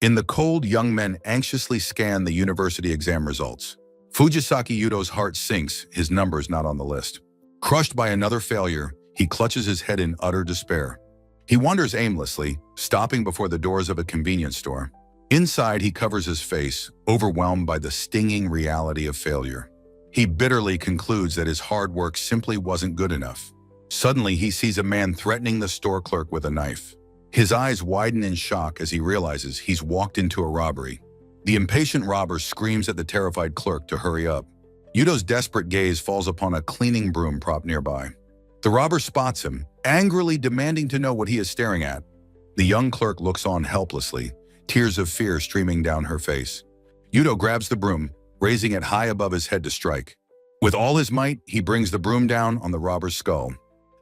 In the cold, young men anxiously scan the university exam results. Fujisaki Yudo's heart sinks, his number's not on the list. Crushed by another failure, he clutches his head in utter despair. He wanders aimlessly, stopping before the doors of a convenience store. Inside, he covers his face, overwhelmed by the stinging reality of failure. He bitterly concludes that his hard work simply wasn't good enough. Suddenly, he sees a man threatening the store clerk with a knife. His eyes widen in shock as he realizes he's walked into a robbery. The impatient robber screams at the terrified clerk to hurry up. Yudo's desperate gaze falls upon a cleaning broom propped nearby. The robber spots him, angrily demanding to know what he is staring at. The young clerk looks on helplessly, tears of fear streaming down her face. Yudo grabs the broom, raising it high above his head to strike. With all his might, he brings the broom down on the robber's skull.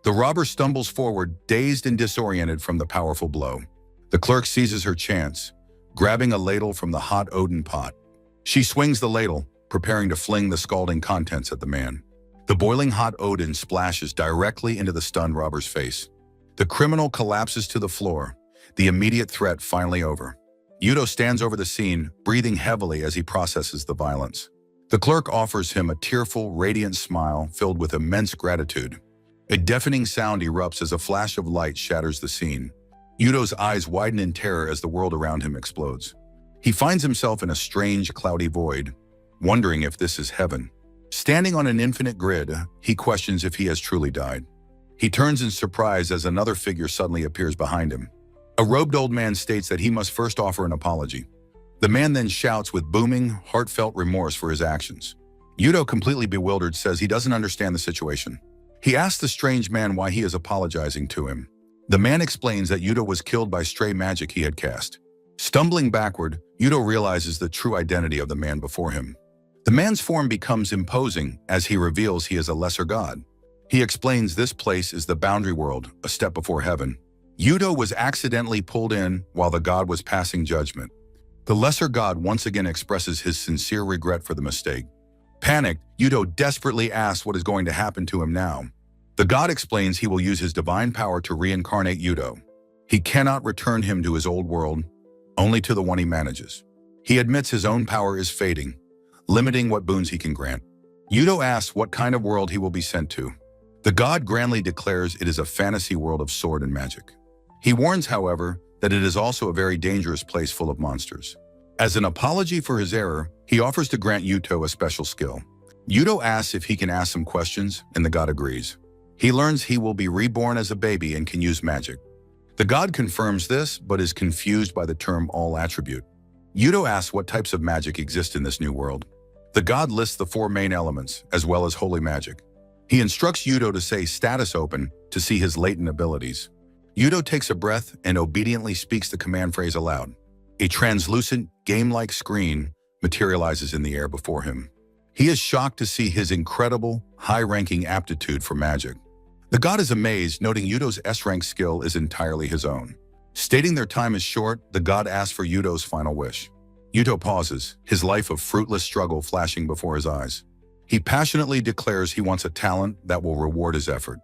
The robber stumbles forward, dazed and disoriented from the powerful blow. The clerk seizes her chance, grabbing a ladle from the hot Odin pot. She swings the ladle, preparing to fling the scalding contents at the man. The boiling hot Odin splashes directly into the stunned robber's face. The criminal collapses to the floor, the immediate threat finally over. Yudo stands over the scene, breathing heavily as he processes the violence. The clerk offers him a tearful, radiant smile filled with immense gratitude. A deafening sound erupts as a flash of light shatters the scene. Yudo's eyes widen in terror as the world around him explodes. He finds himself in a strange, cloudy void, wondering if this is heaven. Standing on an infinite grid, he questions if he has truly died. He turns in surprise as another figure suddenly appears behind him. A robed old man states that he must first offer an apology. The man then shouts with booming, heartfelt remorse for his actions. Yudo, completely bewildered, says he doesn't understand the situation. He asks the strange man why he is apologizing to him. The man explains that Yudo was killed by stray magic he had cast. Stumbling backward, Yudo realizes the true identity of the man before him. The man's form becomes imposing as he reveals he is a lesser god. He explains this place is the boundary world, a step before heaven. Yudo was accidentally pulled in while the god was passing judgment. The lesser god once again expresses his sincere regret for the mistake. Panicked, Yudo desperately asks what is going to happen to him now. The god explains he will use his divine power to reincarnate Yudo. He cannot return him to his old world, only to the one he manages. He admits his own power is fading, limiting what boons he can grant. Yudo asks what kind of world he will be sent to. The god grandly declares it is a fantasy world of sword and magic. He warns, however, that it is also a very dangerous place full of monsters. As an apology for his error, he offers to grant Yudo a special skill. Yudo asks if he can ask some questions, and the god agrees. He learns he will be reborn as a baby and can use magic. The god confirms this, but is confused by the term all attribute. Yudo asks what types of magic exist in this new world. The god lists the 4 main elements, as well as holy magic. He instructs Yudo to say status open to see his latent abilities. Yudo takes a breath and obediently speaks the command phrase aloud. A translucent, game-like screen materializes in the air before him. He is shocked to see his incredible, high-ranking aptitude for magic. The god is amazed, noting Yudo's S-rank skill is entirely his own. Stating their time is short, the god asks for Yudo's final wish. Yudo pauses, his life of fruitless struggle flashing before his eyes. He passionately declares he wants a talent that will reward his effort.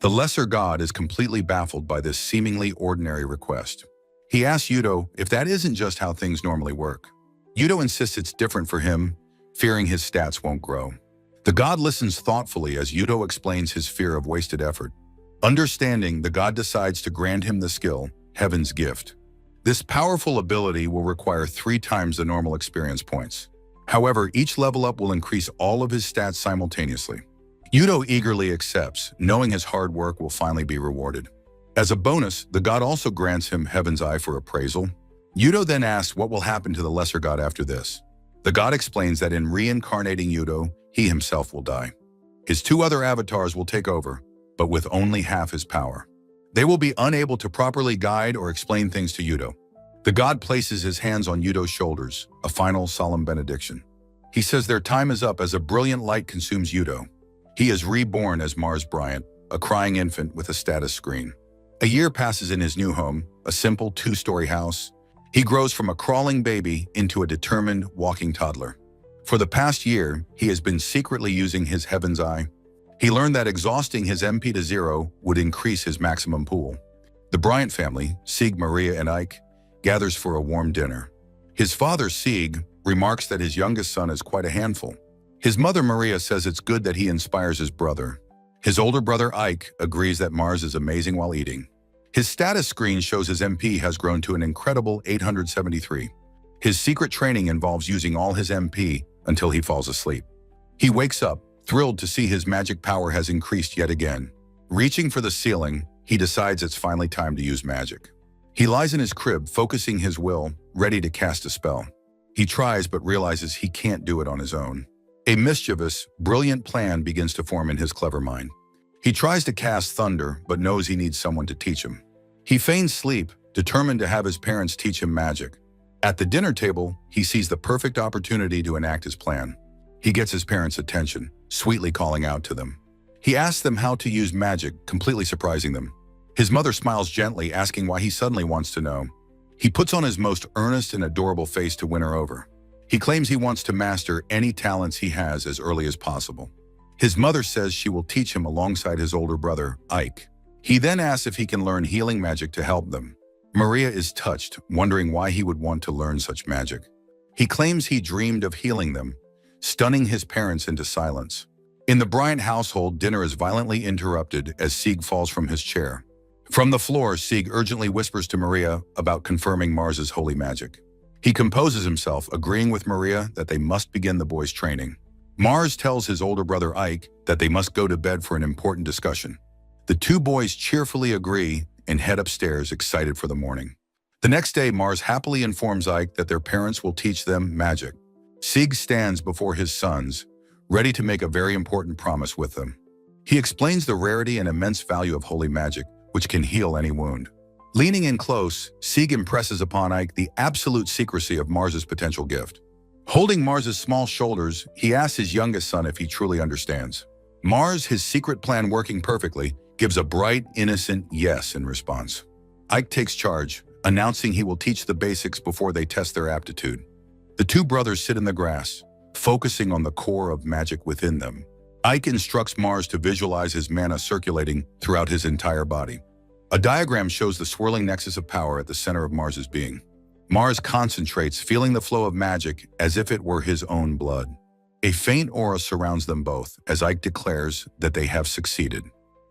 The lesser god is completely baffled by this seemingly ordinary request. He asks Yudo if that isn't just how things normally work. Yudo insists it's different for him, fearing his stats won't grow. The god listens thoughtfully as Yudo explains his fear of wasted effort. Understanding, the god decides to grant him the skill, Heaven's Gift. This powerful ability will require 3 times the normal experience points. However, each level up will increase all of his stats simultaneously. Yudo eagerly accepts, knowing his hard work will finally be rewarded. As a bonus, the god also grants him Heaven's Eye for appraisal. Yudo then asks what will happen to the lesser god after this. The god explains that in reincarnating Yudo, he himself will die. His 2 other avatars will take over, but with only half his power. They will be unable to properly guide or explain things to Yudo. The god places his hands on Yudo's shoulders, a final solemn benediction. He says their time is up as a brilliant light consumes Yudo. He is reborn as Mars Bryant, a crying infant with a status screen. A year passes in his new home, a simple 2-story house. He grows from a crawling baby into a determined, walking toddler. For the past year, he has been secretly using his Heaven's Eye. He learned that exhausting his MP to 0 would increase his maximum pool. The Bryant family, Sieg, Maria, and Ike, gathers for a warm dinner. His father, Sieg, remarks that his youngest son is quite a handful. His mother, Maria, says it's good that he inspires his brother. His older brother, Ike, agrees that Mars is amazing while eating. His status screen shows his MP has grown to an incredible 873. His secret training involves using all his MP until he falls asleep. He wakes up, thrilled to see his magic power has increased yet again. Reaching for the ceiling, he decides it's finally time to use magic. He lies in his crib, focusing his will, ready to cast a spell. He tries but realizes he can't do it on his own. A mischievous, brilliant plan begins to form in his clever mind. He tries to cast thunder, but knows he needs someone to teach him. He feigns sleep, determined to have his parents teach him magic. At the dinner table, he sees the perfect opportunity to enact his plan. He gets his parents' attention, sweetly calling out to them. He asks them how to use magic, completely surprising them. His mother smiles gently, asking why he suddenly wants to know. He puts on his most earnest and adorable face to win her over. He claims he wants to master any talents he has as early as possible. His mother says she will teach him alongside his older brother, Ike. He then asks if he can learn healing magic to help them. Maria is touched, wondering why he would want to learn such magic. He claims he dreamed of healing them, stunning his parents into silence. In the Bryant household, dinner is violently interrupted as Sieg falls from his chair. From the floor, Sieg urgently whispers to Maria about confirming Mars's holy magic. He composes himself, agreeing with Maria that they must begin the boys' training. Mars tells his older brother Ike that they must go to bed for an important discussion. The two boys cheerfully agree and head upstairs, excited for the morning. The next day, Mars happily informs Ike that their parents will teach them magic. Sieg stands before his sons, ready to make a very important promise with them. He explains the rarity and immense value of holy magic, which can heal any wound. Leaning in close, Sieg impresses upon Ike the absolute secrecy of Mars's potential gift. Holding Mars's small shoulders, he asks his youngest son if he truly understands. Mars, his secret plan working perfectly, gives a bright, innocent yes in response. Ike takes charge, announcing he will teach the basics before they test their aptitude. The two brothers sit in the grass, focusing on the core of magic within them. Ike instructs Mars to visualize his mana circulating throughout his entire body. A diagram shows the swirling nexus of power at the center of Mars's being. Mars concentrates, feeling the flow of magic as if it were his own blood. A faint aura surrounds them both, as Ike declares that they have succeeded.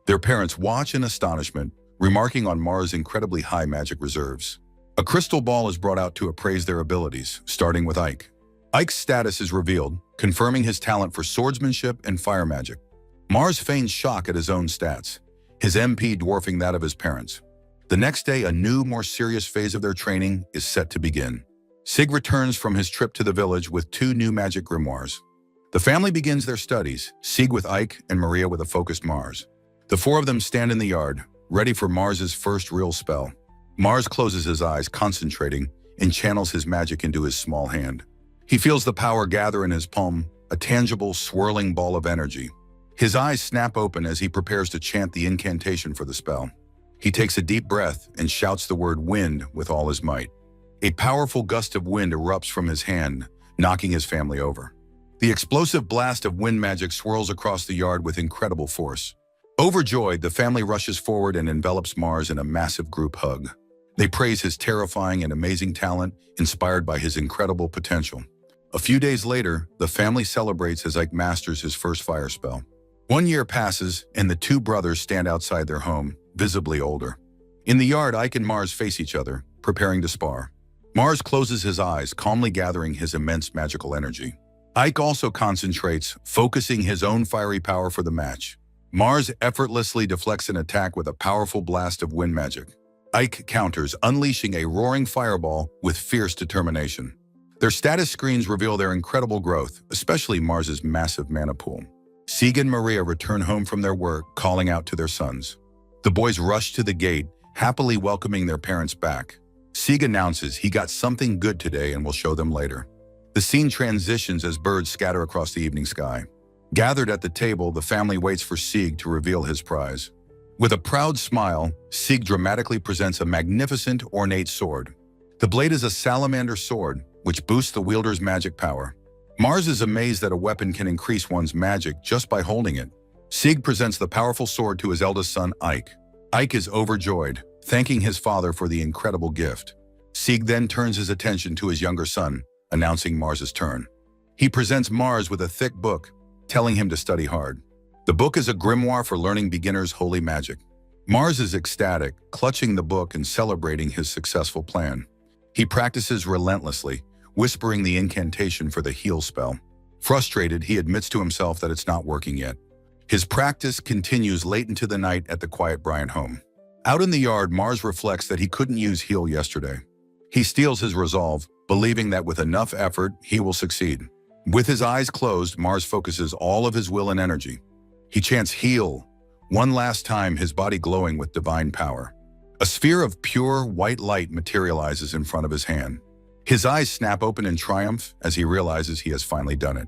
Their parents watch in astonishment, remarking on Mars' incredibly high magic reserves. A crystal ball is brought out to appraise their abilities, starting with Ike. Ike's status is revealed, confirming his talent for swordsmanship and fire magic. Mars feigns shock at his own stats, his MP dwarfing that of his parents. The next day, a new, more serious phase of their training is set to begin. Sieg returns from his trip to the village with two new magic grimoires. The family begins their studies, Sieg with Ike and Maria with a focused Mars. The four of them stand in the yard, ready for Mars's first real spell. Mars closes his eyes, concentrating, and channels his magic into his small hand. He feels the power gather in his palm, a tangible, swirling ball of energy. His eyes snap open as he prepares to chant the incantation for the spell. He takes a deep breath and shouts the word wind with all his might. A powerful gust of wind erupts from his hand, knocking his family over. The explosive blast of wind magic swirls across the yard with incredible force. Overjoyed, the family rushes forward and envelops Mars in a massive group hug. They praise his terrifying and amazing talent, inspired by his incredible potential. A few days later, the family celebrates as Ike masters his first fire spell. 1 year passes, and the two brothers stand outside their home, visibly older. In the yard, Ike and Mars face each other, preparing to spar. Mars closes his eyes, calmly gathering his immense magical energy. Ike also concentrates, focusing his own fiery power for the match. Mars effortlessly deflects an attack with a powerful blast of wind magic. Ike counters, unleashing a roaring fireball with fierce determination. Their status screens reveal their incredible growth, especially Mars's massive mana pool. Sieg and Maria return home from their work, calling out to their sons. The boys rush to the gate, happily welcoming their parents back. Sieg announces he got something good today and will show them later. The scene transitions as birds scatter across the evening sky. Gathered at the table, the family waits for Sieg to reveal his prize. With a proud smile, Sieg dramatically presents a magnificent, ornate sword. The blade is a salamander sword, which boosts the wielder's magic power. Mars is amazed that a weapon can increase one's magic just by holding it. Sieg presents the powerful sword to his eldest son, Ike. Ike is overjoyed, thanking his father for the incredible gift. Sieg then turns his attention to his younger son, announcing Mars's turn. He presents Mars with a thick book, telling him to study hard. The book is a grimoire for learning beginners holy magic. Mars is ecstatic, clutching the book and celebrating his successful plan. He practices relentlessly, whispering the incantation for the heal spell. Frustrated, he admits to himself that it's not working yet. His practice continues late into the night at the quiet Bryant home. Out in the yard, Mars reflects that he couldn't use heal yesterday. He steels his resolve, believing that with enough effort, he will succeed. With his eyes closed, Mars focuses all of his will and energy. He chants heal, one last time, his body glowing with divine power. A sphere of pure white light materializes in front of his hand. His eyes snap open in triumph as he realizes he has finally done it.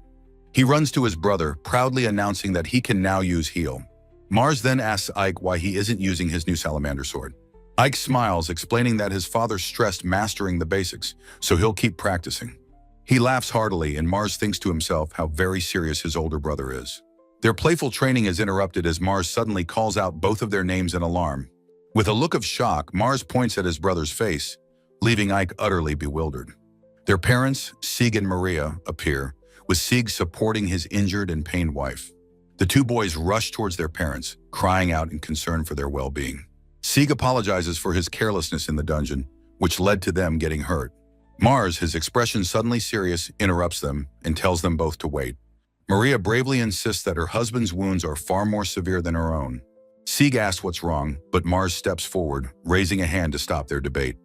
He runs to his brother, proudly announcing that he can now use heal. Mars then asks Ike why he isn't using his new salamander sword. Ike smiles, explaining that his father stressed mastering the basics, so he'll keep practicing. He laughs heartily, and Mars thinks to himself how very serious his older brother is. Their playful training is interrupted as Mars suddenly calls out both of their names in alarm. With a look of shock, Mars points at his brother's face, leaving Ike utterly bewildered. Their parents, Sieg and Maria, appear, with Sieg supporting his injured and pained wife. The two boys rush towards their parents, crying out in concern for their well-being. Sieg apologizes for his carelessness in the dungeon, which led to them getting hurt. Mars, his expression suddenly serious, interrupts them and tells them both to wait. Maria bravely insists that her husband's wounds are far more severe than her own. Sieg asks what's wrong, but Mars steps forward, raising a hand to stop their debate.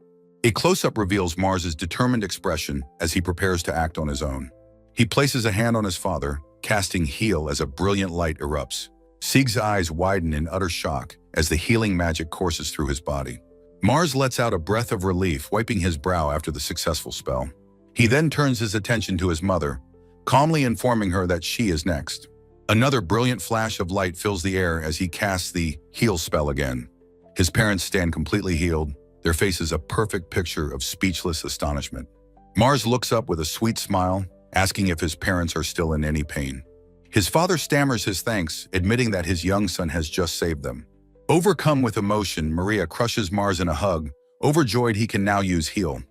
A close-up reveals Mars's determined expression as he prepares to act on his own. He places a hand on his father, casting heal as a brilliant light erupts. Sieg's eyes widen in utter shock as the healing magic courses through his body. Mars lets out a breath of relief, wiping his brow after the successful spell. He then turns his attention to his mother, calmly informing her that she is next. Another brilliant flash of light fills the air as he casts the heal spell again. His parents stand completely healed, their faces a perfect picture of speechless astonishment. Mars looks up with a sweet smile, asking if his parents are still in any pain. His father stammers his thanks, admitting that his young son has just saved them. Overcome with emotion, Maria crushes Mars in a hug, overjoyed he can now use heal.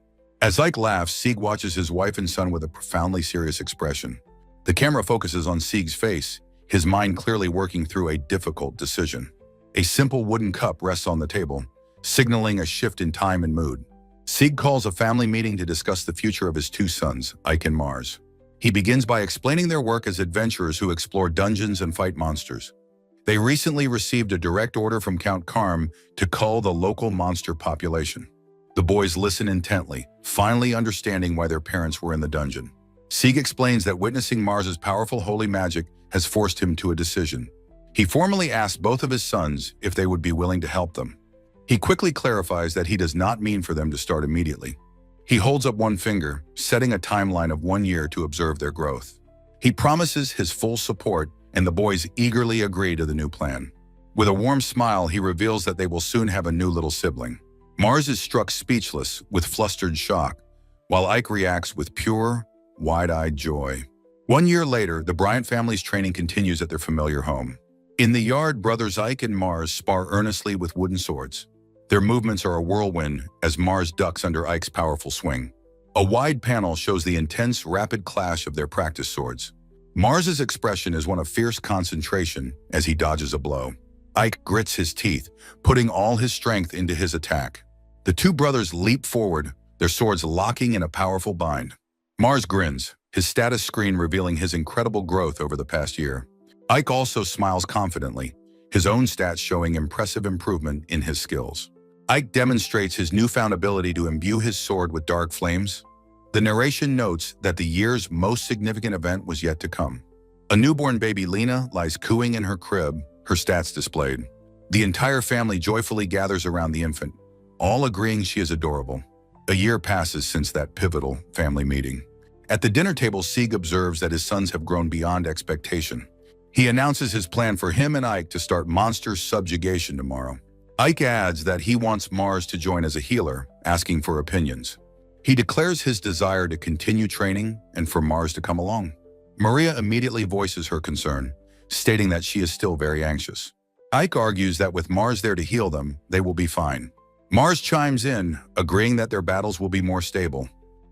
As Ike laughs, Sieg watches his wife and son with a profoundly serious expression. The camera focuses on Sieg's face, his mind clearly working through a difficult decision. A simple wooden cup rests on the table, signaling a shift in time and mood. Sieg calls a family meeting to discuss the future of his two sons, Ike and Mars. He begins by explaining their work as adventurers who explore dungeons and fight monsters. They recently received a direct order from Count Karm to cull the local monster population. The boys listen intently, finally understanding why their parents were in the dungeon. Sieg explains that witnessing Mars's powerful holy magic has forced him to a decision. He formally asks both of his sons if they would be willing to help them. He quickly clarifies that he does not mean for them to start immediately. He holds up one finger, setting a timeline of 1 year to observe their growth. He promises his full support, and the boys eagerly agree to the new plan. With a warm smile, he reveals that they will soon have a new little sibling. Mars is struck speechless with flustered shock, while Ike reacts with pure, wide-eyed joy. 1 year later, the Bryant family's training continues at their familiar home. In the yard, brothers Ike and Mars spar earnestly with wooden swords. Their movements are a whirlwind as Mars ducks under Ike's powerful swing. A wide panel shows the intense, rapid clash of their practice swords. Mars's expression is one of fierce concentration as he dodges a blow. Ike grits his teeth, putting all his strength into his attack. The two brothers leap forward, their swords locking in a powerful bind. Mars grins, his status screen revealing his incredible growth over the past year. Ike also smiles confidently, his own stats showing impressive improvement in his skills. Ike demonstrates his newfound ability to imbue his sword with dark flames. The narration notes that the year's most significant event was yet to come. A newborn baby Lena lies cooing in her crib, her stats displayed. The entire family joyfully gathers around the infant, all agreeing she is adorable. A year passes since that pivotal family meeting. At the dinner table, Sieg observes that his sons have grown beyond expectation. He announces his plan for him and Ike to start monster subjugation tomorrow. Ike adds that he wants Mars to join as a healer, asking for opinions. He declares his desire to continue training and for Mars to come along. Maria immediately voices her concern, stating that she is still very anxious. Ike argues that with Mars there to heal them, they will be fine. Mars chimes in, agreeing that their battles will be more stable.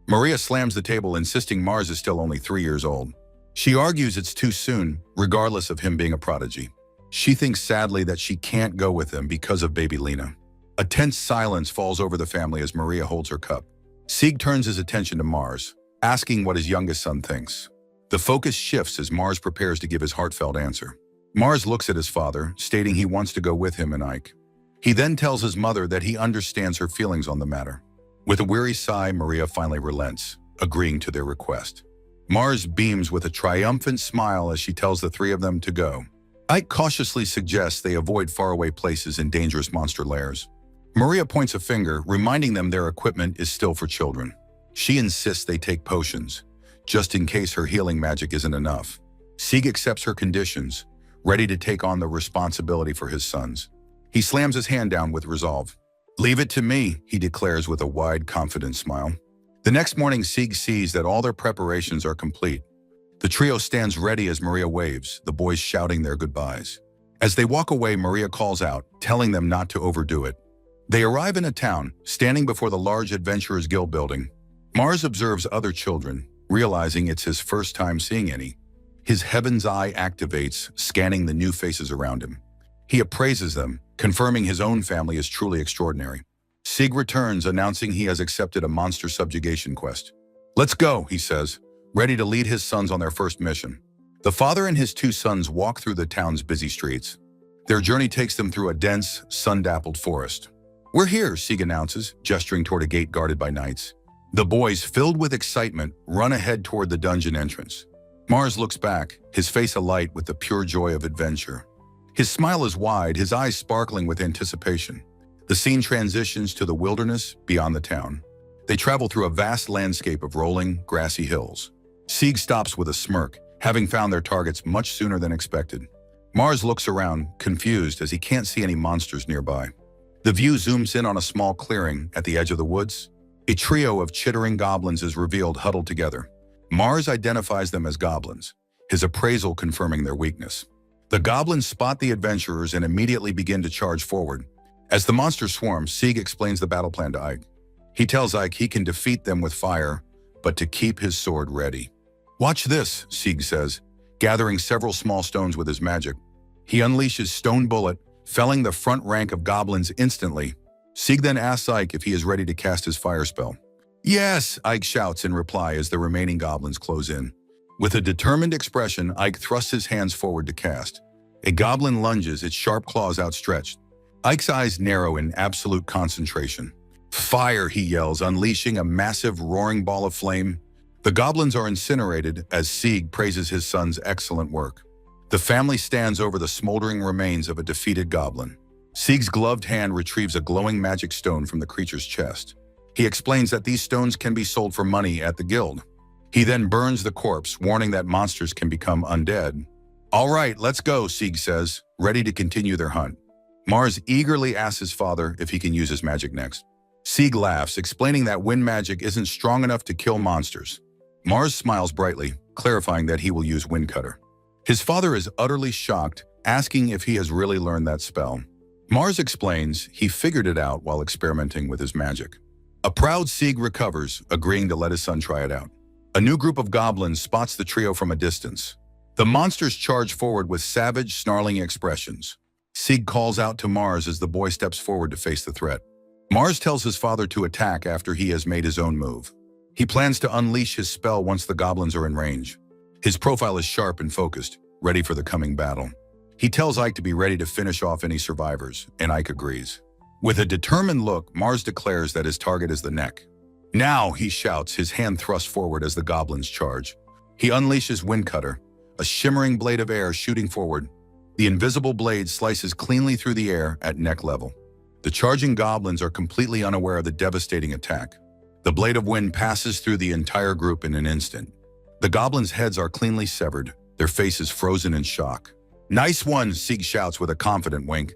Maria slams the table, insisting Mars is still only 3 years old. She argues it's too soon, regardless of him being a prodigy. She thinks sadly that she can't go with him because of baby Lena. A tense silence falls over the family as Maria holds her cup. Sieg turns his attention to Mars, asking what his youngest son thinks. The focus shifts as Mars prepares to give his heartfelt answer. Mars looks at his father, stating he wants to go with him and Ike. He then tells his mother that he understands her feelings on the matter. With a weary sigh, Maria finally relents, agreeing to their request. Mars beams with a triumphant smile as she tells the three of them to go. Ike cautiously suggests they avoid faraway places and dangerous monster lairs. Maria points a finger, reminding them their equipment is still for children. She insists they take potions, just in case her healing magic isn't enough. Sieg accepts her conditions, ready to take on the responsibility for his sons. He slams his hand down with resolve. "Leave it to me," he declares with a wide, confident smile. The next morning, Sieg sees that all their preparations are complete. The trio stands ready as Maria waves, the boys shouting their goodbyes. As they walk away, Maria calls out, telling them not to overdo it. They arrive in a town, standing before the large Adventurers Guild building. Mars observes other children, realizing it's his first time seeing any. His heaven's eye activates, scanning the new faces around him. He appraises them, confirming his own family is truly extraordinary. Sieg returns, announcing he has accepted a monster subjugation quest. "Let's go," he says, ready to lead his sons on their first mission. The father and his two sons walk through the town's busy streets. Their journey takes them through a dense, sun-dappled forest. "We're here," Sieg announces, gesturing toward a gate guarded by knights. The boys, filled with excitement, run ahead toward the dungeon entrance. Mars looks back, his face alight with the pure joy of adventure. His smile is wide, his eyes sparkling with anticipation. The scene transitions to the wilderness beyond the town. They travel through a vast landscape of rolling, grassy hills. Sieg stops with a smirk, having found their targets much sooner than expected. Mars looks around, confused as he can't see any monsters nearby. The view zooms in on a small clearing at the edge of the woods. A trio of chittering goblins is revealed huddled together. Mars identifies them as goblins, his appraisal confirming their weakness. The goblins spot the adventurers and immediately begin to charge forward. As the monsters swarm, Sieg explains the battle plan to Ike. He tells Ike he can defeat them with fire, but to keep his sword ready. "Watch this," Sieg says, gathering several small stones with his magic. He unleashes Stone Bullet, felling the front rank of goblins instantly. Sieg then asks Ike if he is ready to cast his fire spell. "Yes," Ike shouts in reply as the remaining goblins close in. With a determined expression, Ike thrusts his hands forward to cast. A goblin lunges, its sharp claws outstretched. Ike's eyes narrow in absolute concentration. "Fire," he yells, unleashing a massive roaring ball of flame. The goblins are incinerated as Sieg praises his son's excellent work. The family stands over the smoldering remains of a defeated goblin. Sieg's gloved hand retrieves a glowing magic stone from the creature's chest. He explains that these stones can be sold for money at the guild. He then burns the corpse, warning that monsters can become undead. "All right, let's go," Sieg says, ready to continue their hunt. Mars eagerly asks his father if he can use his magic next. Sieg laughs, explaining that wind magic isn't strong enough to kill monsters. Mars smiles brightly, clarifying that he will use Wind Cutter. His father is utterly shocked, asking if he has really learned that spell. Mars explains he figured it out while experimenting with his magic. A proud Sieg recovers, agreeing to let his son try it out. A new group of goblins spots the trio from a distance. The monsters charge forward with savage, snarling expressions. Sieg calls out to Mars as the boy steps forward to face the threat. Mars tells his father to attack after he has made his own move. He plans to unleash his spell once the goblins are in range. His profile is sharp and focused, ready for the coming battle. He tells Ike to be ready to finish off any survivors, and Ike agrees. With a determined look, Mars declares that his target is the neck. "Now," he shouts, his hand thrust forward as the goblins charge. He unleashes Wind Cutter, a shimmering blade of air shooting forward. The invisible blade slices cleanly through the air at neck level. The charging goblins are completely unaware of the devastating attack. The blade of wind passes through the entire group in an instant. The goblins' heads are cleanly severed, their faces frozen in shock. "Nice one," Sieg shouts with a confident wink.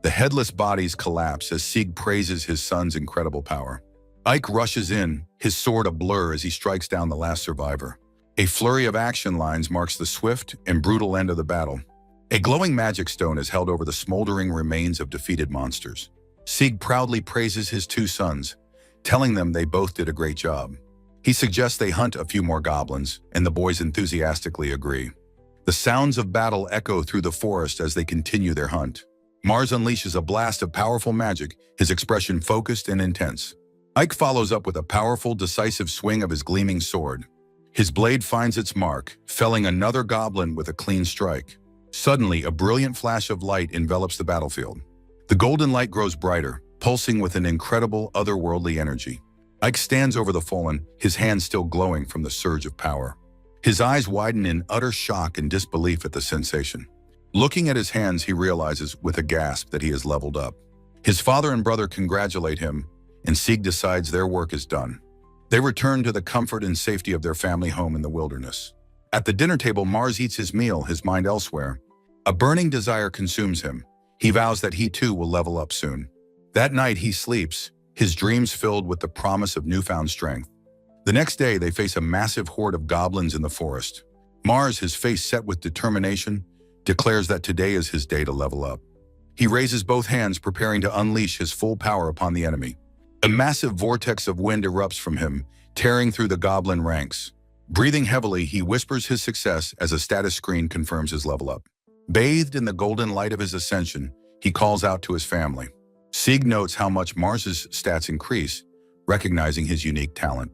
The headless bodies collapse as Sieg praises his son's incredible power. Ike rushes in, his sword a blur as he strikes down the last survivor. A flurry of action lines marks the swift and brutal end of the battle. A glowing magic stone is held over the smoldering remains of defeated monsters. Sieg proudly praises his two sons, telling them they both did a great job. He suggests they hunt a few more goblins, and the boys enthusiastically agree. The sounds of battle echo through the forest as they continue their hunt. Mars unleashes a blast of powerful magic, his expression focused and intense. Ike follows up with a powerful, decisive swing of his gleaming sword. His blade finds its mark, felling another goblin with a clean strike. Suddenly, a brilliant flash of light envelops the battlefield. The golden light grows brighter, pulsing with an incredible, otherworldly energy. Ike stands over the fallen, his hands still glowing from the surge of power. His eyes widen in utter shock and disbelief at the sensation. Looking at his hands, he realizes with a gasp that he has leveled up. His father and brother congratulate him, and Sieg decides their work is done. They return to the comfort and safety of their family home in the wilderness. At the dinner table, Mars eats his meal, his mind elsewhere. A burning desire consumes him. He vows that he too will level up soon. That night he sleeps, his dreams filled with the promise of newfound strength. The next day they face a massive horde of goblins in the forest. Mars, his face set with determination, declares that today is his day to level up. He raises both hands, preparing to unleash his full power upon the enemy. A massive vortex of wind erupts from him, tearing through the goblin ranks. Breathing heavily, he whispers his success as a status screen confirms his level up. Bathed in the golden light of his ascension, he calls out to his family. Sieg notes how much Mars's stats increase, recognizing his unique talent.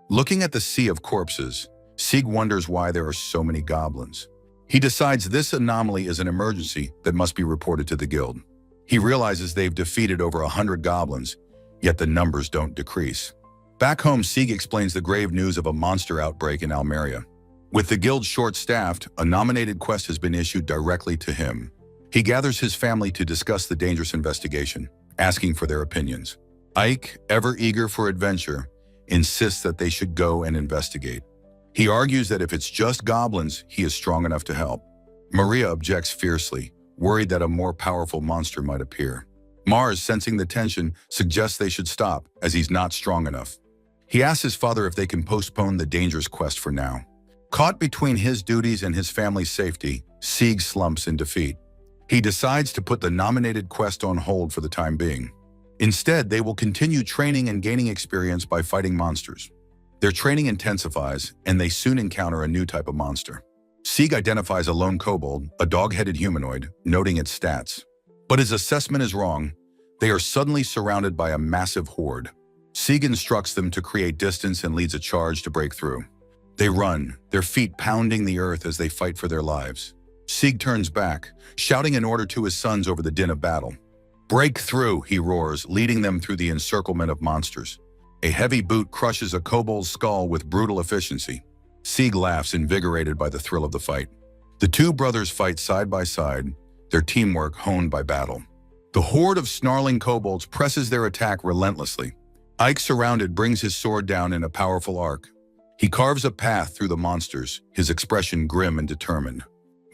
Looking at the sea of corpses, Sieg wonders why there are so many goblins. He decides this anomaly is an emergency that must be reported to the guild. He realizes they've defeated over 100 goblins, yet the numbers don't decrease. Back home, Sieg explains the grave news of a monster outbreak in Almeria. With the guild short-staffed, a nominated quest has been issued directly to him. He gathers his family to discuss the dangerous investigation, asking for their opinions. Ike, ever eager for adventure, insists that they should go and investigate. He argues that if it's just goblins, he is strong enough to help. Maria objects fiercely, worried that a more powerful monster might appear. Mars, sensing the tension, suggests they should stop, as he's not strong enough. He asks his father if they can postpone the dangerous quest for now. Caught between his duties and his family's safety, Sieg slumps in defeat. He decides to put the nominated quest on hold for the time being. Instead, they will continue training and gaining experience by fighting monsters. Their training intensifies, and they soon encounter a new type of monster. Sieg identifies a lone kobold, a dog-headed humanoid, noting its stats. But his assessment is wrong. They are suddenly surrounded by a massive horde. Sieg instructs them to create distance and leads a charge to break through. They run, their feet pounding the earth as they fight for their lives. Sieg turns back, shouting an order to his sons over the din of battle. "Break through," he roars, leading them through the encirclement of monsters. A heavy boot crushes a kobold's skull with brutal efficiency. Sieg laughs, invigorated by the thrill of the fight. The two brothers fight side by side, their teamwork honed by battle. The horde of snarling kobolds presses their attack relentlessly. Ike, surrounded, brings his sword down in a powerful arc. He carves a path through the monsters, his expression grim and determined.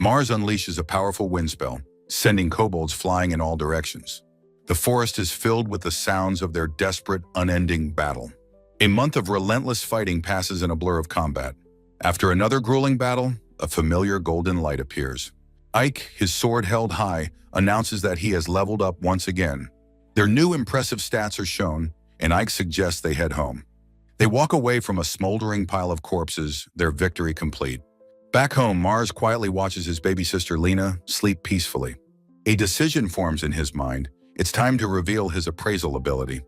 Mars unleashes a powerful wind spell, sending kobolds flying in all directions. The forest is filled with the sounds of their desperate, unending battle. A month of relentless fighting passes in a blur of combat. After another grueling battle, a familiar golden light appears. Ike, his sword held high, announces that he has leveled up once again. Their new impressive stats are shown, and Ike suggests they head home. They walk away from a smoldering pile of corpses, their victory complete. Back home, Mars quietly watches his baby sister Lena sleep peacefully. A decision forms in his mind. It's time to reveal his appraisal ability.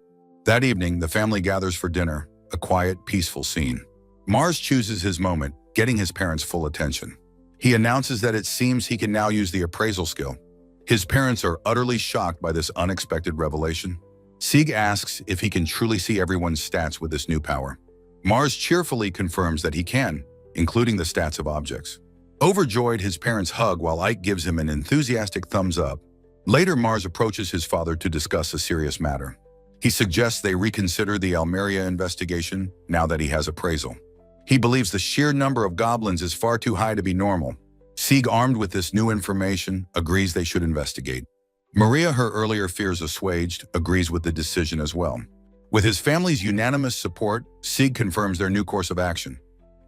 That evening, the family gathers for dinner, a quiet, peaceful scene. Mars chooses his moment, getting his parents' full attention. He announces that it seems he can now use the appraisal skill. His parents are utterly shocked by this unexpected revelation. Sieg asks if he can truly see everyone's stats with this new power. Mars cheerfully confirms that he can, including the stats of objects. Overjoyed, his parents hug while Ike gives him an enthusiastic thumbs up. Later, Mars approaches his father to discuss a serious matter. He suggests they reconsider the Almeria investigation now that he has appraisal. He believes the sheer number of goblins is far too high to be normal. Sieg, armed with this new information, agrees they should investigate. Maria, her earlier fears assuaged, agrees with the decision as well. With his family's unanimous support, Sieg confirms their new course of action.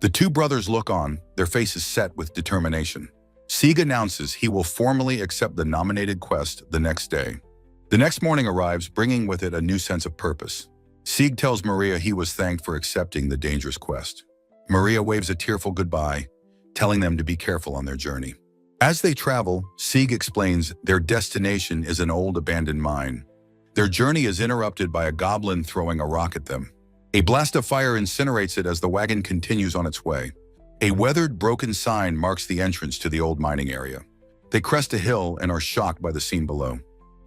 The two brothers look on, their faces set with determination. Sieg announces he will formally accept the nominated quest the next day. The next morning arrives, bringing with it a new sense of purpose. Sieg tells Maria he was thanked for accepting the dangerous quest. Maria waves a tearful goodbye, telling them to be careful on their journey. As they travel, Sieg explains their destination is an old abandoned mine. Their journey is interrupted by a goblin throwing a rock at them. A blast of fire incinerates it as the wagon continues on its way. A weathered, broken sign marks the entrance to the old mining area. They crest a hill and are shocked by the scene below.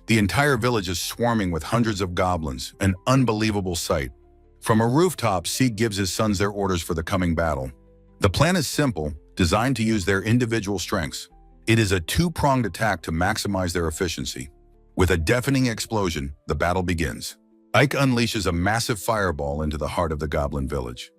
The entire village is swarming with hundreds of goblins, an unbelievable sight. From a rooftop, Sieg gives his sons their orders for the coming battle. The plan is simple, designed to use their individual strengths. It is a two-pronged attack to maximize their efficiency. With a deafening explosion, the battle begins. Ike unleashes a massive fireball into the heart of the goblin village.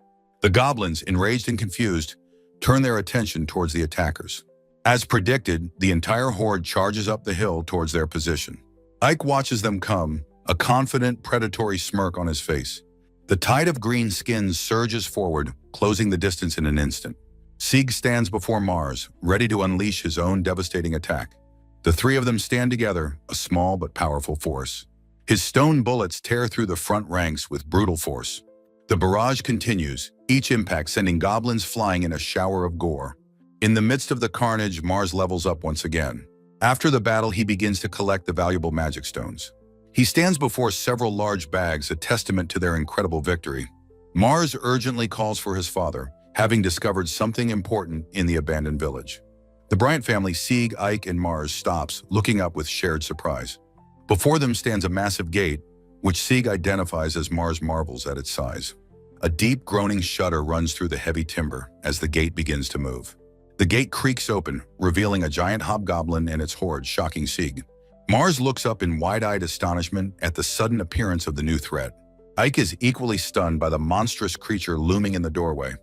The goblins, enraged and confused, turn their attention towards the attackers. As predicted, the entire horde charges up the hill towards their position. Ike watches them come, a confident, predatory smirk on his face. The tide of green skins surges forward, closing the distance in an instant. Sieg stands before Mars, ready to unleash his own devastating attack. The three of them stand together, a small but powerful force. His stone bullets tear through the front ranks with brutal force. The barrage continues, each impact sending goblins flying in a shower of gore. In the midst of the carnage, Mars levels up once again. After the battle, he begins to collect the valuable magic stones. He stands before several large bags, a testament to their incredible victory. Mars urgently calls for his father, having discovered something important in the abandoned village. The Bryant family, Sieg, Ike, and Mars, stops, looking up with shared surprise. Before them stands a massive gate, which Sieg identifies as Mars marvels at its size. A deep, groaning shudder runs through the heavy timber as the gate begins to move. The gate creaks open, revealing a giant hobgoblin and its horde, shocking Sieg. Mars looks up in wide-eyed astonishment at the sudden appearance of the new threat. Ike is equally stunned by the monstrous creature looming in the doorway.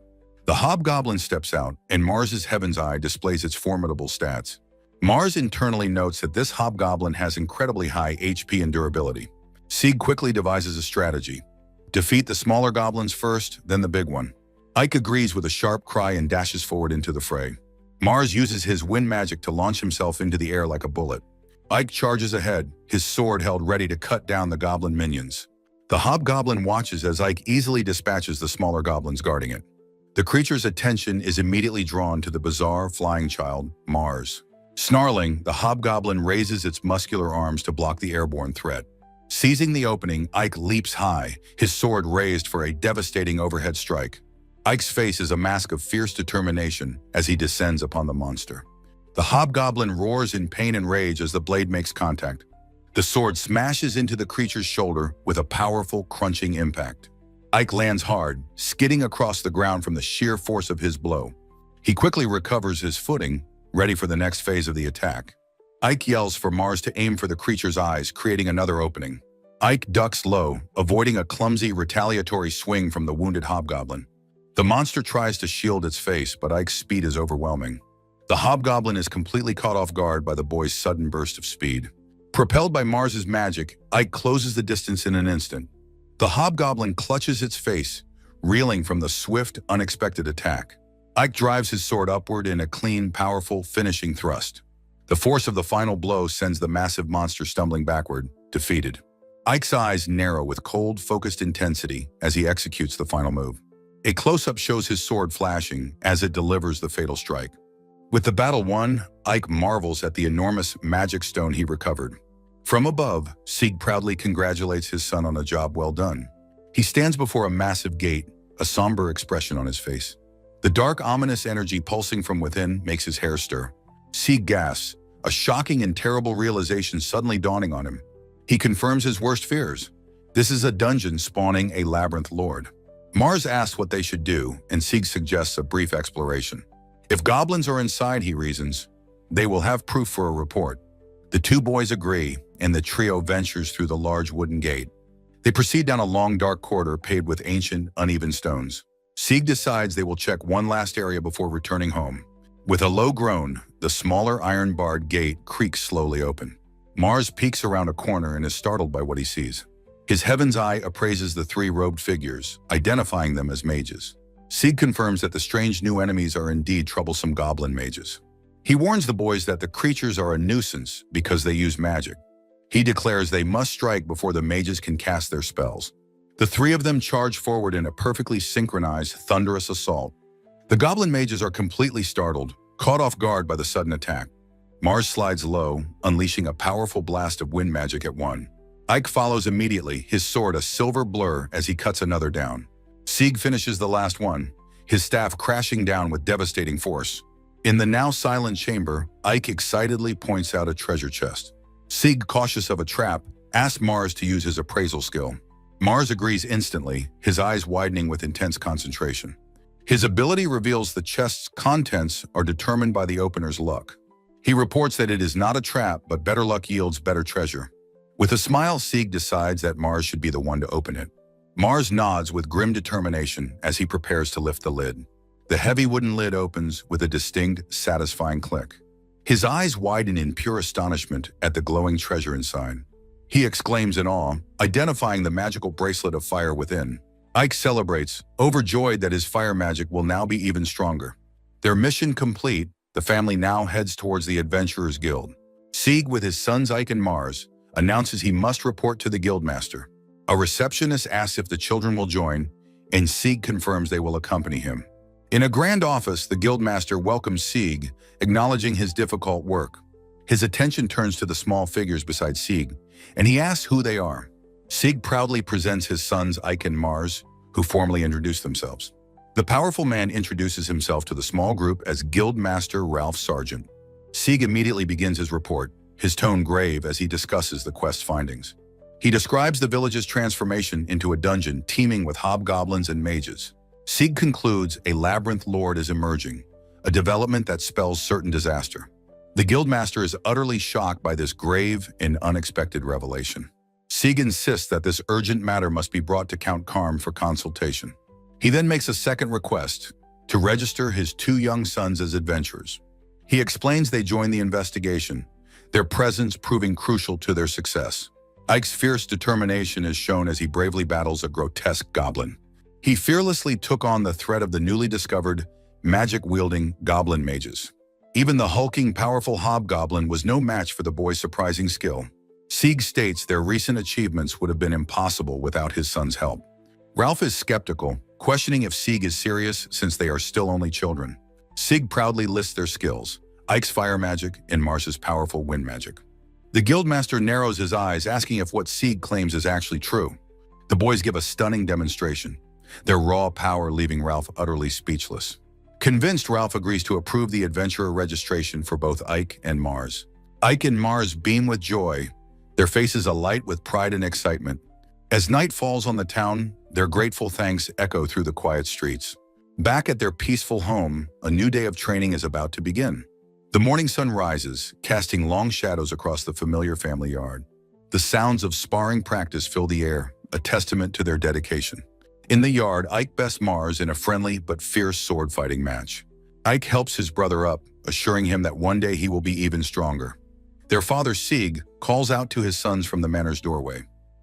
The hobgoblin steps out, and Mars's Heaven's Eye displays its formidable stats. Mars internally notes that this hobgoblin has incredibly high HP and durability. Sieg quickly devises a strategy. Defeat the smaller goblins first, then the big one. Ike agrees with a sharp cry and dashes forward into the fray. Mars uses his wind magic to launch himself into the air like a bullet. Ike charges ahead, his sword held ready to cut down the goblin minions. The hobgoblin watches as Ike easily dispatches the smaller goblins guarding it. The creature's attention is immediately drawn to the bizarre flying child, Mars. Snarling, the hobgoblin raises its muscular arms to block the airborne threat. Seizing the opening, Ike leaps high, his sword raised for a devastating overhead strike. Ike's face is a mask of fierce determination as he descends upon the monster. The hobgoblin roars in pain and rage as the blade makes contact. The sword smashes into the creature's shoulder with a powerful, crunching impact. Ike lands hard, skidding across the ground from the sheer force of his blow. He quickly recovers his footing, ready for the next phase of the attack. Ike yells for Mars to aim for the creature's eyes, creating another opening. Ike ducks low, avoiding a clumsy, retaliatory swing from the wounded hobgoblin. The monster tries to shield its face, but Ike's speed is overwhelming. The hobgoblin is completely caught off guard by the boy's sudden burst of speed. Propelled by Mars's magic, Ike closes the distance in an instant. The hobgoblin clutches its face, reeling from the swift, unexpected attack. Ike drives his sword upward in a clean, powerful, finishing thrust. The force of the final blow sends the massive monster stumbling backward, defeated. Ike's eyes narrow with cold, focused intensity as he executes the final move. A close-up shows his sword flashing as it delivers the fatal strike. With the battle won, Ike marvels at the enormous magic stone he recovered. From above, Sieg proudly congratulates his son on a job well done. He stands before a massive gate, a somber expression on his face. The dark, ominous energy pulsing from within makes his hair stir. Sieg gasps, a shocking and terrible realization suddenly dawning on him. He confirms his worst fears. This is a dungeon spawning a labyrinth lord. Mars asks what they should do, and Sieg suggests a brief exploration. If goblins are inside, he reasons, they will have proof for a report. The two boys agree, and the trio ventures through the large wooden gate. They proceed down a long, dark corridor paved with ancient, uneven stones. Sieg decides they will check one last area before returning home. With a low groan, the smaller iron-barred gate creaks slowly open. Mars peeks around a corner and is startled by what he sees. His Heaven's Eye appraises the three robed figures, identifying them as mages. Sieg confirms that the strange new enemies are indeed troublesome goblin mages. He warns the boys that the creatures are a nuisance because they use magic. He declares they must strike before the mages can cast their spells. The three of them charge forward in a perfectly synchronized, thunderous assault. The goblin mages are completely startled, caught off guard by the sudden attack. Mars slides low, unleashing a powerful blast of wind magic at one. Ike follows immediately, his sword a silver blur as he cuts another down. Sieg finishes the last one, his staff crashing down with devastating force. In the now silent chamber, Ike excitedly points out a treasure chest. Sieg, cautious of a trap, asks Mars to use his appraisal skill. Mars agrees instantly, his eyes widening with intense concentration. His ability reveals the chest's contents are determined by the opener's luck. He reports that it is not a trap, but better luck yields better treasure. With a smile, Sieg decides that Mars should be the one to open it. Mars nods with grim determination as he prepares to lift the lid. The heavy wooden lid opens with a distinct, satisfying click. His eyes widen in pure astonishment at the glowing treasure inside. He exclaims in awe, identifying the magical bracelet of fire within. Ike celebrates, overjoyed that his fire magic will now be even stronger. Their mission complete, the family now heads towards the Adventurers Guild. Sieg, with his sons Ike and Mars, announces he must report to the Guildmaster. A receptionist asks if the children will join, and Sieg confirms they will accompany him. In a grand office, the Guildmaster welcomes Sieg, acknowledging his difficult work. His attention turns to the small figures beside Sieg, and he asks who they are. Sieg proudly presents his sons Ike and Mars, who formally introduce themselves. The powerful man introduces himself to the small group as Guildmaster Ralph Sargent. Sieg immediately begins his report, his tone grave as he discusses the quest's findings. He describes the village's transformation into a dungeon teeming with hobgoblins and mages. Sieg concludes a labyrinth lord is emerging, a development that spells certain disaster. The Guildmaster is utterly shocked by this grave and unexpected revelation. Sieg insists that this urgent matter must be brought to Count Karm for consultation. He then makes a second request, to register his two young sons as adventurers. He explains they join the investigation, their presence proving crucial to their success. Ike's fierce determination is shown as he bravely battles a grotesque goblin. He fearlessly took on the threat of the newly discovered, magic-wielding goblin mages. Even the hulking, powerful hobgoblin was no match for the boy's surprising skill. Sieg states their recent achievements would have been impossible without his son's help. Ralph is skeptical, questioning if Sieg is serious since they are still only children. Sieg proudly lists their skills, Ike's fire magic and Mars's powerful wind magic. The Guildmaster narrows his eyes, asking if what Sieg claims is actually true. The boys give a stunning demonstration, their raw power leaving Ralph utterly speechless. Convinced, Ralph agrees to approve the adventurer registration for both Ike and Mars. Ike and Mars beam with joy, their faces alight with pride and excitement. As night falls on the town, their grateful thanks echo through the quiet streets. Back at their peaceful home, a new day of training is about to begin. The morning sun rises, casting long shadows across the familiar family yard. The sounds of sparring practice fill the air, a testament to their dedication. In the yard, Ike bests Mars in a friendly but fierce sword-fighting match. Ike helps his brother up, assuring him that one day he will be even stronger. Their father, Sieg, calls out to his sons from the manor's doorway.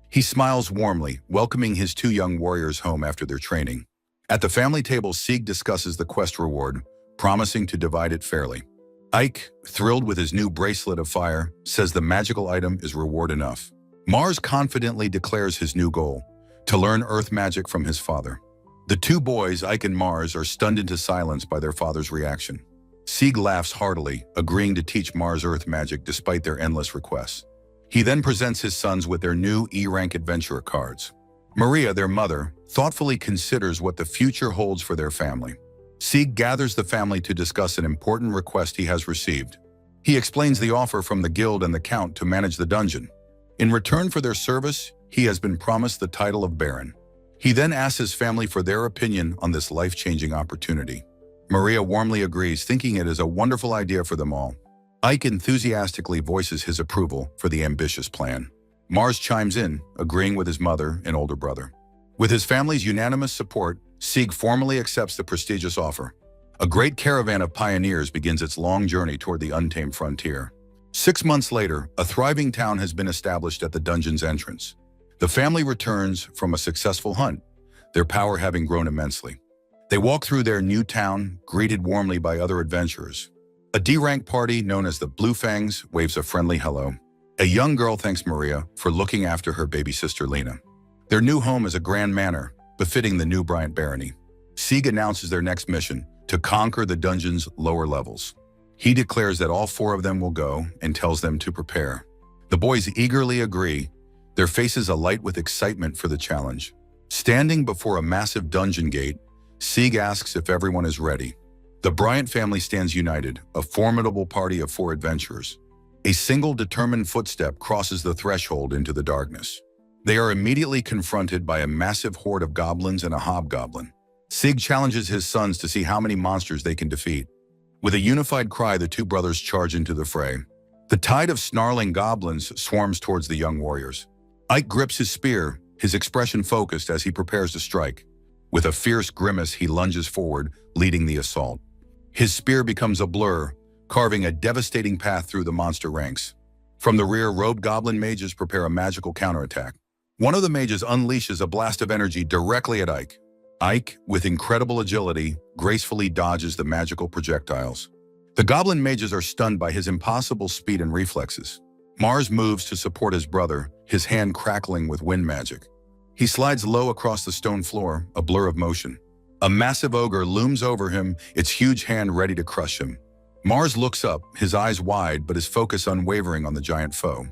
He smiles warmly, welcoming his two young warriors home after their training. At the family table, Sieg discusses the quest reward, promising to divide it fairly. Ike, thrilled with his new bracelet of fire, says the magical item is reward enough. Mars confidently declares his new goal, to learn earth magic from his father. The two boys, Ike and Mars, are stunned into silence by their father's reaction. Sieg laughs heartily, agreeing to teach Mars earth magic despite their endless requests. He then presents his sons with their new E-rank adventurer cards. Maria, their mother, thoughtfully considers what the future holds for their family. Sieg gathers the family to discuss an important request he has received. He explains the offer from the guild and the count to manage the dungeon. In return for their service, he has been promised the title of Baron. He then asks his family for their opinion on this life-changing opportunity. Maria warmly agrees, thinking it is a wonderful idea for them all. Ike enthusiastically voices his approval for the ambitious plan. Mars chimes in, agreeing with his mother and older brother. With his family's unanimous support, Sieg formally accepts the prestigious offer. A great caravan of pioneers begins its long journey toward the untamed frontier. 6 months later, a thriving town has been established at the dungeon's entrance. The family returns from a successful hunt, their power having grown immensely. They walk through their new town, greeted warmly by other adventurers. A D-rank party known as the Blue Fangs waves a friendly hello. A young girl thanks Maria for looking after her baby sister Lena. Their new home is a grand manor, befitting the new Bryant barony. Sieg announces their next mission, to conquer the dungeon's lower levels. He declares that all four of them will go and tells them to prepare. The boys eagerly agree, their faces alight with excitement for the challenge. Standing before a massive dungeon gate, Sieg asks if everyone is ready. The Bryant family stands united, a formidable party of four adventurers. A single determined footstep crosses the threshold into the darkness. They are immediately confronted by a massive horde of goblins and a hobgoblin. Sieg challenges his sons to see how many monsters they can defeat. With a unified cry, the two brothers charge into the fray. The tide of snarling goblins swarms towards the young warriors. Ike grips his spear, his expression focused as he prepares to strike. With a fierce grimace, he lunges forward, leading the assault. His spear becomes a blur, carving a devastating path through the monster ranks. From the rear, robed goblin mages prepare a magical counterattack. One of the mages unleashes a blast of energy directly at Ike. Ike, with incredible agility, gracefully dodges the magical projectiles. The goblin mages are stunned by his impossible speed and reflexes. Mars moves to support his brother, his hand crackling with wind magic. He slides low across the stone floor, a blur of motion. A massive ogre looms over him, its huge hand ready to crush him. Mars looks up, his eyes wide but his focus unwavering on the giant foe.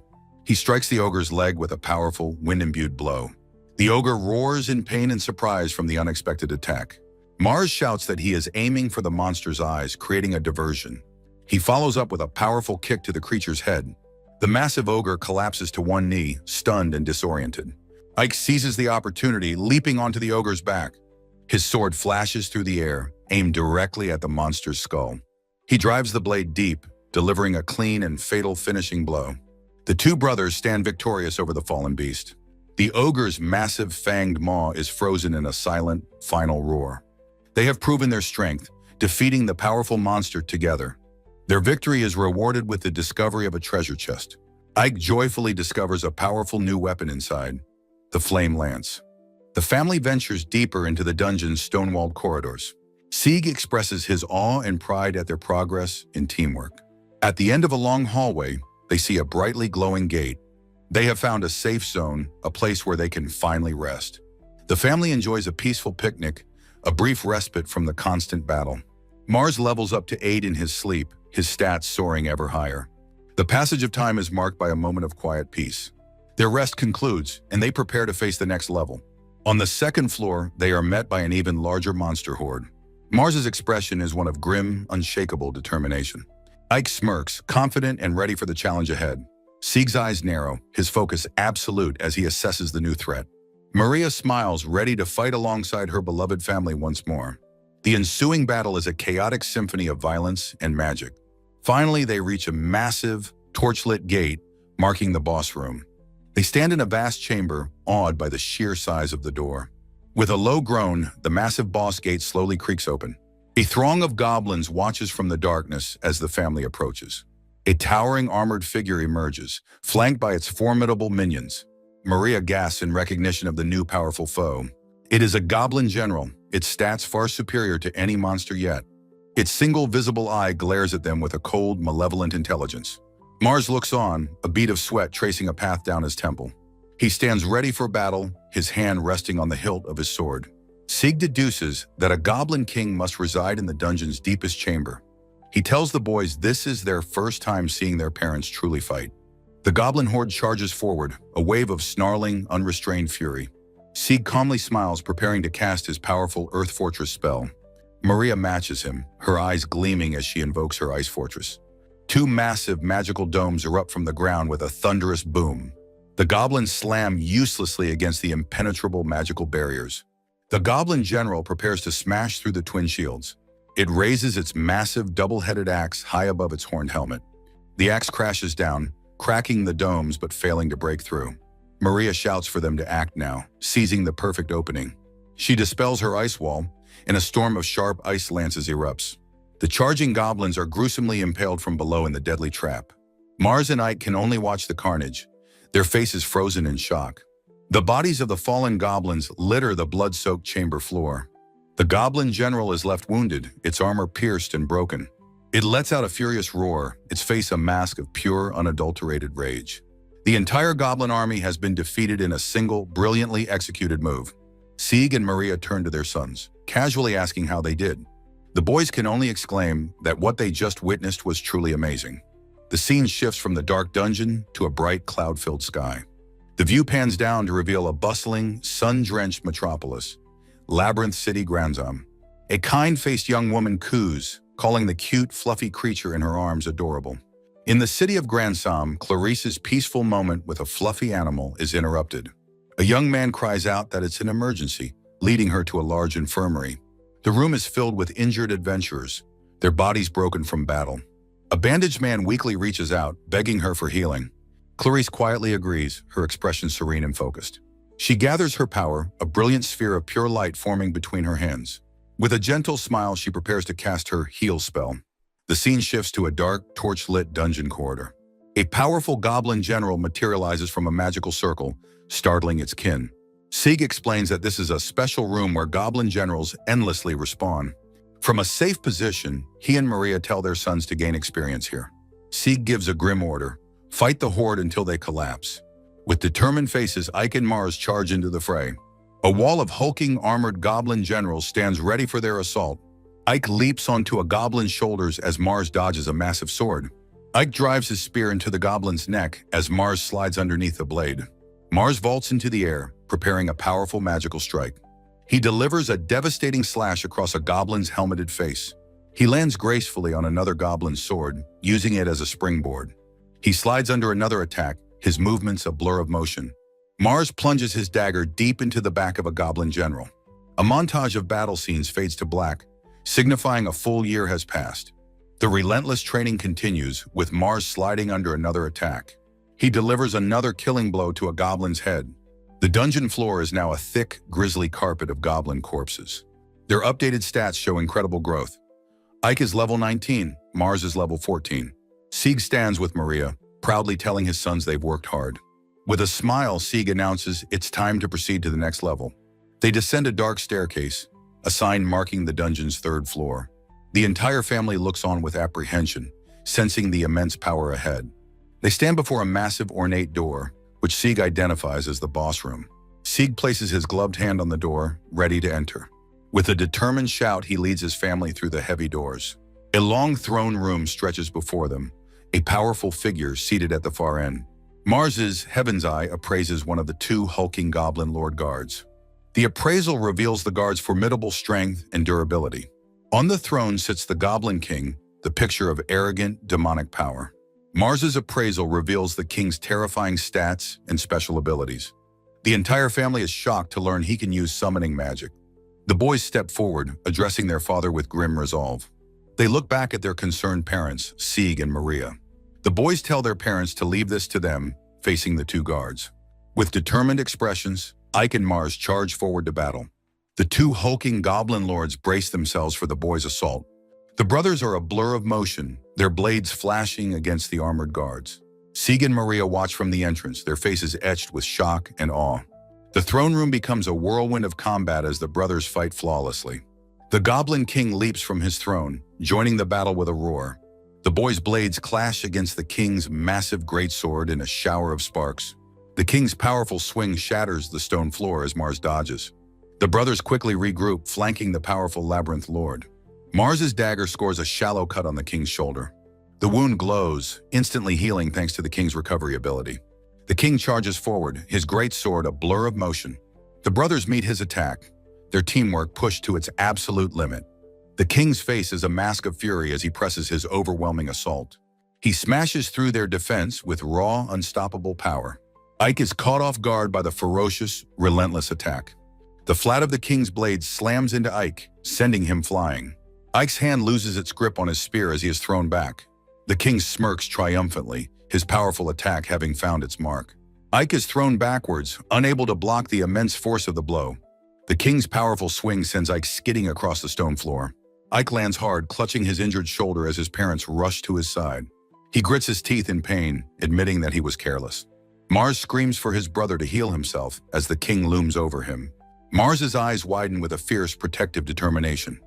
He strikes the ogre's leg with a powerful, wind-imbued blow. The ogre roars in pain and surprise from the unexpected attack. Mars shouts that he is aiming for the monster's eyes, creating a diversion. He follows up with a powerful kick to the creature's head. The massive ogre collapses to one knee, stunned and disoriented. Ike seizes the opportunity, leaping onto the ogre's back. His sword flashes through the air, aimed directly at the monster's skull. He drives the blade deep, delivering a clean and fatal finishing blow. The two brothers stand victorious over the fallen beast. The ogre's massive fanged maw is frozen in a silent, final roar. They have proven their strength, defeating the powerful monster together. Their victory is rewarded with the discovery of a treasure chest. Ike joyfully discovers a powerful new weapon inside, the flame lance. The family ventures deeper into the dungeon's stone-walled corridors. Sieg expresses his awe and pride at their progress in teamwork. At the end of a long hallway, they see a brightly glowing gate. They have found a safe zone, a place where they can finally rest. The family enjoys a peaceful picnic, a brief respite from the constant battle. Mars levels up to 8 in his sleep, his stats soaring ever higher. The passage of time is marked by a moment of quiet peace. Their rest concludes, and they prepare to face the next level. On the second floor, they are met by an even larger monster horde. Mars's expression is one of grim, unshakable determination. Ike smirks, confident and ready for the challenge ahead. Sieg's eyes narrow, his focus absolute as he assesses the new threat. Maria smiles, ready to fight alongside her beloved family once more. The ensuing battle is a chaotic symphony of violence and magic. Finally, they reach a massive, torchlit gate, marking the boss room. They stand in a vast chamber, awed by the sheer size of the door. With a low groan, the massive boss gate slowly creaks open. A throng of goblins watches from the darkness as the family approaches. A towering armored figure emerges, flanked by its formidable minions. Maria gasps in recognition of the new powerful foe. It is a goblin general, its stats far superior to any monster yet. Its single visible eye glares at them with a cold, malevolent intelligence. Mars looks on, a bead of sweat tracing a path down his temple. He stands ready for battle, his hand resting on the hilt of his sword. Sieg deduces that a goblin king must reside in the dungeon's deepest chamber. He tells the boys this is their first time seeing their parents truly fight. The goblin horde charges forward, a wave of snarling, unrestrained fury. Sieg calmly smiles, preparing to cast his powerful Earth Fortress spell. Maria matches him, her eyes gleaming as she invokes her Ice Fortress. Two massive magical domes erupt from the ground with a thunderous boom. The goblins slam uselessly against the impenetrable magical barriers. The goblin general prepares to smash through the twin shields. It raises its massive double-headed axe high above its horned helmet. The axe crashes down, cracking the domes but failing to break through. Maria shouts for them to act now, seizing the perfect opening. She dispels her ice wall, and a storm of sharp ice lances erupts. The charging goblins are gruesomely impaled from below in the deadly trap. Mars and Ike can only watch the carnage, their faces frozen in shock. The bodies of the fallen goblins litter the blood-soaked chamber floor. The goblin general is left wounded, its armor pierced and broken. It lets out a furious roar, its face a mask of pure, unadulterated rage. The entire goblin army has been defeated in a single, brilliantly executed move. Sieg and Maria turn to their sons, casually asking how they did. The boys can only exclaim that what they just witnessed was truly amazing. The scene shifts from the dark dungeon to a bright, cloud-filled sky. The view pans down to reveal a bustling, sun-drenched metropolis, Labyrinth City Granzam. A kind-faced young woman coos, calling the cute, fluffy creature in her arms adorable. In the city of Granzam, Clarice's peaceful moment with a fluffy animal is interrupted. A young man cries out that it's an emergency, leading her to a large infirmary. The room is filled with injured adventurers, their bodies broken from battle. A bandaged man weakly reaches out, begging her for healing. Clarice quietly agrees, her expression serene and focused. She gathers her power, a brilliant sphere of pure light forming between her hands. With a gentle smile, she prepares to cast her heal spell. The scene shifts to a dark, torch-lit dungeon corridor. A powerful goblin general materializes from a magical circle, startling its kin. Sieg explains that this is a special room where goblin generals endlessly respawn. From a safe position, he and Maria tell their sons to gain experience here. Sieg gives a grim order: fight the horde until they collapse. With determined faces, Ike and Mars charge into the fray. A wall of hulking, armored goblin generals stands ready for their assault. Ike leaps onto a goblin's shoulders as Mars dodges a massive sword. Ike drives his spear into the goblin's neck as Mars slides underneath the blade. Mars vaults into the air, preparing a powerful magical strike. He delivers a devastating slash across a goblin's helmeted face. He lands gracefully on another goblin's sword, using it as a springboard. He slides under another attack, his movements a blur of motion. Mars plunges his dagger deep into the back of a goblin general. A montage of battle scenes fades to black, signifying a full year has passed. The relentless training continues, with Mars sliding under another attack. He delivers another killing blow to a goblin's head. The dungeon floor is now a thick, grisly carpet of goblin corpses. Their updated stats show incredible growth. Ike is level 19, Mars is level 14. Sieg stands with Maria, proudly telling his sons they've worked hard. With a smile, Sieg announces it's time to proceed to the next level. They descend a dark staircase, a sign marking the dungeon's third floor. The entire family looks on with apprehension, sensing the immense power ahead. They stand before a massive, ornate door, which Sieg identifies as the boss room. Sieg places his gloved hand on the door, ready to enter. With a determined shout, he leads his family through the heavy doors. A long throne room stretches before them, a powerful figure seated at the far end. Mars's Heaven's Eye appraises one of the two hulking goblin lord guards. The appraisal reveals the guard's formidable strength and durability. On the throne sits the Goblin King, the picture of arrogant, demonic power. Mars's appraisal reveals the king's terrifying stats and special abilities. The entire family is shocked to learn he can use summoning magic. The boys step forward, addressing their father with grim resolve. They look back at their concerned parents, Sieg and Maria. The boys tell their parents to leave this to them, facing the two guards. With determined expressions, Ike and Mars charge forward to battle. The two hulking goblin lords brace themselves for the boys' assault. The brothers are a blur of motion, their blades flashing against the armored guards. Sieg and Maria watch from the entrance, their faces etched with shock and awe. The throne room becomes a whirlwind of combat as the brothers fight flawlessly. The Goblin King leaps from his throne, joining the battle with a roar. The boys' blades clash against the king's massive greatsword in a shower of sparks. The king's powerful swing shatters the stone floor as Mars dodges. The brothers quickly regroup, flanking the powerful Labyrinth Lord. Mars's dagger scores a shallow cut on the king's shoulder. The wound glows, instantly healing thanks to the king's recovery ability. The king charges forward, his greatsword a blur of motion. The brothers meet his attack, their teamwork pushed to its absolute limit. The king's face is a mask of fury as he presses his overwhelming assault. He smashes through their defense with raw, unstoppable power. Ike is caught off guard by the ferocious, relentless attack. The flat of the king's blade slams into Ike, sending him flying. Ike's hand loses its grip on his spear as he is thrown back. The king smirks triumphantly, his powerful attack having found its mark. Ike is thrown backwards, unable to block the immense force of the blow. The king's powerful swing sends Ike skidding across the stone floor. Ike lands hard, clutching his injured shoulder as his parents rush to his side. He grits his teeth in pain, admitting that he was careless. Mars screams for his brother to heal himself as the king looms over him. Mars's eyes widen with a fierce, protective determination.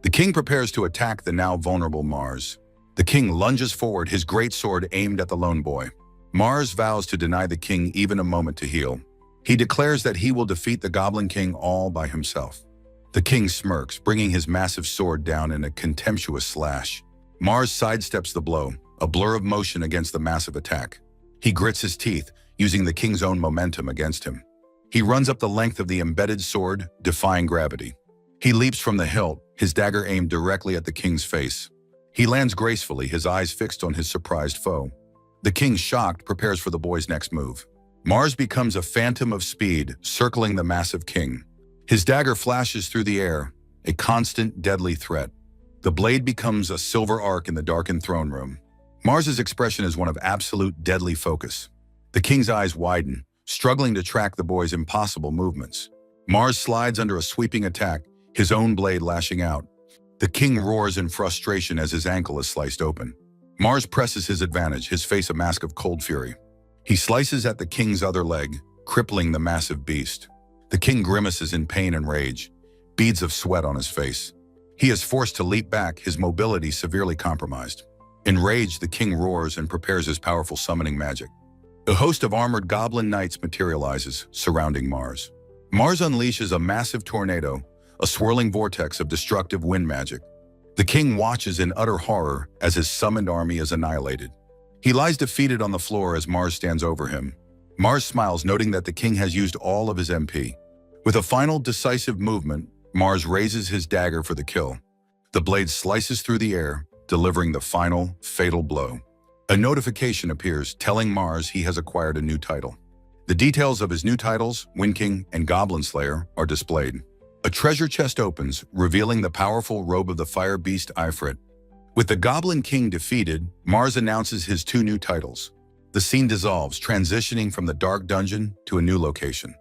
The king prepares to attack the now vulnerable Mars. The king lunges forward, his greatsword aimed at the lone boy. Mars vows to deny the king even a moment to heal. He declares that he will defeat the Goblin King all by himself. The king smirks, bringing his massive sword down in a contemptuous slash. Mars sidesteps the blow, a blur of motion against the massive attack. He grits his teeth, using the king's own momentum against him. He runs up the length of the embedded sword, defying gravity. He leaps from the hilt, his dagger aimed directly at the king's face. He lands gracefully, his eyes fixed on his surprised foe. The king, shocked, prepares for the boy's next move. Mars becomes a phantom of speed, circling the massive king. His dagger flashes through the air, a constant, deadly threat. The blade becomes a silver arc in the darkened throne room. Mars's expression is one of absolute deadly focus. The king's eyes widen, struggling to track the boy's impossible movements. Mars slides under a sweeping attack, his own blade lashing out. The king roars in frustration as his ankle is sliced open. Mars presses his advantage, his face a mask of cold fury. He slices at the king's other leg, crippling the massive beast. The king grimaces in pain and rage, beads of sweat on his face. He is forced to leap back, his mobility severely compromised. Enraged, the king roars and prepares his powerful summoning magic. A host of armored goblin knights materializes, surrounding Mars. Mars unleashes a massive tornado, a swirling vortex of destructive wind magic. The king watches in utter horror as his summoned army is annihilated. He lies defeated on the floor as Mars stands over him. Mars smiles, noting that the king has used all of his MP. With a final decisive movement, Mars raises his dagger for the kill. The blade slices through the air, delivering the final, fatal blow. A notification appears, telling Mars he has acquired a new title. The details of his new titles, Wind King and Goblin Slayer, are displayed. A treasure chest opens, revealing the powerful robe of the fire beast Ifrit. With the Goblin King defeated, Mars announces his two new titles. The scene dissolves, transitioning from the dark dungeon to a new location.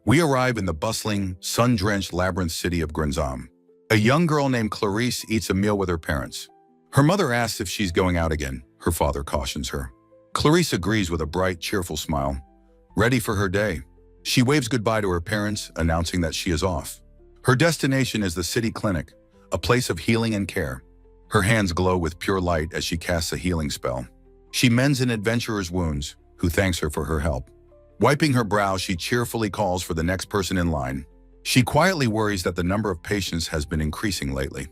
We arrive in the bustling, sun-drenched labyrinth city of Granzam. A young girl named Clarice eats a meal with her parents. Her mother asks if she's going out again. Her father cautions her. Clarice agrees with a bright, cheerful smile, ready for her day. She waves goodbye to her parents, announcing that she is off. Her destination is the city clinic, a place of healing and care. Her hands glow with pure light as she casts a healing spell. She mends an adventurer's wounds, who thanks her for her help. Wiping her brow, she cheerfully calls for the next person in line. She quietly worries that the number of patients has been increasing lately.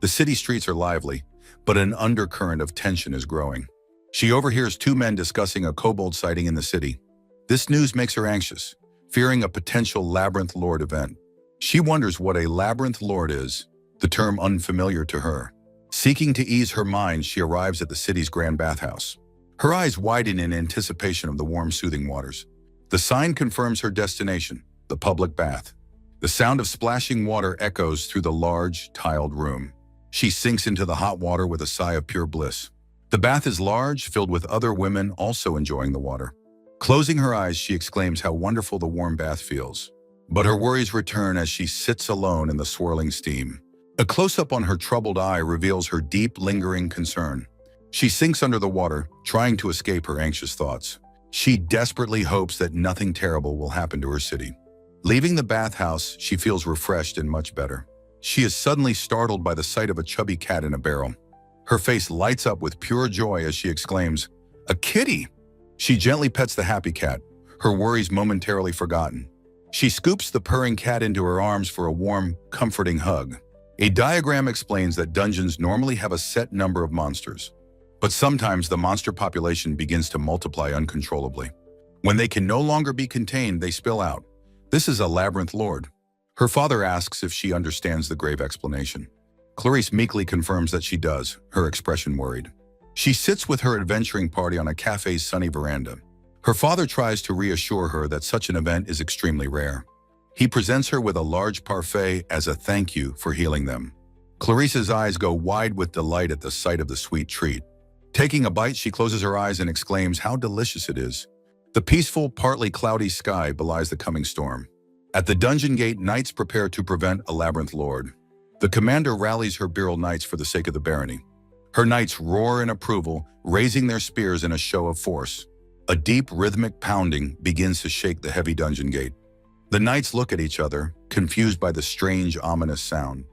The city streets are lively, but an undercurrent of tension is growing. She overhears two men discussing a kobold sighting in the city. This news makes her anxious, fearing a potential Labyrinth Lord event. She wonders what a Labyrinth Lord is, the term unfamiliar to her. Seeking to ease her mind, she arrives at the city's grand bathhouse. Her eyes widen in anticipation of the warm, soothing waters. The sign confirms her destination, the public bath. The sound of splashing water echoes through the large, tiled room. She sinks into the hot water with a sigh of pure bliss. The bath is large, filled with other women also enjoying the water. Closing her eyes, she exclaims how wonderful the warm bath feels. But her worries return as she sits alone in the swirling steam. A close-up on her troubled eye reveals her deep, lingering concern. She sinks under the water, trying to escape her anxious thoughts. She desperately hopes that nothing terrible will happen to her city. Leaving the bathhouse, she feels refreshed and much better. She is suddenly startled by the sight of a chubby cat in a barrel. Her face lights up with pure joy as she exclaims, "A kitty!" She gently pets the happy cat, her worries momentarily forgotten. She scoops the purring cat into her arms for a warm, comforting hug. A diagram explains that dungeons normally have a set number of monsters, but sometimes the monster population begins to multiply uncontrollably. When they can no longer be contained, they spill out. This is a Labyrinth Lord. Her father asks if she understands the grave explanation. Clarice meekly confirms that she does, her expression worried. She sits with her adventuring party on a cafe's sunny veranda. Her father tries to reassure her that such an event is extremely rare. He presents her with a large parfait as a thank you for healing them. Clarice's eyes go wide with delight at the sight of the sweet treat. Taking a bite, she closes her eyes and exclaims how delicious it is. The peaceful, partly cloudy sky belies the coming storm. At the dungeon gate, knights prepare to prevent a Labyrinth Lord. The commander rallies her Biril knights for the sake of the barony. Her knights roar in approval, raising their spears in a show of force. A deep, rhythmic pounding begins to shake the heavy dungeon gate. The knights look at each other, confused by the strange, ominous sound.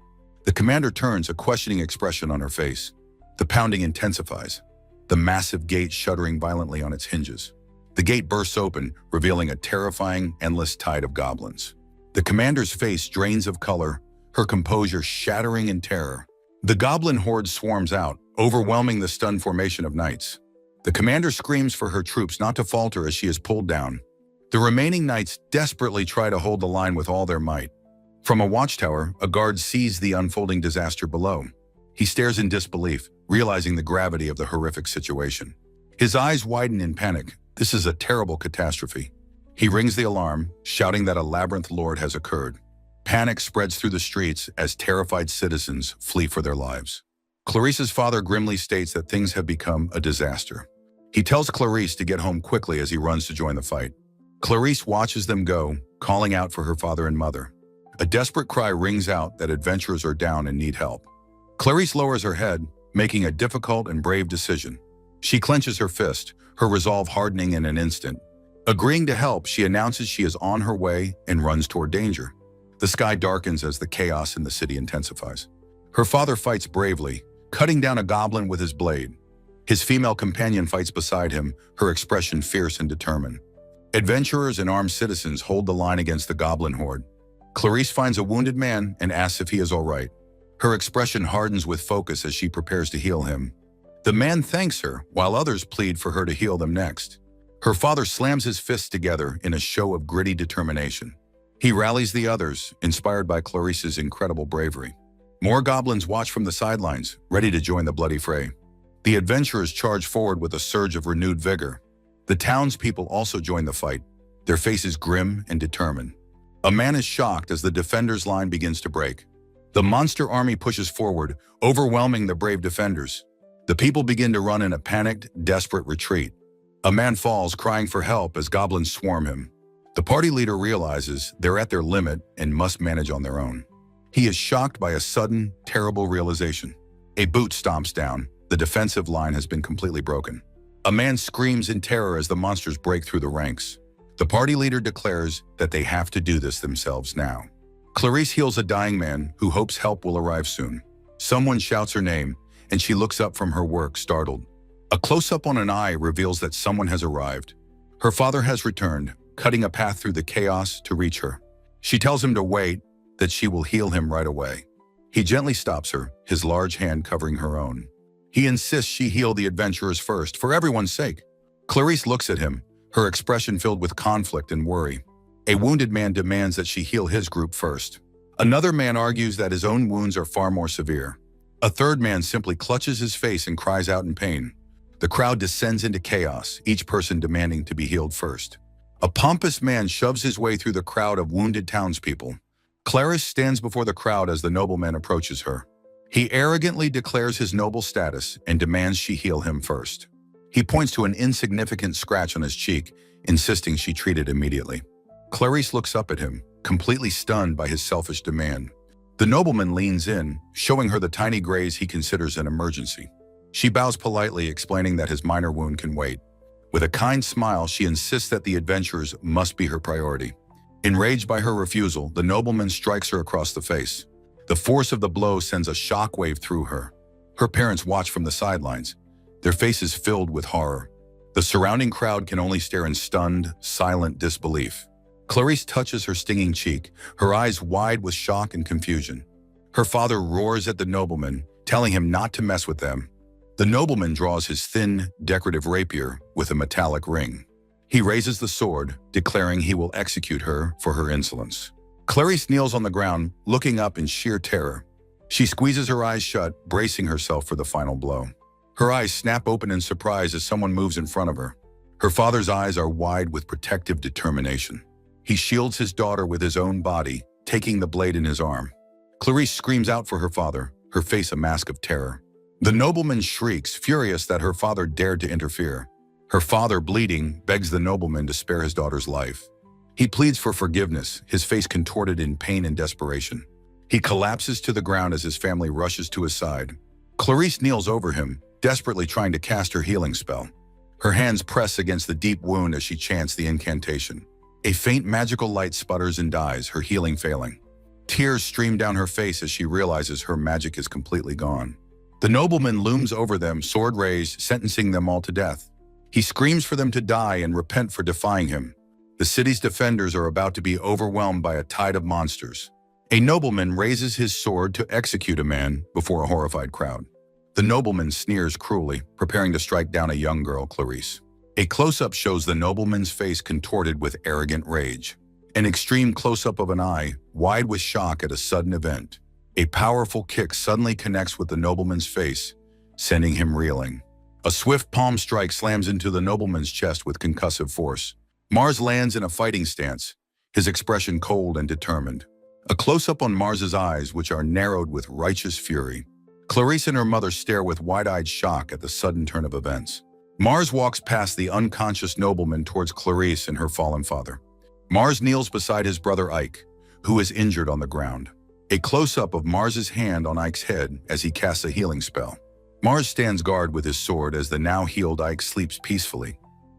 The commander turns, a questioning expression on her face. The pounding intensifies, the massive gate shuddering violently on its hinges. The gate bursts open, revealing a terrifying, endless tide of goblins. The commander's face drains of color, her composure shattering in terror. The goblin horde swarms out, overwhelming the stunned formation of knights. The commander screams for her troops not to falter as she is pulled down. The remaining knights desperately try to hold the line with all their might. From a watchtower, a guard sees the unfolding disaster below. He stares in disbelief, realizing the gravity of the horrific situation. His eyes widen in panic. This is a terrible catastrophe. He rings the alarm, shouting that a labyrinth lord has occurred. Panic spreads through the streets as terrified citizens flee for their lives. Clarice's father grimly states that things have become a disaster. He tells Clarice to get home quickly as he runs to join the fight. Clarice watches them go, calling out for her father and mother. A desperate cry rings out that adventurers are down and need help. Clarice lowers her head, making a difficult and brave decision. She clenches her fist, her resolve hardening in an instant. Agreeing to help, she announces she is on her way and runs toward danger. The sky darkens as the chaos in the city intensifies. Her father fights bravely, cutting down a goblin with his blade. His female companion fights beside him, her expression fierce and determined. Adventurers and armed citizens hold the line against the goblin horde. Clarice finds a wounded man and asks if he is all right. Her expression hardens with focus as she prepares to heal him. The man thanks her, while others plead for her to heal them next. Her father slams his fists together in a show of gritty determination. He rallies the others, inspired by Clarice's incredible bravery. More goblins watch from the sidelines, ready to join the bloody fray. The adventurers charge forward with a surge of renewed vigor. The townspeople also join the fight, their faces grim and determined. A man is shocked as the defenders' line begins to break. The monster army pushes forward, overwhelming the brave defenders. The people begin to run in a panicked, desperate retreat. A man falls, crying for help as goblins swarm him. The party leader realizes they're at their limit and must manage on their own. He is shocked by a sudden, terrible realization. A boot stomps down. The defensive line has been completely broken. A man screams in terror as the monsters break through the ranks. The party leader declares that they have to do this themselves now. Clarice heals a dying man who hopes help will arrive soon. Someone shouts her name, and she looks up from her work, startled. A close-up on an eye reveals that someone has arrived. Her father has returned, cutting a path through the chaos to reach her. She tells him to wait, that she will heal him right away. He gently stops her, his large hand covering her own. He insists she heal the adventurers first, for everyone's sake. Clarice looks at him, her expression filled with conflict and worry. A wounded man demands that she heal his group first. Another man argues that his own wounds are far more severe. A third man simply clutches his face and cries out in pain. The crowd descends into chaos, each person demanding to be healed first. A pompous man shoves his way through the crowd of wounded townspeople. Clarice stands before the crowd as the nobleman approaches her. He arrogantly declares his noble status and demands she heal him first. He points to an insignificant scratch on his cheek, insisting she treat it immediately. Clarice looks up at him, completely stunned by his selfish demand. The nobleman leans in, showing her the tiny graze he considers an emergency. She bows politely, explaining that his minor wound can wait. With a kind smile, she insists that the adventurers must be her priority. Enraged by her refusal, the nobleman strikes her across the face. The force of the blow sends a shockwave through her. Her parents watch from the sidelines, their faces filled with horror. The surrounding crowd can only stare in stunned, silent disbelief. Clarice touches her stinging cheek, her eyes wide with shock and confusion. Her father roars at the nobleman, telling him not to mess with them. The nobleman draws his thin, decorative rapier with a metallic ring. He raises the sword, declaring he will execute her for her insolence. Clarice kneels on the ground, looking up in sheer terror. She squeezes her eyes shut, bracing herself for the final blow. Her eyes snap open in surprise as someone moves in front of her. Her father's eyes are wide with protective determination. He shields his daughter with his own body, taking the blade in his arm. Clarice screams out for her father, her face a mask of terror. The nobleman shrieks, furious that her father dared to interfere. Her father, bleeding, begs the nobleman to spare his daughter's life. He pleads for forgiveness, his face contorted in pain and desperation. He collapses to the ground as his family rushes to his side. Clarice kneels over him, desperately trying to cast her healing spell. Her hands press against the deep wound as she chants the incantation. A faint magical light sputters and dies, her healing failing. Tears stream down her face as she realizes her magic is completely gone. The nobleman looms over them, sword raised, sentencing them all to death. He screams for them to die and repent for defying him. The city's defenders are about to be overwhelmed by a tide of monsters. A nobleman raises his sword to execute a man before a horrified crowd. The nobleman sneers cruelly, preparing to strike down a young girl, Clarice. A close-up shows the nobleman's face contorted with arrogant rage. An extreme close-up of an eye, wide with shock at a sudden event. A powerful kick suddenly connects with the nobleman's face, sending him reeling. A swift palm strike slams into the nobleman's chest with concussive force. Mars lands in a fighting stance, his expression cold and determined. A close-up on Mars's eyes, which are narrowed with righteous fury. Clarice and her mother stare with wide-eyed shock at the sudden turn of events. Mars walks past the unconscious nobleman towards Clarice and her fallen father. Mars kneels beside his brother Ike, who is injured on the ground. A close-up of Mars's hand on Ike's head as he casts a healing spell. Mars stands guard with his sword as the now-healed Ike sleeps peacefully.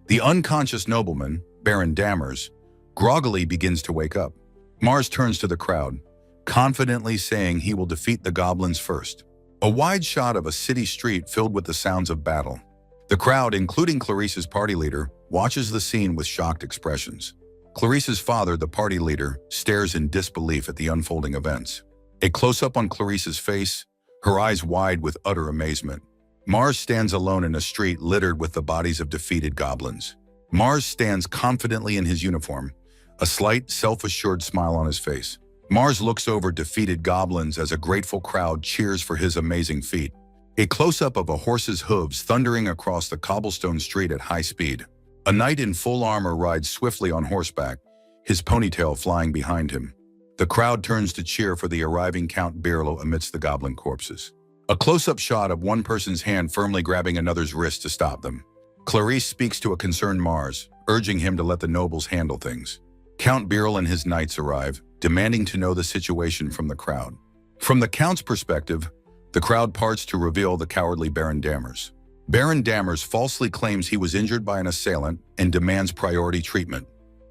The unconscious nobleman, Baron Dammers, groggily begins to wake up. Mars turns to the crowd, confidently saying he will defeat the goblins first. A wide shot of a city street filled with the sounds of battle. The crowd, including Clarice's party leader, watches the scene with shocked expressions. Clarice's father, the party leader, stares in disbelief at the unfolding events. A close-up on Clarice's face, her eyes wide with utter amazement. Mars stands alone in a street littered with the bodies of defeated goblins. Mars stands confidently in his uniform, a slight, self-assured smile on his face. Mars looks over defeated goblins as a grateful crowd cheers for his amazing feat. A close-up of a horse's hooves thundering across the cobblestone street at high speed. A knight in full armor rides swiftly on horseback, his ponytail flying behind him. The crowd turns to cheer for the arriving Count Birlo amidst the goblin corpses. A close-up shot of one person's hand firmly grabbing another's wrist to stop them. Clarice speaks to a concerned Mars, urging him to let the nobles handle things. Count Birlo and his knights arrive, demanding to know the situation from the crowd. From the Count's perspective, the crowd parts to reveal the cowardly Baron Dammers. Baron Dammers falsely claims he was injured by an assailant and demands priority treatment.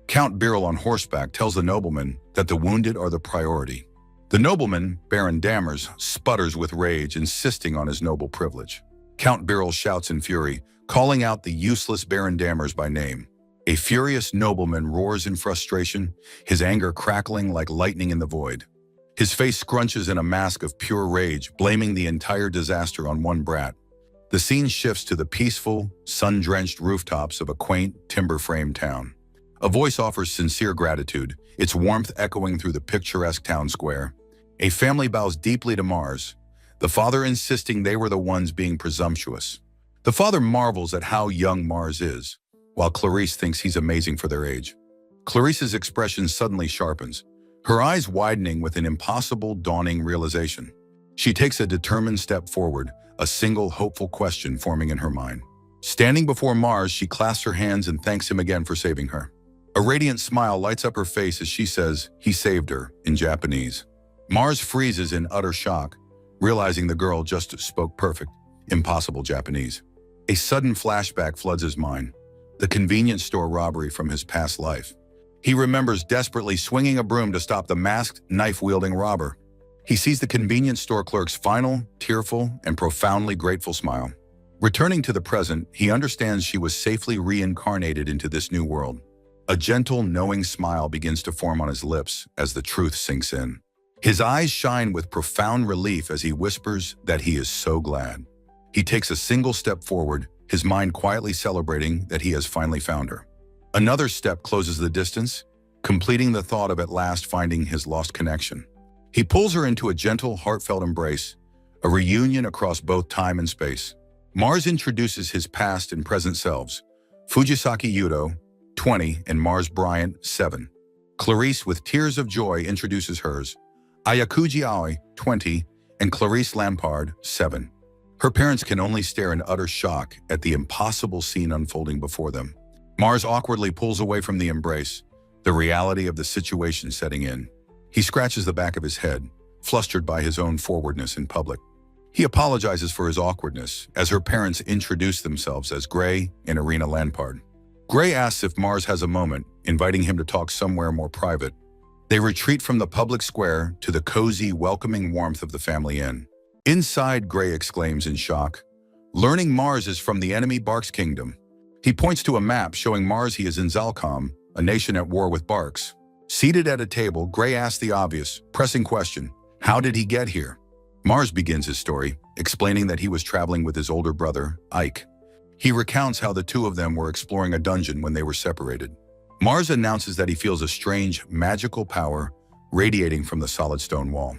Count Birlo on horseback tells the nobleman that the wounded are the priority. The nobleman, Baron Dammers, sputters with rage, insisting on his noble privilege. Count Birlo shouts in fury, calling out the useless Baron Dammers by name. A furious nobleman roars in frustration, his anger crackling like lightning in the void. His face scrunches in a mask of pure rage, blaming the entire disaster on one brat. The scene shifts to the peaceful, sun-drenched rooftops of a quaint, timber-framed town. A voice offers sincere gratitude, its warmth echoing through the picturesque town square. A family bows deeply to Mars, the father insisting they were the ones being presumptuous. The father marvels at how young Mars is, while Clarice thinks he's amazing for their age. Clarice's expression suddenly sharpens, her eyes widening with an impossible, dawning realization. She takes a determined step forward, a single hopeful question forming in her mind. Standing before Mars, she clasps her hands and thanks him again for saving her. A radiant smile lights up her face as she says, "He saved her," in Japanese. Mars freezes in utter shock, realizing the girl just spoke perfect, impossible Japanese. A sudden flashback floods his mind, the convenience store robbery from his past life. He remembers desperately swinging a broom to stop the masked, knife-wielding robber. He sees the convenience store clerk's final, tearful, and profoundly grateful smile. Returning to the present, he understands she was safely reincarnated into this new world. A gentle, knowing smile begins to form on his lips as the truth sinks in. His eyes shine with profound relief as he whispers that he is so glad. He takes a single step forward, his mind quietly celebrating that he has finally found her. Another step closes the distance, completing the thought of at last finding his lost connection. He pulls her into a gentle, heartfelt embrace, a reunion across both time and space. Mars introduces his past and present selves, Fujisaki Yudo, 20, and Mars Bryant, 7. Clarice, with tears of joy, introduces hers, Ayakuji Aoi, 20, and Clarice Lampard, 7. Her parents can only stare in utter shock at the impossible scene unfolding before them. Mars awkwardly pulls away from the embrace, the reality of the situation setting in. He scratches the back of his head, flustered by his own forwardness in public. He apologizes for his awkwardness as her parents introduce themselves as Gray and Irina Lampard. Gray asks if Mars has a moment, inviting him to talk somewhere more private. They retreat from the public square to the cozy, welcoming warmth of the family inn. Inside, Gray exclaims in shock, learning Mars is from the enemy Bark's kingdom. He points to a map showing Mars. He is in Zalcom, a nation at war with Barks. Seated at a table, Gray asks the obvious, pressing question, how did he get here? Mars begins his story, explaining that he was traveling with his older brother, Ike. He recounts how the two of them were exploring a dungeon when they were separated. Mars announces that he feels a strange, magical power radiating from the solid stone wall.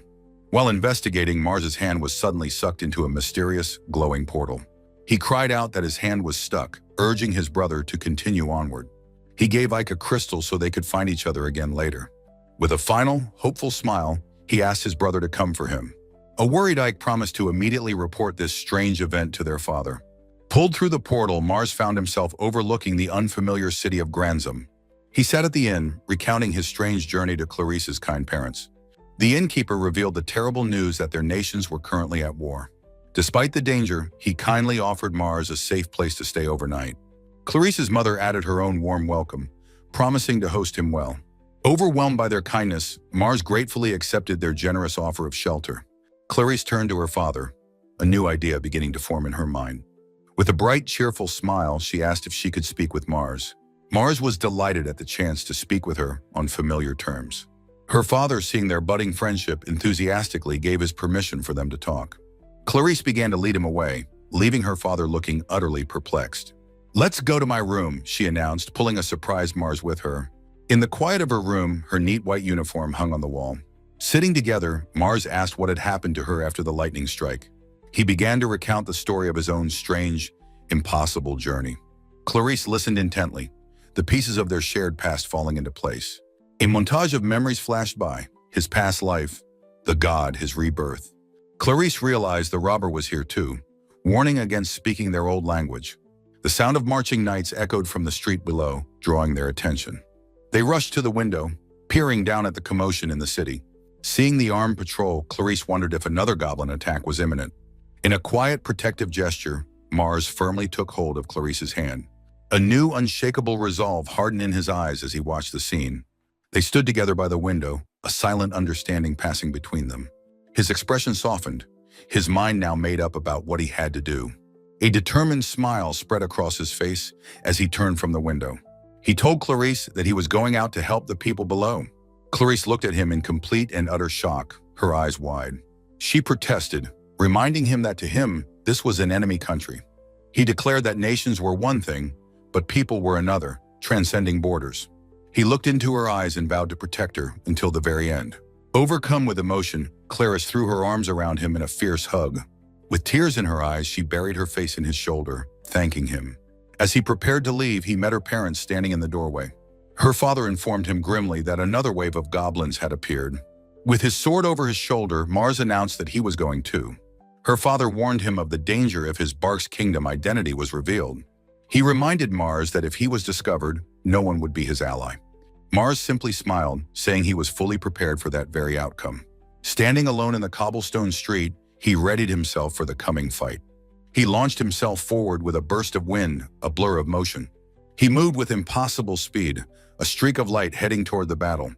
While investigating, Mars's hand was suddenly sucked into a mysterious, glowing portal. He cried out that his hand was stuck, urging his brother to continue onward. He gave Ike a crystal so they could find each other again later. With a final, hopeful smile, he asked his brother to come for him. A worried Ike promised to immediately report this strange event to their father. Pulled through the portal, Mars found himself overlooking the unfamiliar city of Granzum. He sat at the inn, recounting his strange journey to Clarice's kind parents. The innkeeper revealed the terrible news that their nations were currently at war. Despite the danger, he kindly offered Mars a safe place to stay overnight. Clarice's mother added her own warm welcome, promising to host him well. Overwhelmed by their kindness, Mars gratefully accepted their generous offer of shelter. Clarice turned to her father, a new idea beginning to form in her mind. With a bright, cheerful smile, she asked if she could speak with Mars. Mars was delighted at the chance to speak with her on familiar terms. Her father, seeing their budding friendship, enthusiastically gave his permission for them to talk. Clarice began to lead him away, leaving her father looking utterly perplexed. "Let's go to my room," she announced, pulling a surprised Mars with her. In the quiet of her room, her neat white uniform hung on the wall. Sitting together, Mars asked what had happened to her after the lightning strike. He began to recount the story of his own strange, impossible journey. Clarice listened intently, the pieces of their shared past falling into place. A montage of memories flashed by, his past life, the god, his rebirth. Clarice realized the robber was here too, warning against speaking their old language. The sound of marching knights echoed from the street below, drawing their attention. They rushed to the window, peering down at the commotion in the city. Seeing the armed patrol, Clarice wondered if another goblin attack was imminent. In a quiet, protective gesture, Mars firmly took hold of Clarice's hand. A new, unshakable resolve hardened in his eyes as he watched the scene. They stood together by the window, a silent understanding passing between them. His expression softened, his mind now made up about what he had to do. A determined smile spread across his face as he turned from the window. He told Clarice that he was going out to help the people below. Clarice looked at him in complete and utter shock, her eyes wide. She protested, reminding him that to him, this was an enemy country. He declared that nations were one thing, but people were another, transcending borders. He looked into her eyes and vowed to protect her until the very end. Overcome with emotion, Clarice threw her arms around him in a fierce hug. With tears in her eyes, she buried her face in his shoulder, thanking him. As he prepared to leave, he met her parents standing in the doorway. Her father informed him grimly that another wave of goblins had appeared. With his sword over his shoulder, Mars announced that he was going too. Her father warned him of the danger if his Barks kingdom identity was revealed. He reminded Mars that if he was discovered, no one would be his ally. Mars simply smiled, saying he was fully prepared for that very outcome. Standing alone in the cobblestone street, he readied himself for the coming fight. He launched himself forward with a burst of wind, a blur of motion. He moved with impossible speed, a streak of light heading toward the battle.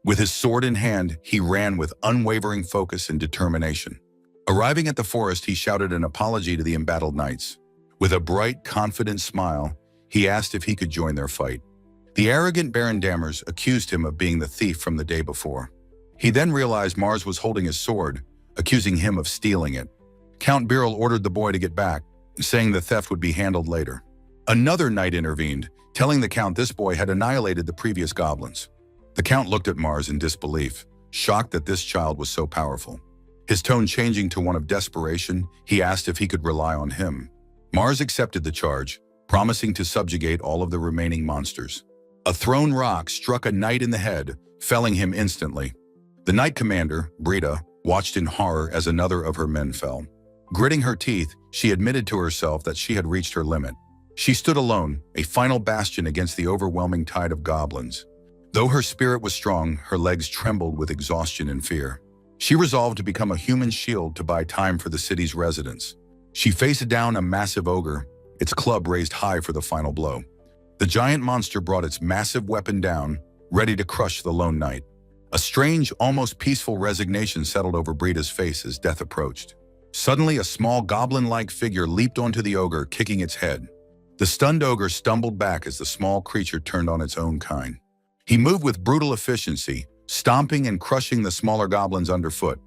With his sword in hand, he ran with unwavering focus and determination. Arriving at the forest, he shouted an apology to the embattled knights. With a bright, confident smile, he asked if he could join their fight. The arrogant Baron Dammers accused him of being the thief from the day before. He then realized Mars was holding his sword, accusing him of stealing it. Count Birrell ordered the boy to get back, saying the theft would be handled later. Another knight intervened, telling the Count this boy had annihilated the previous goblins. The Count looked at Mars in disbelief, shocked that this child was so powerful. His tone changing to one of desperation, he asked if he could rely on him. Mars accepted the charge, promising to subjugate all of the remaining monsters. A thrown rock struck a knight in the head, felling him instantly. The knight commander, Brita, watched in horror as another of her men fell. Gritting her teeth, she admitted to herself that she had reached her limit. She stood alone, a final bastion against the overwhelming tide of goblins. Though her spirit was strong, her legs trembled with exhaustion and fear. She resolved to become a human shield to buy time for the city's residents. She faced down a massive ogre, its club raised high for the final blow. The giant monster brought its massive weapon down, ready to crush the lone knight. A strange, almost peaceful resignation settled over Brita's face as death approached. Suddenly, a small goblin-like figure leaped onto the ogre, kicking its head. The stunned ogre stumbled back as the small creature turned on its own kind. He moved with brutal efficiency, stomping and crushing the smaller goblins underfoot.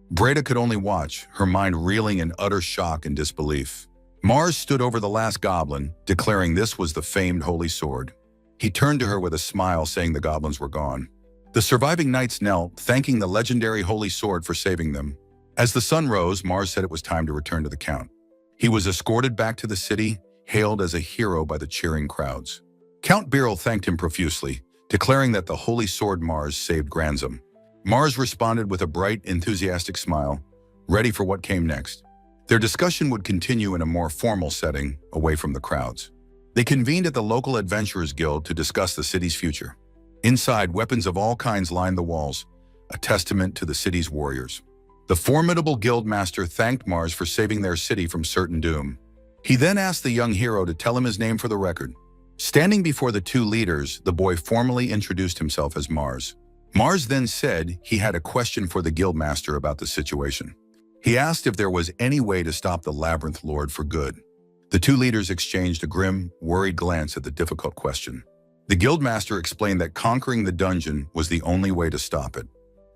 Breda could only watch, her mind reeling in utter shock and disbelief. Mars stood over the last goblin, declaring this was the famed holy sword. He turned to her with a smile, saying the goblins were gone. The surviving knights knelt, thanking the legendary holy sword for saving them. As the sun rose, Mars said it was time to return to the Count. He was escorted back to the city, hailed as a hero by the cheering crowds. Count Birrell thanked him profusely, declaring that the holy sword Mars saved Granzam. Mars responded with a bright, enthusiastic smile, ready for what came next. Their discussion would continue in a more formal setting, away from the crowds. They convened at the local Adventurers Guild to discuss the city's future. Inside, weapons of all kinds lined the walls, a testament to the city's warriors. The formidable guildmaster thanked Mars for saving their city from certain doom. He then asked the young hero to tell him his name for the record. Standing before the two leaders, the boy formally introduced himself as Mars. Mars then said he had a question for the guildmaster about the situation. He asked if there was any way to stop the Labyrinth Lord for good. The two leaders exchanged a grim, worried glance at the difficult question. The guildmaster explained that conquering the dungeon was the only way to stop it.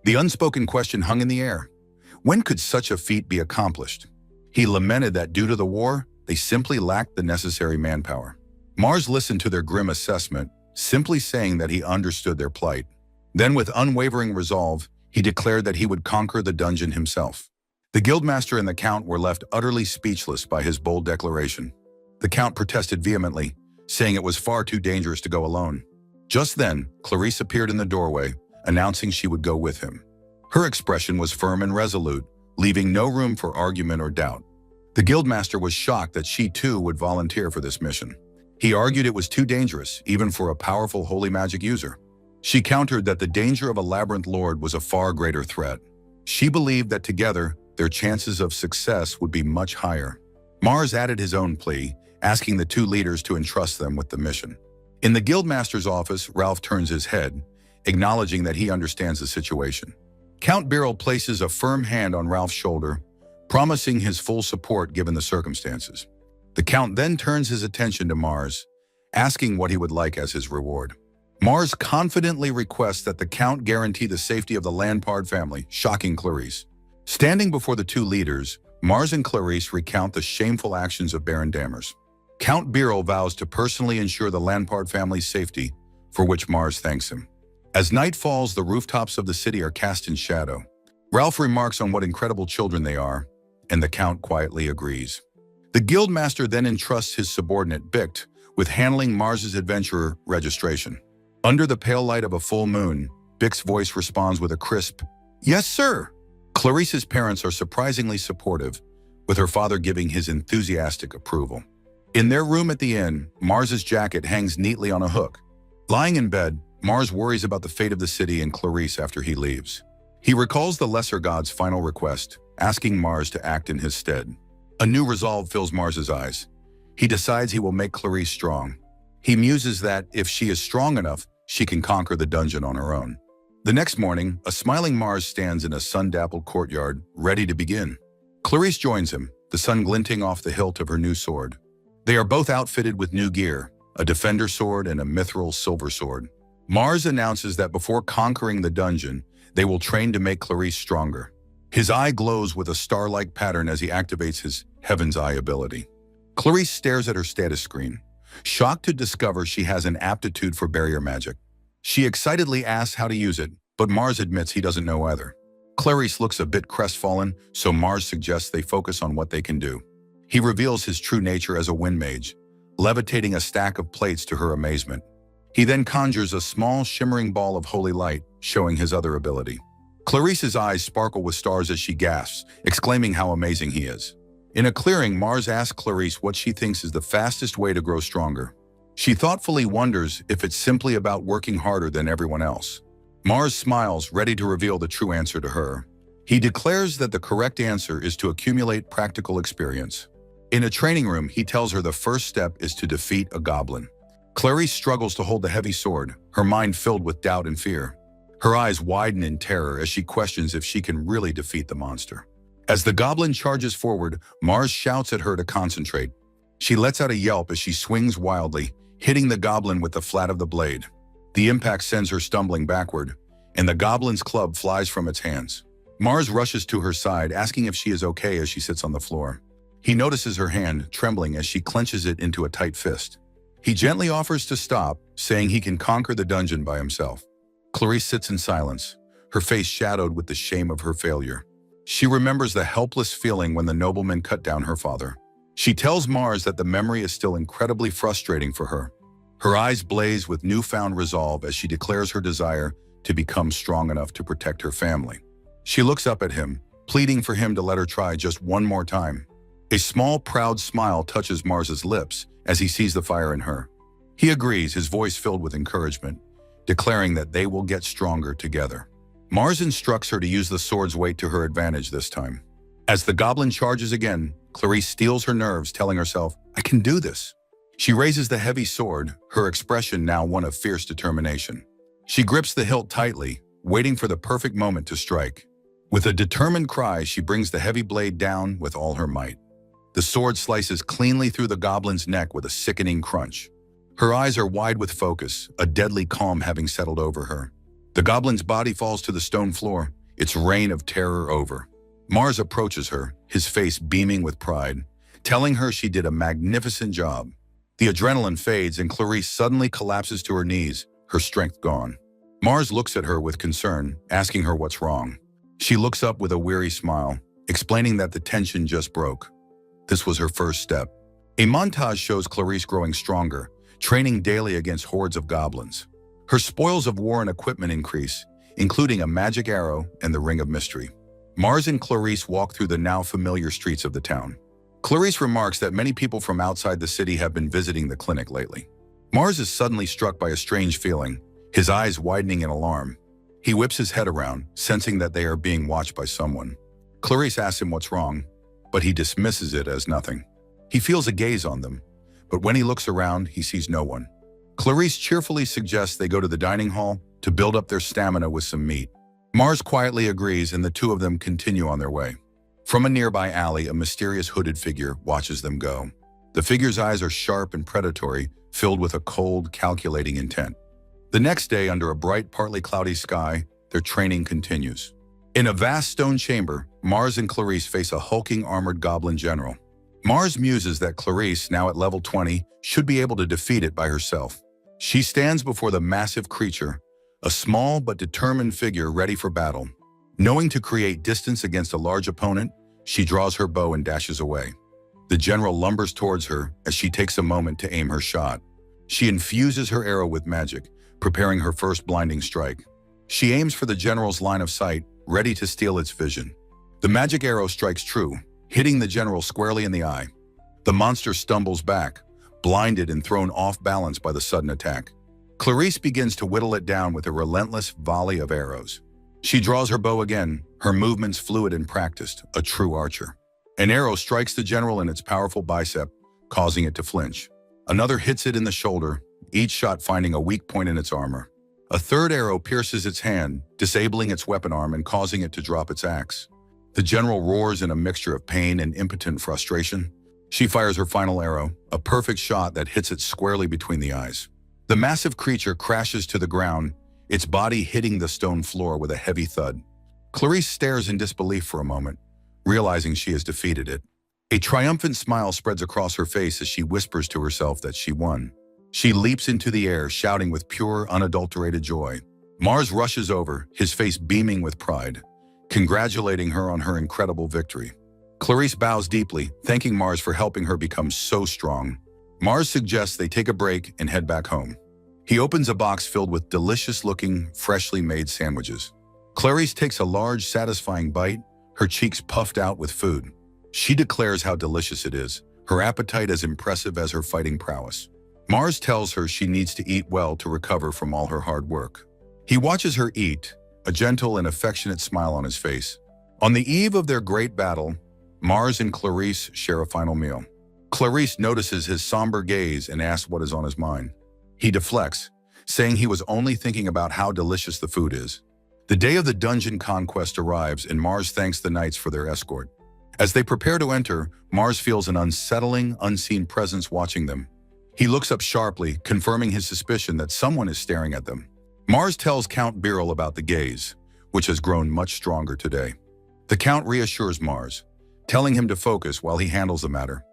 The unspoken question hung in the air. When could such a feat be accomplished? He lamented that due to the war, they simply lacked the necessary manpower. Mars listened to their grim assessment, simply saying that he understood their plight. Then, with unwavering resolve, he declared that he would conquer the dungeon himself. The guildmaster and the Count were left utterly speechless by his bold declaration. The Count protested vehemently, saying it was far too dangerous to go alone. Just then, Clarice appeared in the doorway, announcing she would go with him. Her expression was firm and resolute, leaving no room for argument or doubt. The guildmaster was shocked that she too would volunteer for this mission. He argued it was too dangerous, even for a powerful holy magic user. She countered that the danger of a Labyrinth Lord was a far greater threat. She believed that together, their chances of success would be much higher. Mars added his own plea, asking the two leaders to entrust them with the mission. In the guildmaster's office, Ralph turns his head, acknowledging that he understands the situation. Count Birrell places a firm hand on Ralph's shoulder, promising his full support given the circumstances. The Count then turns his attention to Mars, asking what he would like as his reward. Mars confidently requests that the Count guarantee the safety of the Lampard family, shocking Clarice. Standing before the two leaders, Mars and Clarice recount the shameful actions of Baron Dammers. Count Birrell vows to personally ensure the Lampard family's safety, for which Mars thanks him. As night falls, the rooftops of the city are cast in shadow. Ralph remarks on what incredible children they are, and the Count quietly agrees. The guildmaster then entrusts his subordinate Bicht with handling Mars's adventurer registration. Under the pale light of a full moon, Bicht's voice responds with a crisp, "Yes, sir." Clarice's parents are surprisingly supportive, with her father giving his enthusiastic approval. In their room at the inn, Mars's jacket hangs neatly on a hook. Lying in bed, Mars worries about the fate of the city and Clarice after he leaves. He recalls the Lesser God's final request, asking Mars to act in his stead. A new resolve fills Mars's eyes. He decides he will make Clarice strong. He muses that, if she is strong enough, she can conquer the dungeon on her own. The next morning, a smiling Mars stands in a sun-dappled courtyard, ready to begin. Clarice joins him, the sun glinting off the hilt of her new sword. They are both outfitted with new gear, a defender sword and a mithril silver sword. Mars announces that before conquering the dungeon, they will train to make Clarice stronger. His eye glows with a star-like pattern as he activates his Heaven's Eye ability. Clarice stares at her status screen, shocked to discover she has an aptitude for barrier magic. She excitedly asks how to use it, but Mars admits he doesn't know either. Clarice looks a bit crestfallen, so Mars suggests they focus on what they can do. He reveals his true nature as a wind mage, levitating a stack of plates to her amazement. He then conjures a small, shimmering ball of holy light, showing his other ability. Clarice's eyes sparkle with stars as she gasps, exclaiming how amazing he is. In a clearing, Mars asks Clarice what she thinks is the fastest way to grow stronger. She thoughtfully wonders if it's simply about working harder than everyone else. Mars smiles, ready to reveal the true answer to her. He declares that the correct answer is to accumulate practical experience. In a training room, he tells her the first step is to defeat a goblin. Clarice struggles to hold the heavy sword, her mind filled with doubt and fear. Her eyes widen in terror as she questions if she can really defeat the monster. As the goblin charges forward, Mars shouts at her to concentrate. She lets out a yelp as she swings wildly, hitting the goblin with the flat of the blade. The impact sends her stumbling backward, and the goblin's club flies from its hands. Mars rushes to her side, asking if she is okay as she sits on the floor. He notices her hand trembling as she clenches it into a tight fist. He gently offers to stop, saying he can conquer the dungeon by himself. Clarice sits in silence, her face shadowed with the shame of her failure. She remembers the helpless feeling when the nobleman cut down her father. She tells Mars that the memory is still incredibly frustrating for her. Her eyes blaze with newfound resolve as she declares her desire to become strong enough to protect her family. She looks up at him, pleading for him to let her try just one more time. A small, proud smile touches Mars's lips as he sees the fire in her. He agrees, his voice filled with encouragement, declaring that they will get stronger together. Mars instructs her to use the sword's weight to her advantage this time. As the goblin charges again, Clarice steels her nerves, telling herself, "I can do this." She raises the heavy sword, her expression now one of fierce determination. She grips the hilt tightly, waiting for the perfect moment to strike. With a determined cry, she brings the heavy blade down with all her might. The sword slices cleanly through the goblin's neck with a sickening crunch. Her eyes are wide with focus, a deadly calm having settled over her. The goblin's body falls to the stone floor, its reign of terror over. Mars approaches her, his face beaming with pride, telling her she did a magnificent job. The adrenaline fades and Clarice suddenly collapses to her knees, her strength gone. Mars looks at her with concern, asking her what's wrong. She looks up with a weary smile, explaining that the tension just broke. This was her first step. A montage shows Clarice growing stronger, training daily against hordes of goblins. Her spoils of war and equipment increase, including a magic arrow and the Ring of Mystery. Mars and Clarice walk through the now familiar streets of the town. Clarice remarks that many people from outside the city have been visiting the clinic lately. Mars is suddenly struck by a strange feeling, his eyes widening in alarm. He whips his head around, sensing that they are being watched by someone. Clarice asks him what's wrong, but he dismisses it as nothing. He feels a gaze on them, but when he looks around, he sees no one. Clarice cheerfully suggests they go to the dining hall to build up their stamina with some meat. Mars quietly agrees and the two of them continue on their way. From a nearby alley, a mysterious hooded figure watches them go. The figure's eyes are sharp and predatory, filled with a cold, calculating intent. The next day, under a bright, partly cloudy sky, their training continues. In a vast stone chamber, Mars and Clarice face a hulking armored goblin general. Mars muses that Clarice, now at level 20, should be able to defeat it by herself. She stands before the massive creature, a small but determined figure ready for battle. Knowing to create distance against a large opponent, she draws her bow and dashes away. The general lumbers towards her as she takes a moment to aim her shot. She infuses her arrow with magic, preparing her first blinding strike. She aims for the general's line of sight, ready to steal its vision. The magic arrow strikes true, hitting the general squarely in the eye. The monster stumbles back, blinded and thrown off balance by the sudden attack. Clarice begins to whittle it down with a relentless volley of arrows. She draws her bow again, her movements fluid and practiced, a true archer. An arrow strikes the general in its powerful bicep, causing it to flinch. Another hits it in the shoulder, each shot finding a weak point in its armor. A third arrow pierces its hand, disabling its weapon arm and causing it to drop its axe. The general roars in a mixture of pain and impotent frustration. She fires her final arrow, a perfect shot that hits it squarely between the eyes. The massive creature crashes to the ground, its body hitting the stone floor with a heavy thud. Clarice stares in disbelief for a moment, realizing she has defeated it. A triumphant smile spreads across her face as she whispers to herself that she won. She leaps into the air, shouting with pure, unadulterated joy. Mars rushes over, his face beaming with pride, congratulating her on her incredible victory. Clarice bows deeply, thanking Mars for helping her become so strong. Mars suggests they take a break and head back home. He opens a box filled with delicious-looking, freshly made sandwiches. Clarice takes a large, satisfying bite, her cheeks puffed out with food. She declares how delicious it is, her appetite as impressive as her fighting prowess. Mars tells her she needs to eat well to recover from all her hard work. He watches her eat, a gentle and affectionate smile on his face. On the eve of their great battle, Mars and Clarice share a final meal. Clarice notices his somber gaze and asks what is on his mind. He deflects, saying he was only thinking about how delicious the food is. The day of the dungeon conquest arrives and Mars thanks the knights for their escort. As they prepare to enter, Mars feels an unsettling, unseen presence watching them. He looks up sharply, confirming his suspicion that someone is staring at them. Mars tells Count Birol about the gaze, which has grown much stronger today. The Count reassures Mars, telling him to focus while he handles the matter.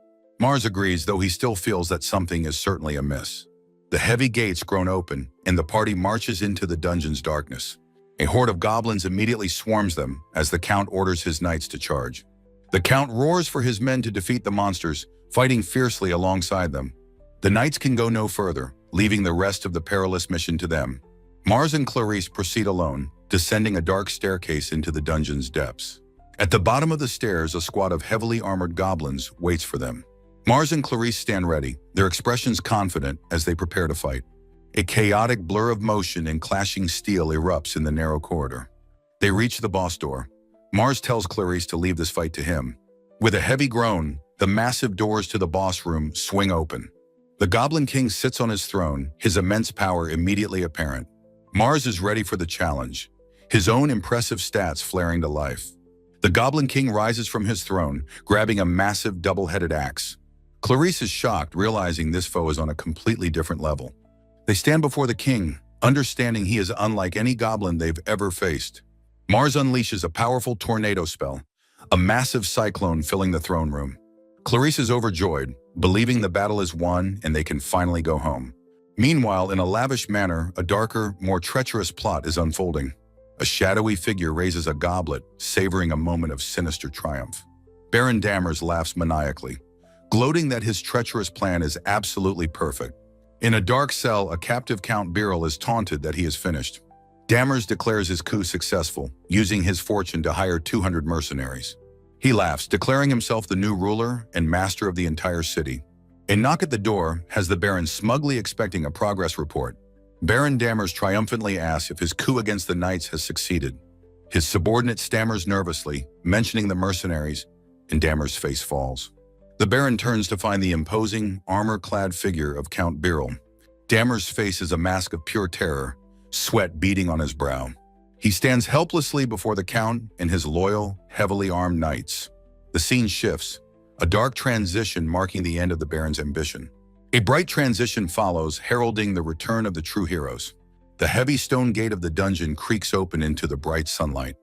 Mars agrees, though he still feels that something is certainly amiss. The heavy gates groan open, and the party marches into the dungeon's darkness. A horde of goblins immediately swarms them as the Count orders his knights to charge. The Count roars for his men to defeat the monsters, fighting fiercely alongside them. The knights can go no further, leaving the rest of the perilous mission to them. Mars and Clarice proceed alone, descending a dark staircase into the dungeon's depths. At the bottom of the stairs, a squad of heavily armored goblins waits for them. Mars and Clarice stand ready, their expressions confident as they prepare to fight. A chaotic blur of motion and clashing steel erupts in the narrow corridor. They reach the boss door. Mars tells Clarice to leave this fight to him. With a heavy groan, the massive doors to the boss room swing open. The Goblin King sits on his throne, his immense power immediately apparent. Mars is ready for the challenge, his own impressive stats flaring to life. The Goblin King rises from his throne, grabbing a massive double-headed axe. Clarice is shocked, realizing this foe is on a completely different level. They stand before the king, understanding he is unlike any goblin they've ever faced. Mars unleashes a powerful tornado spell, a massive cyclone filling the throne room. Clarice is overjoyed, believing the battle is won and they can finally go home. Meanwhile, in a lavish manner, a darker, more treacherous plot is unfolding. A shadowy figure raises a goblet, savoring a moment of sinister triumph. Baron Dammers laughs maniacally, gloating that his treacherous plan is absolutely perfect. In a dark cell, a captive Count Birol is taunted that he is finished. Dammers declares his coup successful, using his fortune to hire 200 mercenaries. He laughs, declaring himself the new ruler and master of the entire city. A knock at the door has the Baron smugly expecting a progress report. Baron Dammers triumphantly asks if his coup against the knights has succeeded. His subordinate stammers nervously, mentioning the mercenaries, and Dammers' face falls. The Baron turns to find the imposing, armor-clad figure of Count Birol. Dammers' face is a mask of pure terror, sweat beading on his brow. He stands helplessly before the Count and his loyal, heavily armed knights. The scene shifts, a dark transition marking the end of the Baron's ambition. A bright transition follows, heralding the return of the true heroes. The heavy stone gate of the dungeon creaks open into the bright sunlight.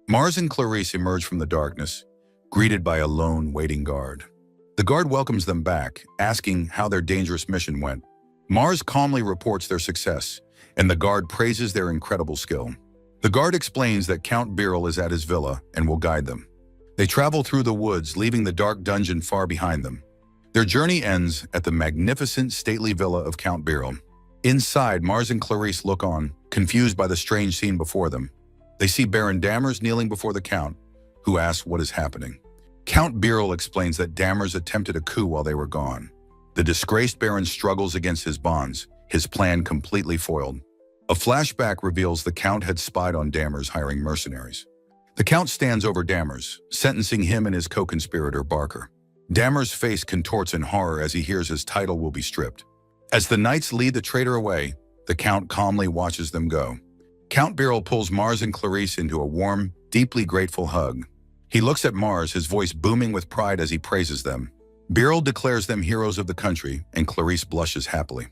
Mars and Clarice emerge from the darkness, greeted by a lone waiting guard. The guard welcomes them back, asking how their dangerous mission went. Mars calmly reports their success, and the guard praises their incredible skill. The guard explains that Count Birol is at his villa and will guide them. They travel through the woods, leaving the dark dungeon far behind them. Their journey ends at the magnificent, stately villa of Count Birol. Inside, Mars and Clarice look on, confused by the strange scene before them. They see Baron Dammers kneeling before the Count, who asks what is happening. Count Birol explains that Dammers attempted a coup while they were gone. The disgraced Baron struggles against his bonds, his plan completely foiled. A flashback reveals the Count had spied on Dammers hiring mercenaries. The Count stands over Dammers, sentencing him and his co-conspirator Barker. Dammers' face contorts in horror as he hears his title will be stripped. As the knights lead the traitor away, the Count calmly watches them go. Count Birol pulls Mars and Clarice into a warm, deeply grateful hug. He looks at Mars, his voice booming with pride as he praises them. Birol declares them heroes of the country, and Clarice blushes happily.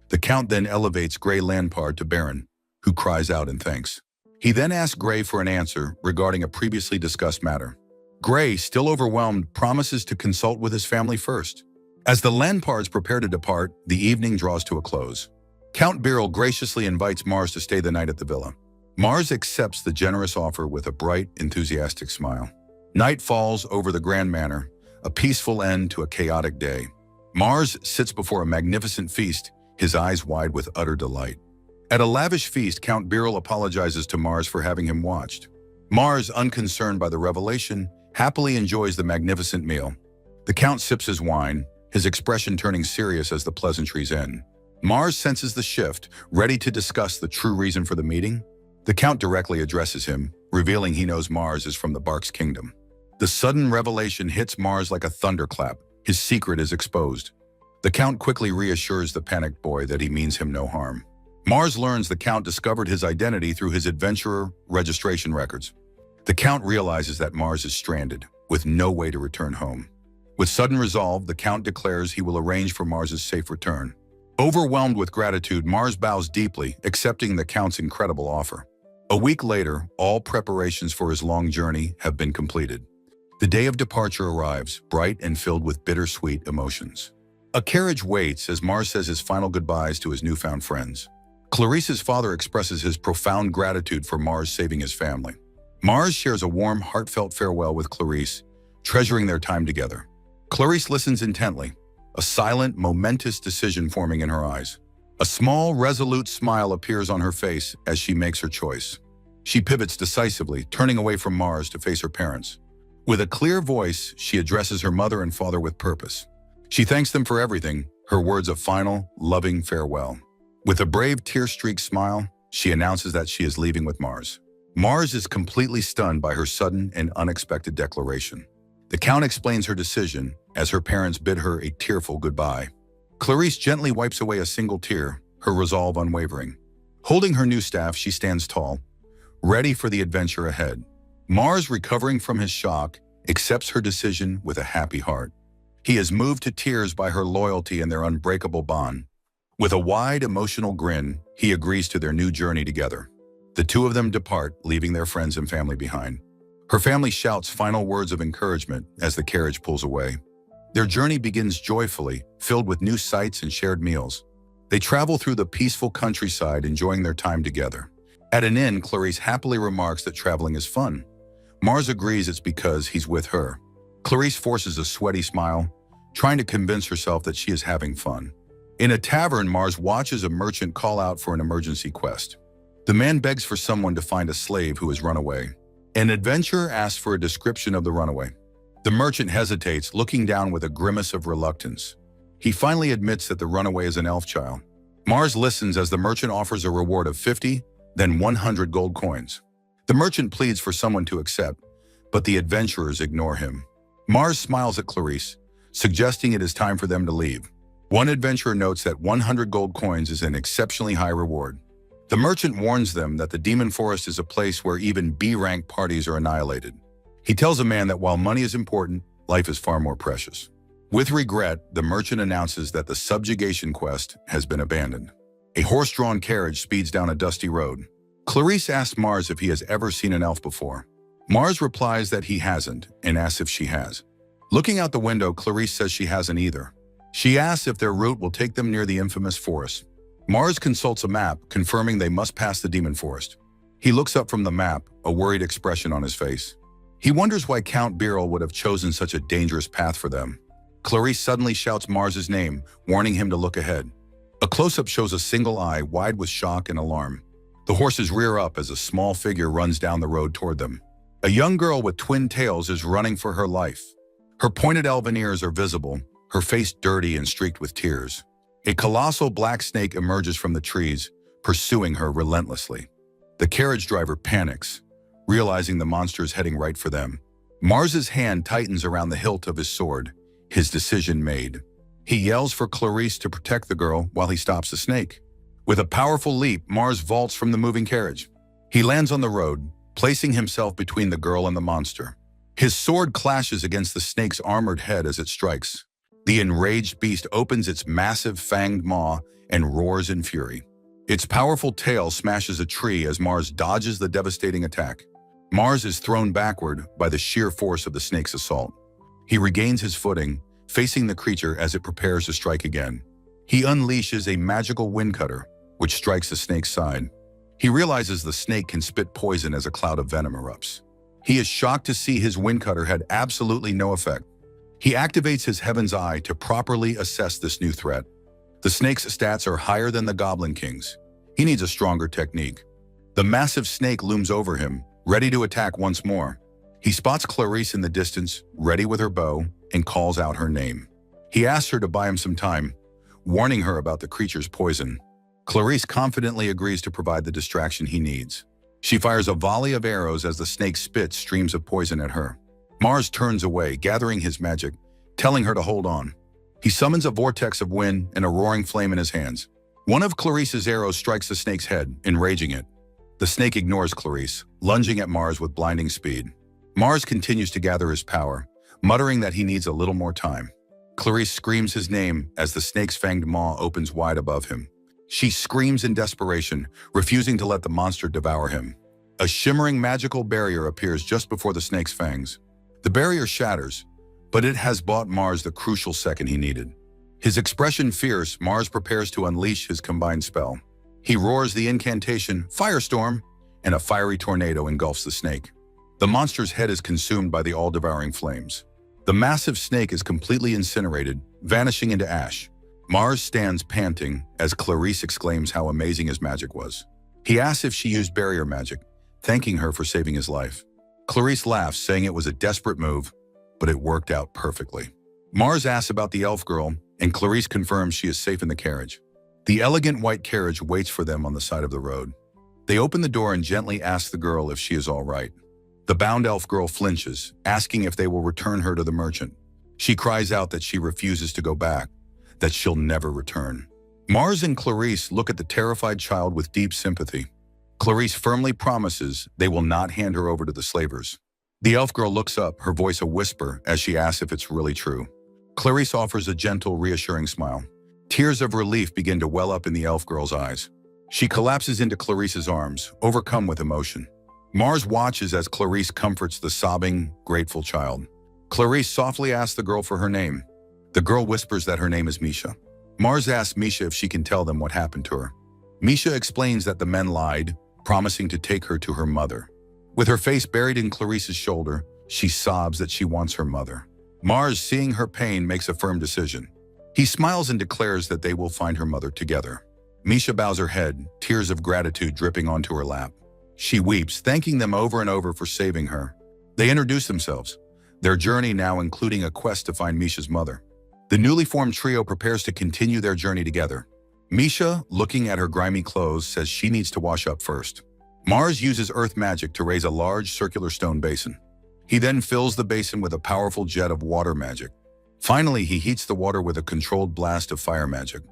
The Count then elevates Grey Lampard to Baron, who cries out in thanks. He then asks Grey for an answer regarding a previously discussed matter. Grey, still overwhelmed, promises to consult with his family first. As the Lampards prepare to depart, the evening draws to a close. Count Birol graciously invites Mars to stay the night at the villa. Mars accepts the generous offer with a bright, enthusiastic smile. Night falls over the grand manor, a peaceful end to a chaotic day. Mars sits before a magnificent feast, his eyes wide with utter delight. At a lavish feast, Count Birol apologizes to Mars for having him watched. Mars, unconcerned by the revelation, happily enjoys the magnificent meal. The Count sips his wine, his expression turning serious as the pleasantries end. Mars senses the shift, ready to discuss the true reason for the meeting. The Count directly addresses him, revealing he knows Mars is from the Barks Kingdom. The sudden revelation hits Mars like a thunderclap. His secret is exposed. The Count quickly reassures the panicked boy that he means him no harm. Mars learns the Count discovered his identity through his adventurer registration records. The Count realizes that Mars is stranded, with no way to return home. With sudden resolve, the Count declares he will arrange for Mars's safe return. Overwhelmed with gratitude, Mars bows deeply, accepting the Count's incredible offer. A week later, all preparations for his long journey have been completed. The day of departure arrives, bright and filled with bittersweet emotions. A carriage waits as Mars says his final goodbyes to his newfound friends. Clarice's father expresses his profound gratitude for Mars saving his family. Mars shares a warm, heartfelt farewell with Clarice, treasuring their time together. Clarice listens intently, a silent, momentous decision forming in her eyes. A small, resolute smile appears on her face as she makes her choice. She pivots decisively, turning away from Mars to face her parents. With a clear voice, she addresses her mother and father with purpose. She thanks them for everything, her words of final, loving farewell. With a brave, tear-streaked smile, she announces that she is leaving with Mars. Mars is completely stunned by her sudden and unexpected declaration. The Count explains her decision as her parents bid her a tearful goodbye. Clarice gently wipes away a single tear, her resolve unwavering. Holding her new staff, she stands tall, ready for the adventure ahead. Mars, recovering from his shock, accepts her decision with a happy heart. He is moved to tears by her loyalty and their unbreakable bond. With a wide, emotional grin, he agrees to their new journey together. The two of them depart, leaving their friends and family behind. Her family shouts final words of encouragement as the carriage pulls away. Their journey begins joyfully, filled with new sights and shared meals. They travel through the peaceful countryside, enjoying their time together. At an inn, Clarice happily remarks that traveling is fun. Mars agrees it's because he's with her. Clarice forces a sweaty smile, trying to convince herself that she is having fun. In a tavern, Mars watches a merchant call out for an emergency quest. The man begs for someone to find a slave who has run away. An adventurer asks for a description of the runaway. The merchant hesitates, looking down with a grimace of reluctance. He finally admits that the runaway is an elf child. Mars listens as the merchant offers a reward of 50, then 100 gold coins. The merchant pleads for someone to accept, but the adventurers ignore him. Mars smiles at Clarice, suggesting it is time for them to leave. One adventurer notes that 100 gold coins is an exceptionally high reward. The merchant warns them that the Demon Forest is a place where even B-rank parties are annihilated. He tells a man that while money is important, life is far more precious. With regret, the merchant announces that the subjugation quest has been abandoned. A horse-drawn carriage speeds down a dusty road. Clarice asks Mars if he has ever seen an elf before. Mars replies that he hasn't and asks if she has. Looking out the window, Clarice says she hasn't either. She asks if their route will take them near the infamous forest. Mars consults a map, confirming they must pass the Demon Forest. He looks up from the map, a worried expression on his face. He wonders why Count Birol would have chosen such a dangerous path for them. Clarice suddenly shouts Mars's name, warning him to look ahead. A close-up shows a single eye, wide with shock and alarm. The horses rear up as a small figure runs down the road toward them. A young girl with twin tails is running for her life. Her pointed elven ears are visible, her face dirty and streaked with tears. A colossal black snake emerges from the trees, pursuing her relentlessly. The carriage driver panics, realizing the monster is heading right for them. Mars's hand tightens around the hilt of his sword, his decision made. He yells for Clarice to protect the girl while he stops the snake. With a powerful leap, Mars vaults from the moving carriage. He lands on the road, placing himself between the girl and the monster. His sword clashes against the snake's armored head as it strikes. The enraged beast opens its massive fanged maw and roars in fury. Its powerful tail smashes a tree as Mars dodges the devastating attack. Mars is thrown backward by the sheer force of the snake's assault. He regains his footing, facing the creature as it prepares to strike again. He unleashes a magical wind cutter, which strikes the snake's side. He realizes the snake can spit poison as a cloud of venom erupts. He is shocked to see his wind cutter had absolutely no effect. He activates his Heaven's Eye to properly assess this new threat. The snake's stats are higher than the Goblin King's. He needs a stronger technique. The massive snake looms over him, ready to attack once more. He spots Clarice in the distance, ready with her bow, and calls out her name. He asks her to buy him some time, warning her about the creature's poison. Clarice confidently agrees to provide the distraction he needs. She fires a volley of arrows as the snake spits streams of poison at her. Mars turns away, gathering his magic, telling her to hold on. He summons a vortex of wind and a roaring flame in his hands. One of Clarice's arrows strikes the snake's head, enraging it. The snake ignores Clarice, lunging at Mars with blinding speed. Mars continues to gather his power, muttering that he needs a little more time. Clarice screams his name as the snake's fanged maw opens wide above him. She screams in desperation, refusing to let the monster devour him. A shimmering magical barrier appears just before the snake's fangs. The barrier shatters, but it has bought Mars the crucial second he needed. His expression fierce, Mars prepares to unleash his combined spell. He roars the incantation, Firestorm, and a fiery tornado engulfs the snake. The monster's head is consumed by the all-devouring flames. The massive snake is completely incinerated, vanishing into ash. Mars stands panting as Clarice exclaims how amazing his magic was. He asks if she used barrier magic, thanking her for saving his life. Clarice laughs, saying it was a desperate move, but it worked out perfectly. Mars asks about the elf girl, and Clarice confirms she is safe in the carriage. The elegant white carriage waits for them on the side of the road. They open the door and gently ask the girl if she is all right. The bound elf girl flinches, asking if they will return her to the merchant. She cries out that she refuses to go back, that she'll never return. Mars and Clarice look at the terrified child with deep sympathy. Clarice firmly promises they will not hand her over to the slavers. The elf girl looks up, her voice a whisper, as she asks if it's really true. Clarice offers a gentle, reassuring smile. Tears of relief begin to well up in the elf girl's eyes. She collapses into Clarice's arms, overcome with emotion. Mars watches as Clarice comforts the sobbing, grateful child. Clarice softly asks the girl for her name. The girl whispers that her name is Misha. Mars asks Misha if she can tell them what happened to her. Misha explains that the men lied, promising to take her to her mother. With her face buried in Clarice's shoulder, she sobs that she wants her mother. Mars, seeing her pain, makes a firm decision. He smiles and declares that they will find her mother together. Misha bows her head, tears of gratitude dripping onto her lap. She weeps, thanking them over and over for saving her. They introduce themselves, their journey now including a quest to find Misha's mother. The newly formed trio prepares to continue their journey together. Misha, looking at her grimy clothes, says she needs to wash up first. Mars uses earth magic to raise a large circular stone basin. He then fills the basin with a powerful jet of water magic. Finally, he heats the water with a controlled blast of fire magic.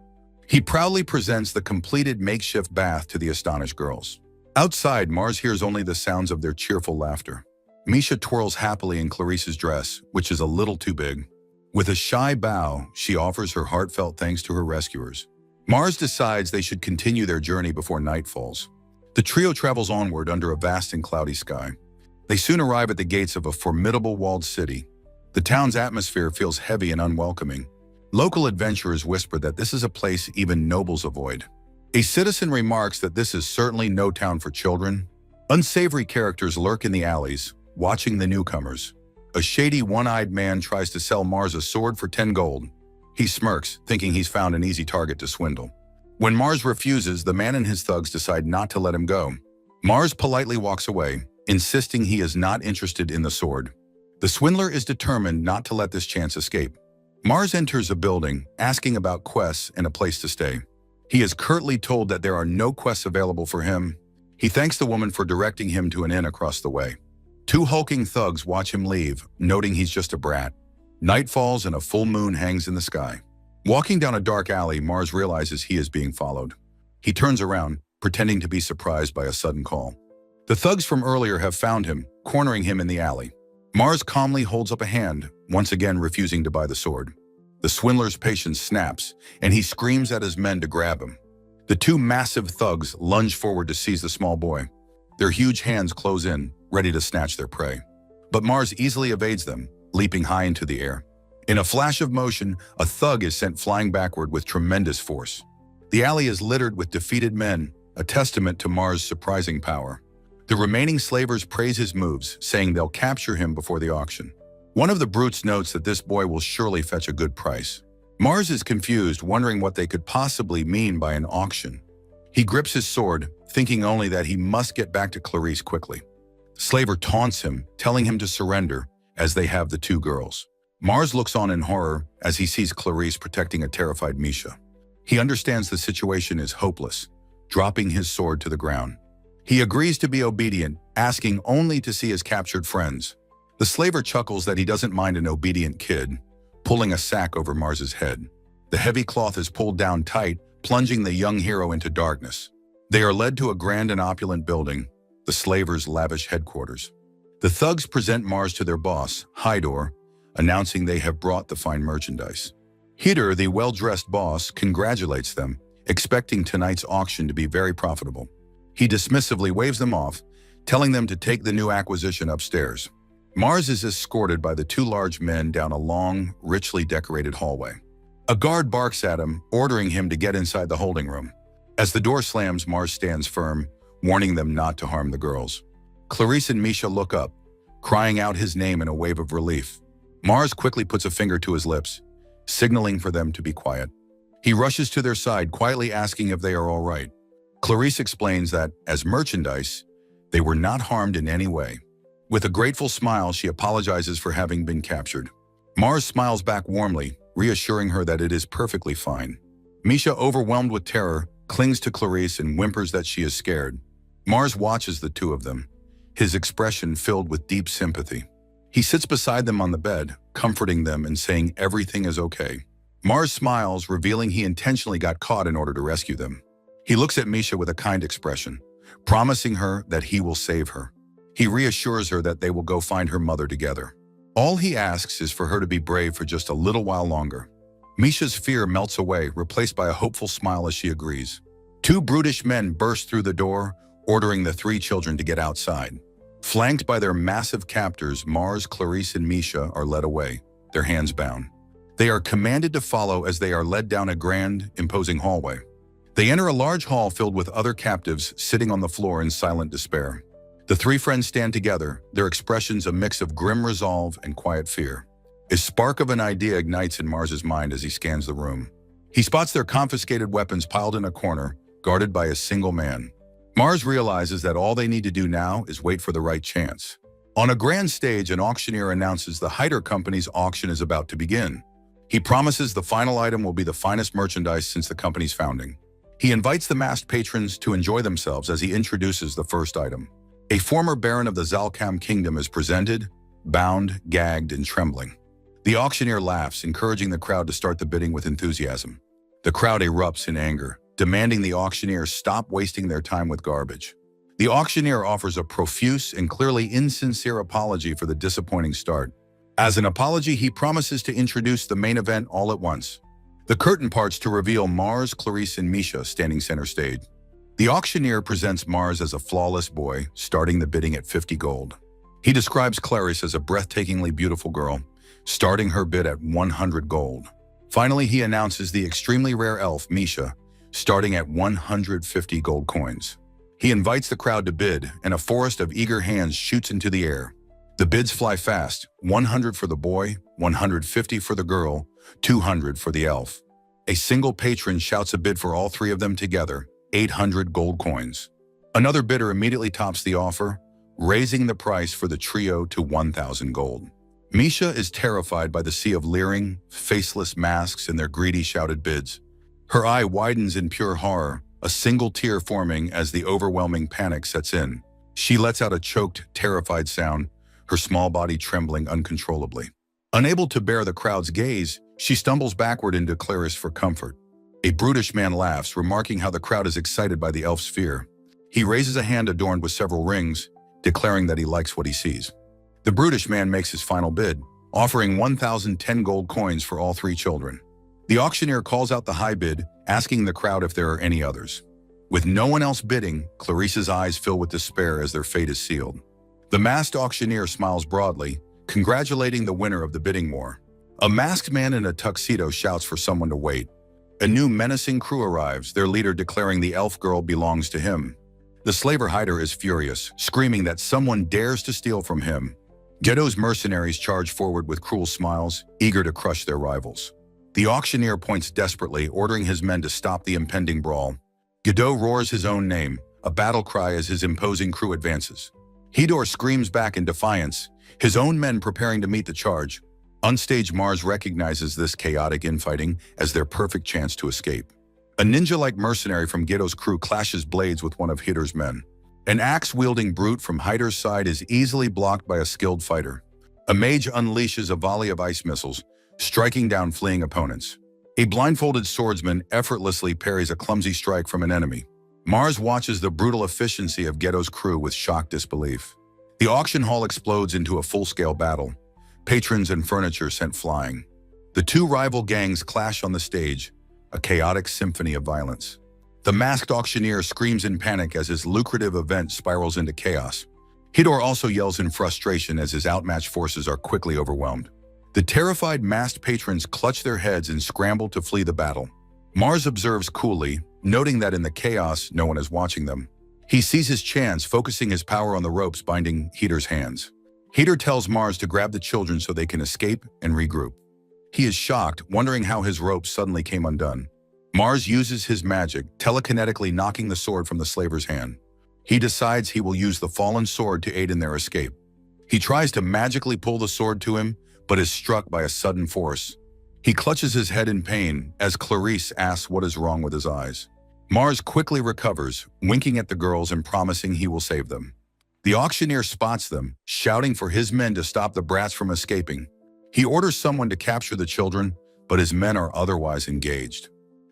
He proudly presents the completed makeshift bath to the astonished girls. Outside, Mars hears only the sounds of their cheerful laughter. Misha twirls happily in Clarice's dress, which is a little too big. With a shy bow, she offers her heartfelt thanks to her rescuers. Mars decides they should continue their journey before night falls. The trio travels onward under a vast and cloudy sky. They soon arrive at the gates of a formidable walled city. The town's atmosphere feels heavy and unwelcoming. Local adventurers whisper that this is a place even nobles avoid. A citizen remarks that this is certainly no town for children. Unsavory characters lurk in the alleys, watching the newcomers. A shady, one-eyed man tries to sell Mars a sword for 10 gold. He smirks, thinking he's found an easy target to swindle. When Mars refuses, the man and his thugs decide not to let him go. Mars politely walks away, insisting he is not interested in the sword. The swindler is determined not to let this chance escape. Mars enters a building, asking about quests and a place to stay. He is curtly told that there are no quests available for him. He thanks the woman for directing him to an inn across the way. 2 hulking thugs watch him leave, noting he's just a brat. Night falls and a full moon hangs in the sky. Walking down a dark alley, Mars realizes he is being followed. He turns around, pretending to be surprised by a sudden call. The thugs from earlier have found him, cornering him in the alley. Mars calmly holds up a hand, once again refusing to buy the sword. The swindler's patience snaps, and he screams at his men to grab him. The 2 massive thugs lunge forward to seize the small boy. Their huge hands close in, ready to snatch their prey. But Mars easily evades them, leaping high into the air. In a flash of motion, a thug is sent flying backward with tremendous force. The alley is littered with defeated men, a testament to Mars' surprising power. The remaining slavers praise his moves, saying they'll capture him before the auction. One of the brutes notes that this boy will surely fetch a good price. Mars is confused, wondering what they could possibly mean by an auction. He grips his sword, thinking only that he must get back to Clarice quickly. The slaver taunts him, telling him to surrender, as they have the 2 girls. Mars looks on in horror as he sees Clarice protecting a terrified Misha. He understands the situation is hopeless, dropping his sword to the ground. He agrees to be obedient, asking only to see his captured friends. The slaver chuckles that he doesn't mind an obedient kid, pulling a sack over Mars's head. The heavy cloth is pulled down tight, plunging the young hero into darkness. They are led to a grand and opulent building, the slavers' lavish headquarters. The thugs present Mars to their boss, Hydor, announcing they have brought the fine merchandise. Hydor, the well-dressed boss, congratulates them, expecting tonight's auction to be very profitable. He dismissively waves them off, telling them to take the new acquisition upstairs. Mars is escorted by the two large men down a long, richly decorated hallway. A guard barks at him, ordering him to get inside the holding room. As the door slams, Mars stands firm, warning them not to harm the girls. Clarice and Misha look up, crying out his name in a wave of relief. Mars quickly puts a finger to his lips, signaling for them to be quiet. He rushes to their side, quietly asking if they are all right. Clarice explains that, as merchandise, they were not harmed in any way. With a grateful smile, she apologizes for having been captured. Mars smiles back warmly, reassuring her that it is perfectly fine. Misha, overwhelmed with terror, clings to Clarice and whimpers that she is scared. Mars watches the two of them, his expression filled with deep sympathy. He sits beside them on the bed, comforting them and saying everything is okay. Mars smiles, revealing he intentionally got caught in order to rescue them. He looks at Misha with a kind expression, promising her that he will save her. He reassures her that they will go find her mother together. All he asks is for her to be brave for just a little while longer. Misha's fear melts away, replaced by a hopeful smile as she agrees. Two brutish men burst through the door, ordering the three children to get outside. Flanked by their massive captors, Mars, Clarice, and Misha are led away, their hands bound. They are commanded to follow as they are led down a grand, imposing hallway. They enter a large hall filled with other captives sitting on the floor in silent despair. The three friends stand together, their expressions a mix of grim resolve and quiet fear. A spark of an idea ignites in Mars's mind as he scans the room. He spots their confiscated weapons piled in a corner, guarded by a single man. Mars realizes that all they need to do now is wait for the right chance. On a grand stage, an auctioneer announces the Hydor Company's auction is about to begin. He promises the final item will be the finest merchandise since the company's founding. He invites the masked patrons to enjoy themselves as he introduces the first item. A former baron of the Zalcam kingdom is presented, bound, gagged, and trembling. The auctioneer laughs, encouraging the crowd to start the bidding with enthusiasm. The crowd erupts in anger, demanding the auctioneer stop wasting their time with garbage. The auctioneer offers a profuse and clearly insincere apology for the disappointing start. As an apology, he promises to introduce the main event all at once. The curtain parts to reveal Mars, Clarice, and Misha standing center stage. The auctioneer presents Mars as a flawless boy, starting the bidding at 50 gold. He describes Clarice as a breathtakingly beautiful girl, starting her bid at 100 gold. Finally, he announces the extremely rare elf, Misha, starting at 150 gold coins. He invites the crowd to bid, and a forest of eager hands shoots into the air. The bids fly fast, 100 for the boy, 150 for the girl, 200 for the elf. A single patron shouts a bid for all three of them together, 800 gold coins. Another bidder immediately tops the offer, raising the price for the trio to 1,000 gold. Misha is terrified by the sea of leering, faceless masks and their greedy shouted bids. Her eye widens in pure horror, a single tear forming as the overwhelming panic sets in. She lets out a choked, terrified sound, her small body trembling uncontrollably. Unable to bear the crowd's gaze, she stumbles backward into Clarice for comfort. A brutish man laughs, remarking how the crowd is excited by the elf's fear. He raises a hand adorned with several rings, declaring that he likes what he sees. The brutish man makes his final bid, offering 1,010 gold coins for all three children. The auctioneer calls out the high bid, asking the crowd if there are any others. With no one else bidding, Clarice's eyes fill with despair as their fate is sealed. The masked auctioneer smiles broadly, congratulating the winner of the bidding war. A masked man in a tuxedo shouts for someone to wait. A new menacing crew arrives, their leader declaring the elf girl belongs to him. The slaver Hydor is furious, screaming that someone dares to steal from him. Ghetto's mercenaries charge forward with cruel smiles, eager to crush their rivals. The auctioneer points desperately, ordering his men to stop the impending brawl. Ghetto roars his own name, a battle cry as his imposing crew advances. Hydor screams back in defiance, his own men preparing to meet the charge. Onstage, Mars recognizes this chaotic infighting as their perfect chance to escape. A ninja-like mercenary from Ghetto's crew clashes blades with one of Hydor's men. An axe-wielding brute from Hydor's side is easily blocked by a skilled fighter. A mage unleashes a volley of ice missiles, striking down fleeing opponents. A blindfolded swordsman effortlessly parries a clumsy strike from an enemy. Mars watches the brutal efficiency of Ghetto's crew with shocked disbelief. The auction hall explodes into a full-scale battle. Patrons and furniture sent flying. The two rival gangs clash on the stage, a chaotic symphony of violence. The masked auctioneer screams in panic as his lucrative event spirals into chaos. Hidor also yells in frustration as his outmatched forces are quickly overwhelmed. The terrified masked patrons clutch their heads and scramble to flee the battle. Mars observes coolly, noting that in the chaos, no one is watching them. He sees his chance, focusing his power on the ropes binding Hidor's hands. Hidor tells Mars to grab the children so they can escape and regroup. He is shocked, wondering how his ropes suddenly came undone. Mars uses his magic, telekinetically knocking the sword from the slaver's hand. He decides he will use the fallen sword to aid in their escape. He tries to magically pull the sword to him, but is struck by a sudden force. He clutches his head in pain as Clarice asks what is wrong with his eyes. Mars quickly recovers, winking at the girls and promising he will save them. The auctioneer spots them, shouting for his men to stop the brats from escaping. He orders someone to capture the children, but his men are otherwise engaged.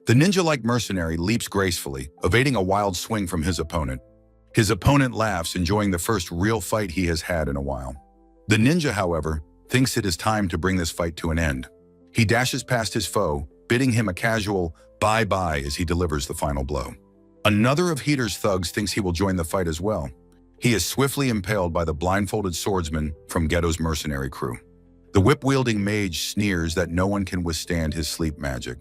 The ninja-like mercenary leaps gracefully, evading a wild swing from his opponent. His opponent laughs, enjoying the first real fight he has had in a while. The ninja, however, thinks it is time to bring this fight to an end. He dashes past his foe, bidding him a casual bye-bye as he delivers the final blow. Another of Hidor's thugs thinks he will join the fight as well. He is swiftly impaled by the blindfolded swordsman from Ghetto's mercenary crew. The whip-wielding mage sneers that no one can withstand his sleep magic.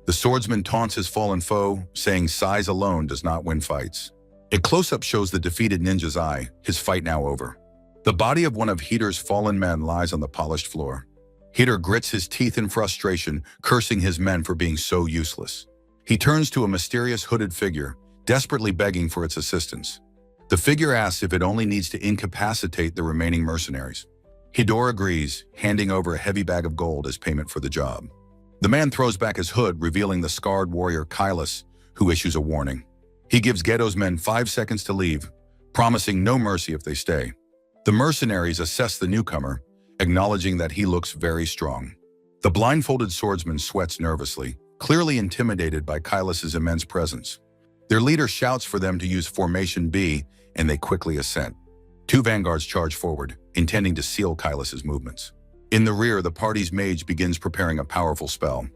The swordsman taunts his fallen foe, saying size alone does not win fights. A close-up shows the defeated ninja's eye, his fight now over. The body of one of Hidor's fallen men lies on the polished floor. Hidor grits his teeth in frustration, cursing his men for being so useless. He turns to a mysterious hooded figure, desperately begging for its assistance. The figure asks if it only needs to incapacitate the remaining mercenaries. Hidor agrees, handing over a heavy bag of gold as payment for the job. The man throws back his hood, revealing the scarred warrior Kailas, who issues a warning. He gives Ghetto's men 5 seconds to leave, promising no mercy if they stay. The mercenaries assess the newcomer, acknowledging that he looks very strong. The blindfolded swordsman sweats nervously, clearly intimidated by Kailas's immense presence. Their leader shouts for them to use Formation B, and they quickly assent. 2 vanguards charge forward, intending to seal Kailas's movements. In the rear, the party's mage begins preparing a powerful spell.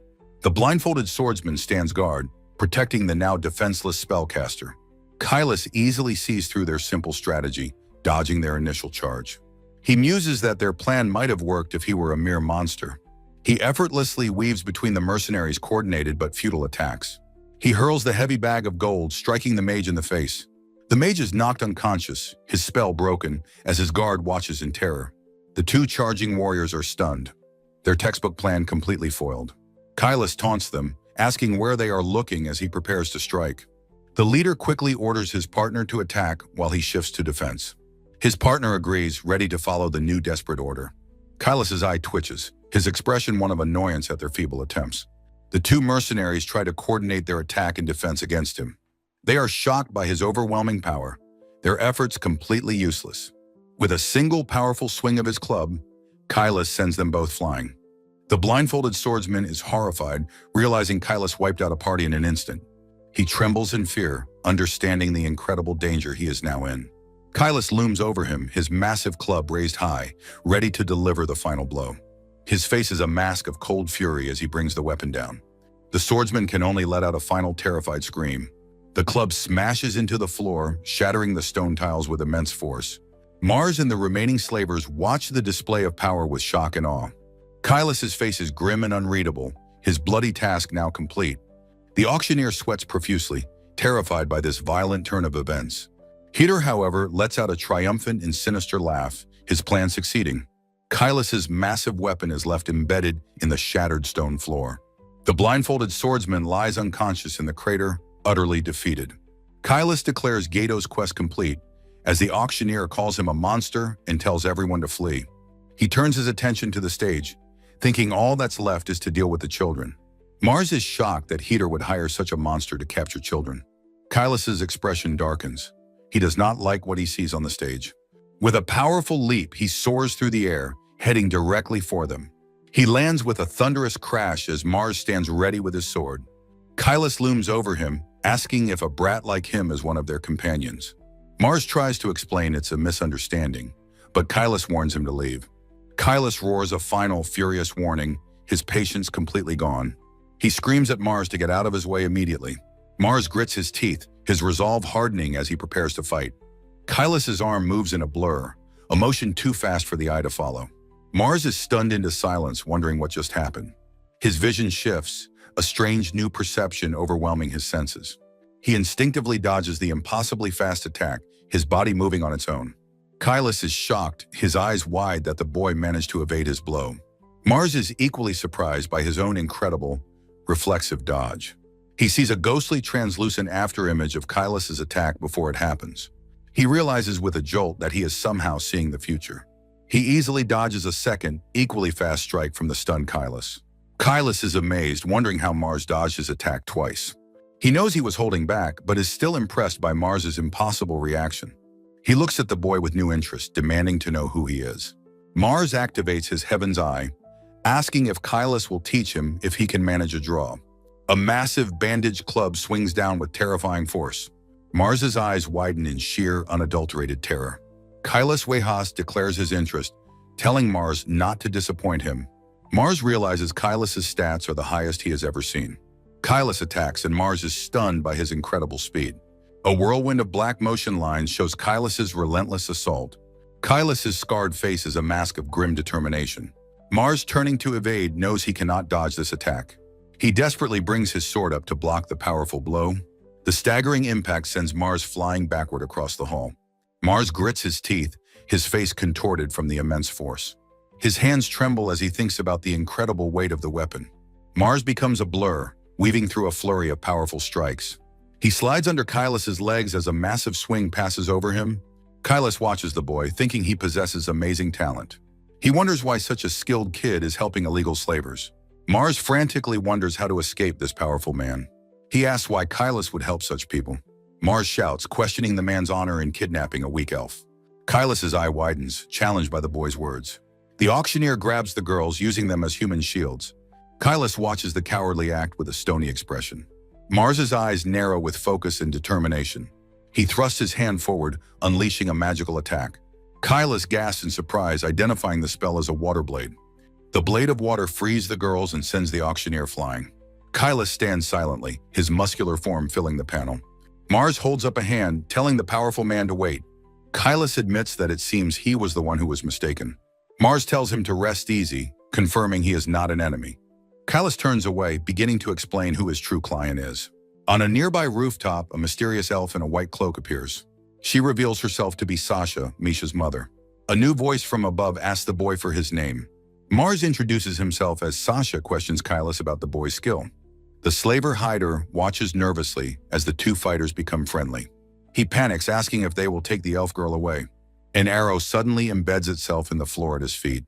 The blindfolded swordsman stands guard, protecting the now defenseless spellcaster. Kailas easily sees through their simple strategy, dodging their initial charge. He muses that their plan might have worked if he were a mere monster. He effortlessly weaves between the mercenaries' coordinated but futile attacks. He hurls the heavy bag of gold, striking the mage in the face. The mage is knocked unconscious, his spell broken, as his guard watches in terror. The 2 charging warriors are stunned, their textbook plan completely foiled. Kailas taunts them, asking where they are looking as he prepares to strike. The leader quickly orders his partner to attack while he shifts to defense. His partner agrees, ready to follow the new desperate order. Kailas's eye twitches, his expression one of annoyance at their feeble attempts. The 2 mercenaries try to coordinate their attack and defense against him. They are shocked by his overwhelming power, their efforts completely useless. With a single powerful swing of his club, Kailas sends them both flying. The blindfolded swordsman is horrified, realizing Kailas wiped out a party in an instant. He trembles in fear, understanding the incredible danger he is now in. Kailas looms over him, his massive club raised high, ready to deliver the final blow. His face is a mask of cold fury as he brings the weapon down. The swordsman can only let out a final terrified scream. The club smashes into the floor, shattering the stone tiles with immense force. Mars and the remaining slavers watch the display of power with shock and awe. Kailas's face is grim and unreadable, his bloody task now complete. The auctioneer sweats profusely, terrified by this violent turn of events. Hidor, however, lets out a triumphant and sinister laugh, his plan succeeding. Kailas's massive weapon is left embedded in the shattered stone floor. The blindfolded swordsman lies unconscious in the crater, utterly defeated. Kailas declares Ghetto's quest complete, as the auctioneer calls him a monster and tells everyone to flee. He turns his attention to the stage, thinking all that's left is to deal with the children. Mars is shocked that Hidor would hire such a monster to capture children. Kailas's expression darkens. He does not like what he sees on the stage. With a powerful leap, he soars through the air, heading directly for them. He lands with a thunderous crash as Mars stands ready with his sword. Kailas looms over him, asking if a brat like him is one of their companions. Mars tries to explain it's a misunderstanding, but Kailas warns him to leave. Kailas roars a final, furious warning, his patience completely gone. He screams at Mars to get out of his way immediately. Mars grits his teeth, his resolve hardening as he prepares to fight. Kailas's arm moves in a blur, a motion too fast for the eye to follow. Mars is stunned into silence, wondering what just happened. His vision shifts, a strange new perception overwhelming his senses. He instinctively dodges the impossibly fast attack, his body moving on its own. Kailas is shocked, his eyes wide that the boy managed to evade his blow. Mars is equally surprised by his own incredible, reflexive dodge. He sees a ghostly, translucent afterimage of Kailas's attack before it happens. He realizes with a jolt that he is somehow seeing the future. He easily dodges a second, equally fast strike from the stunned Kailas. Kailas is amazed, wondering how Mars dodged his attack twice. He knows he was holding back, but is still impressed by Mars's impossible reaction. He looks at the boy with new interest, demanding to know who he is. Mars activates his Heaven's Eye, asking if Kailas will teach him if he can manage a draw. A massive bandaged club swings down with terrifying force. Mars's eyes widen in sheer, unadulterated terror. Kailas Wejas declares his interest, telling Mars not to disappoint him. Mars realizes Kailas's stats are the highest he has ever seen. Kailas attacks and Mars is stunned by his incredible speed. A whirlwind of black motion lines shows Kailas's relentless assault. Kailas's scarred face is a mask of grim determination. Mars, turning to evade, knows he cannot dodge this attack. He desperately brings his sword up to block the powerful blow. The staggering impact sends Mars flying backward across the hall. Mars grits his teeth, his face contorted from the immense force. His hands tremble as he thinks about the incredible weight of the weapon. Mars becomes a blur, weaving through a flurry of powerful strikes. He slides under Kailas's legs as a massive swing passes over him. Kailas watches the boy, thinking he possesses amazing talent. He wonders why such a skilled kid is helping illegal slavers. Mars frantically wonders how to escape this powerful man. He asks why Kailas would help such people. Mars shouts, questioning the man's honor in kidnapping a weak elf. Kailas's eye widens, challenged by the boy's words. The auctioneer grabs the girls, using them as human shields. Kailas watches the cowardly act with a stony expression. Mars's eyes narrow with focus and determination. He thrusts his hand forward, unleashing a magical attack. Kailas gasps in surprise, identifying the spell as a water blade. The blade of water frees the girls and sends the auctioneer flying. Kailas stands silently, his muscular form filling the panel. Mars holds up a hand, telling the powerful man to wait. Kailas admits that it seems he was the one who was mistaken. Mars tells him to rest easy, confirming he is not an enemy. Kailas turns away, beginning to explain who his true client is. On a nearby rooftop, a mysterious elf in a white cloak appears. She reveals herself to be Sasha, Misha's mother. A new voice from above asks the boy for his name. Mars introduces himself as Sasha questions Kailas about the boy's skill. The slaver hider watches nervously as the two fighters become friendly. He panics, asking if they will take the elf girl away. An arrow suddenly embeds itself in the floor at his feet.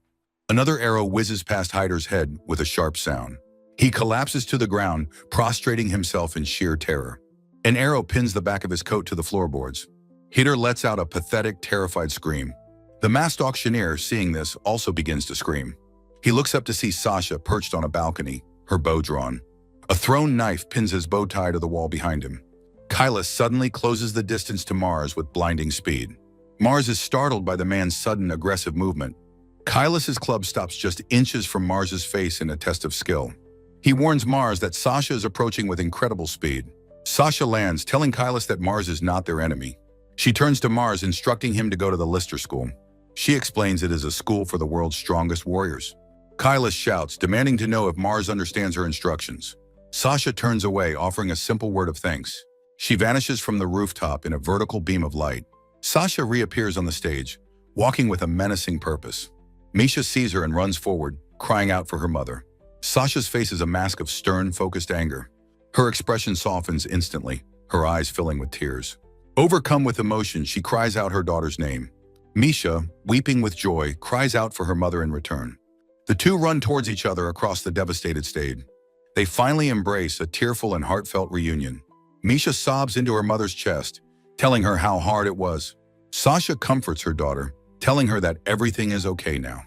Another arrow whizzes past Hider's head with a sharp sound. He collapses to the ground, prostrating himself in sheer terror. An arrow pins the back of his coat to the floorboards. Hider lets out a pathetic, terrified scream. The masked auctioneer, seeing this, also begins to scream. He looks up to see Sasha perched on a balcony, her bow drawn. A thrown knife pins his bow tie to the wall behind him. Kailas suddenly closes the distance to Mars with blinding speed. Mars is startled by the man's sudden, aggressive movement. Kailas's club stops just inches from Mars's face in a test of skill. He warns Mars that Sasha is approaching with incredible speed. Sasha lands, telling Kailas that Mars is not their enemy. She turns to Mars, instructing him to go to the Lister School. She explains it is a school for the world's strongest warriors. Kailas shouts, demanding to know if Mars understands her instructions. Sasha turns away, offering a simple word of thanks. She vanishes from the rooftop in a vertical beam of light. Sasha reappears on the stage, walking with a menacing purpose. Misha sees her and runs forward, crying out for her mother. Sasha's face is a mask of stern, focused anger. Her expression softens instantly, her eyes filling with tears. Overcome with emotion, she cries out her daughter's name. Misha, weeping with joy, cries out for her mother in return. The two run towards each other across the devastated stage. They finally embrace a tearful and heartfelt reunion. Misha sobs into her mother's chest, telling her how hard it was. Sasha comforts her daughter, telling her that everything is okay now.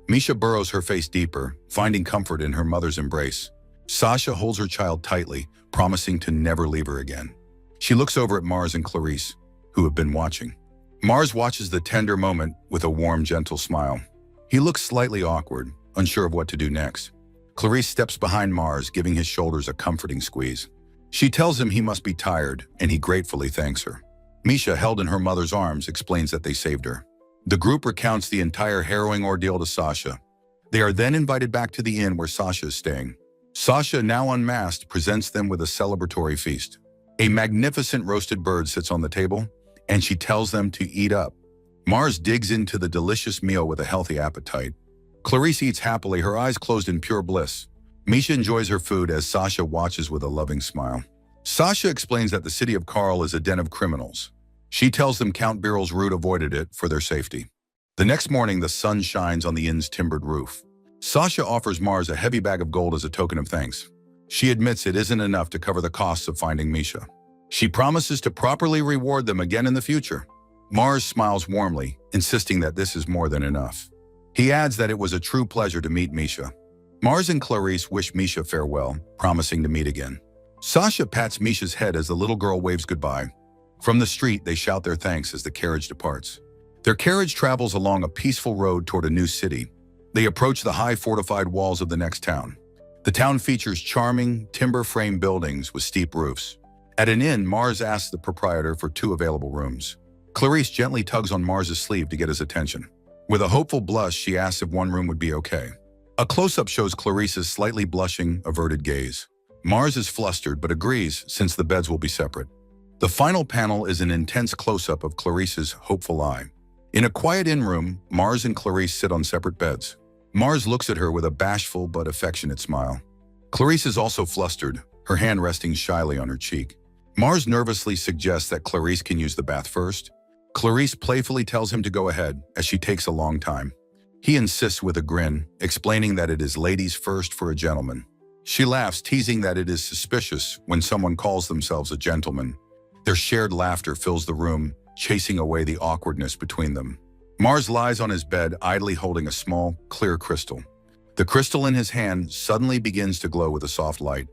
Misha burrows her face deeper, finding comfort in her mother's embrace. Sasha holds her child tightly, promising to never leave her again. She looks over at Mars and Clarice, who have been watching. Mars watches the tender moment with a warm, gentle smile. He looks slightly awkward, unsure of what to do next. Clarice steps behind Mars, giving his shoulders a comforting squeeze. She tells him he must be tired, and he gratefully thanks her. Misha, held in her mother's arms, explains that they saved her. The group recounts the entire harrowing ordeal to Sasha. They are then invited back to the inn where Sasha is staying. Sasha, now unmasked, presents them with a celebratory feast. A magnificent roasted bird sits on the table, and she tells them to eat up. Mars digs into the delicious meal with a healthy appetite. Clarice eats happily, her eyes closed in pure bliss. Misha enjoys her food as Sasha watches with a loving smile. Sasha explains that the city of Karl is a den of criminals. She tells them Count Biryl's route avoided it for their safety. The next morning, the sun shines on the inn's timbered roof. Sasha offers Mars a heavy bag of gold as a token of thanks. She admits it isn't enough to cover the costs of finding Misha. She promises to properly reward them again in the future. Mars smiles warmly, insisting that this is more than enough. He adds that it was a true pleasure to meet Misha. Mars and Clarice wish Misha farewell, promising to meet again. Sasha pats Misha's head as the little girl waves goodbye. From the street, they shout their thanks as the carriage departs. Their carriage travels along a peaceful road toward a new city. They approach the high fortified walls of the next town. The town features charming, timber-frame buildings with steep roofs. At an inn, Mars asks the proprietor for 2 available rooms. Clarice gently tugs on Mars's sleeve to get his attention. With a hopeful blush, she asks if one room would be okay. A close-up shows Clarice's slightly blushing, averted gaze. Mars is flustered but agrees since the beds will be separate. The final panel is an intense close-up of Clarice's hopeful eye. In a quiet inn room, Mars and Clarice sit on separate beds. Mars looks at her with a bashful but affectionate smile. Clarice is also flustered, her hand resting shyly on her cheek. Mars nervously suggests that Clarice can use the bath first. Clarice playfully tells him to go ahead, as she takes a long time. He insists with a grin, explaining that it is ladies first for a gentleman. She laughs, teasing that it is suspicious when someone calls themselves a gentleman. Their shared laughter fills the room, chasing away the awkwardness between them. Mars lies on his bed, idly holding a small, clear crystal. The crystal in his hand suddenly begins to glow with a soft light.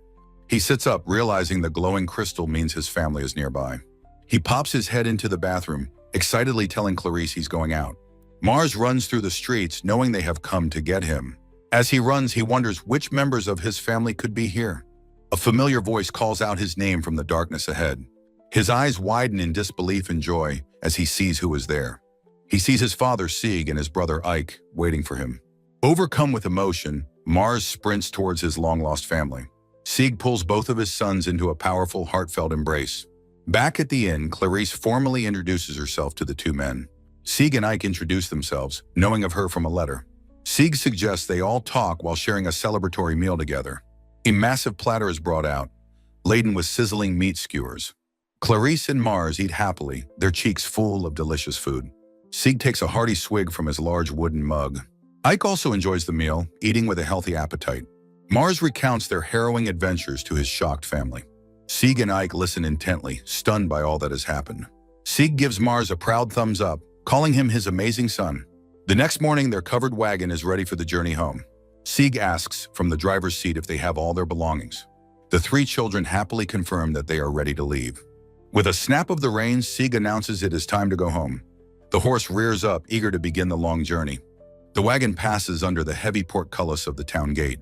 He sits up, realizing the glowing crystal means his family is nearby. He pops his head into the bathroom, excitedly telling Clarice he's going out. Mars runs through the streets, knowing they have come to get him. As he runs, he wonders which members of his family could be here. A familiar voice calls out his name from the darkness ahead. His eyes widen in disbelief and joy as he sees who is there. He sees his father, Sieg, and his brother, Ike, waiting for him. Overcome with emotion, Mars sprints towards his long-lost family. Sieg pulls both of his sons into a powerful, heartfelt embrace. Back at the inn, Clarice formally introduces herself to the 2 men. Sieg and Ike introduce themselves, knowing of her from a letter. Sieg suggests they all talk while sharing a celebratory meal together. A massive platter is brought out, laden with sizzling meat skewers. Clarice and Mars eat happily, their cheeks full of delicious food. Sieg takes a hearty swig from his large wooden mug. Ike also enjoys the meal, eating with a healthy appetite. Mars recounts their harrowing adventures to his shocked family. Sieg and Ike listen intently, stunned by all that has happened. Sieg gives Mars a proud thumbs up, calling him his amazing son. The next morning, their covered wagon is ready for the journey home. Sieg asks from the driver's seat if they have all their belongings. The 3 children happily confirm that they are ready to leave. With a snap of the reins, Sieg announces it is time to go home. The horse rears up, eager to begin the long journey. The wagon passes under the heavy portcullis of the town gate.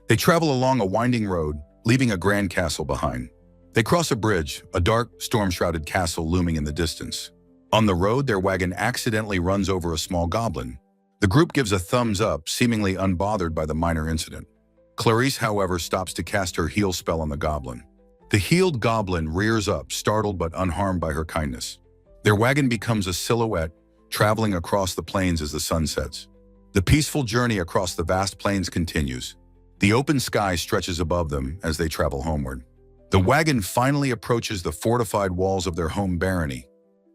They travel along a winding road, leaving a grand castle behind. They cross a bridge, a dark, storm-shrouded castle looming in the distance. On the road, their wagon accidentally runs over a small goblin. The group gives a thumbs up, seemingly unbothered by the minor incident. Clarice, however, stops to cast her heal spell on the goblin. The healed goblin rears up, startled but unharmed by her kindness. Their wagon becomes a silhouette, traveling across the plains as the sun sets. The peaceful journey across the vast plains continues. The open sky stretches above them as they travel homeward. The wagon finally approaches the fortified walls of their home barony.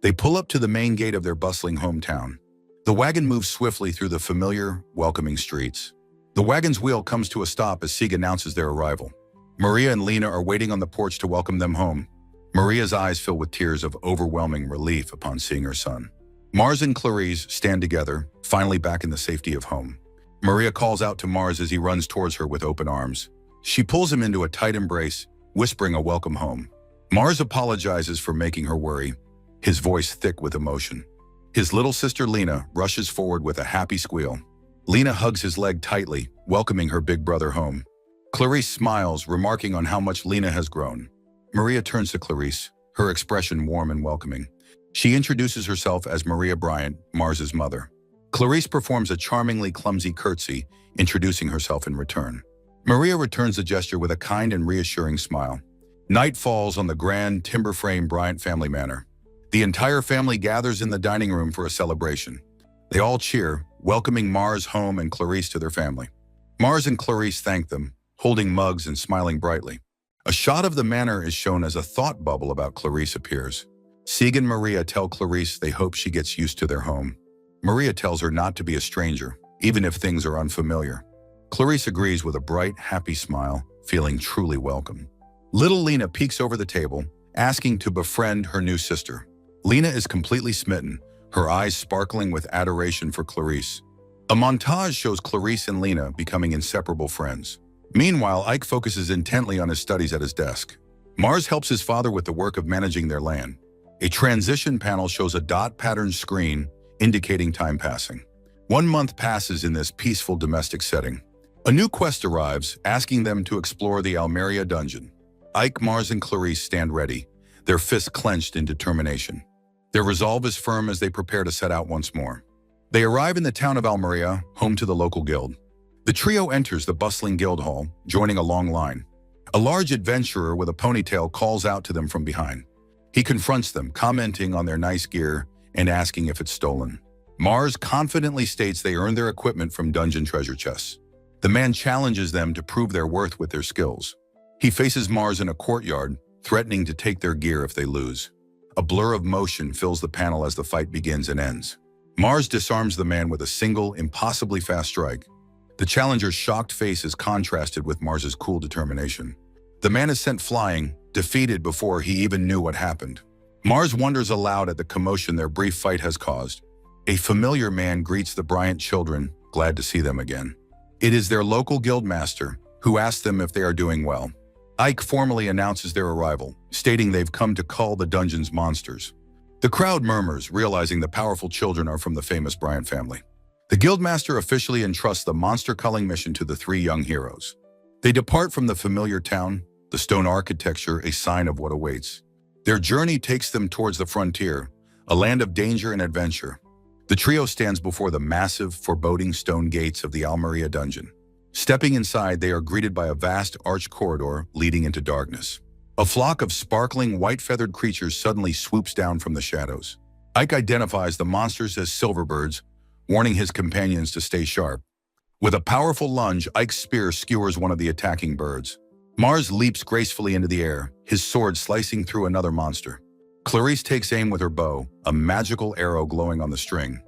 They pull up to the main gate of their bustling hometown. The wagon moves swiftly through the familiar, welcoming streets. The wagon's wheel comes to a stop as Sieg announces their arrival. Maria and Lena are waiting on the porch to welcome them home. Maria's eyes fill with tears of overwhelming relief upon seeing her son. Mars and Clarice stand together, finally back in the safety of home. Maria calls out to Mars as he runs towards her with open arms. She pulls him into a tight embrace, whispering a welcome home. Mars apologizes for making her worry, his voice thick with emotion. His little sister Lena rushes forward with a happy squeal. Lena hugs his leg tightly, welcoming her big brother home. Clarice smiles, remarking on how much Lena has grown. Maria turns to Clarice, her expression warm and welcoming. She introduces herself as Maria Bryant, Mars's mother. Clarice performs a charmingly clumsy curtsy, introducing herself in return. Maria returns the gesture with a kind and reassuring smile. Night falls on the grand timber-frame Bryant family manor. The entire family gathers in the dining room for a celebration. They all cheer, welcoming Mars home and Clarice to their family. Mars and Clarice thank them, holding mugs and smiling brightly. A shot of the manor is shown as a thought bubble about Clarice appears. Sieg and Maria tell Clarice they hope she gets used to their home. Maria tells her not to be a stranger, even if things are unfamiliar. Clarice agrees with a bright, happy smile, feeling truly welcome. Little Lena peeks over the table, asking to befriend her new sister. Lena is completely smitten, her eyes sparkling with adoration for Clarice. A montage shows Clarice and Lena becoming inseparable friends. Meanwhile, Ike focuses intently on his studies at his desk. Mars helps his father with the work of managing their land. A transition panel shows a dot-patterned screen indicating time passing. 1 month passes in this peaceful domestic setting. A new quest arrives, asking them to explore the Almeria dungeon. Ike, Mars, and Clarice stand ready, their fists clenched in determination. Their resolve is firm as they prepare to set out once more. They arrive in the town of Almeria, home to the local guild. The trio enters the bustling guild hall, joining a long line. A large adventurer with a ponytail calls out to them from behind. He confronts them, commenting on their nice gear and asking if it's stolen. Mars confidently states they earned their equipment from dungeon treasure chests. The man challenges them to prove their worth with their skills. He faces Mars in a courtyard, threatening to take their gear if they lose. A blur of motion fills the panel as the fight begins and ends. Mars disarms the man with a single, impossibly fast strike. The challenger's shocked face is contrasted with Mars's cool determination. The man is sent flying, defeated before he even knew what happened. Mars wonders aloud at the commotion their brief fight has caused. A familiar man greets the Bryant children, glad to see them again. It is their local guild master, who asks them if they are doing well. Ike formally announces their arrival, stating they've come to cull the dungeon's monsters. The crowd murmurs, realizing the powerful children are from the famous Bryant family. The guildmaster officially entrusts the monster-culling mission to the 3 young heroes. They depart from the familiar town, the stone architecture a sign of what awaits. Their journey takes them towards the frontier, a land of danger and adventure. The trio stands before the massive, foreboding stone gates of the Almeria dungeon. Stepping inside, they are greeted by a vast arched corridor leading into darkness. A flock of sparkling, white-feathered creatures suddenly swoops down from the shadows. Ike identifies the monsters as silverbirds, warning his companions to stay sharp. With a powerful lunge, Ike's spear skewers one of the attacking birds. Mars leaps gracefully into the air, his sword slicing through another monster. Clarice takes aim with her bow, a magical arrow glowing on the string.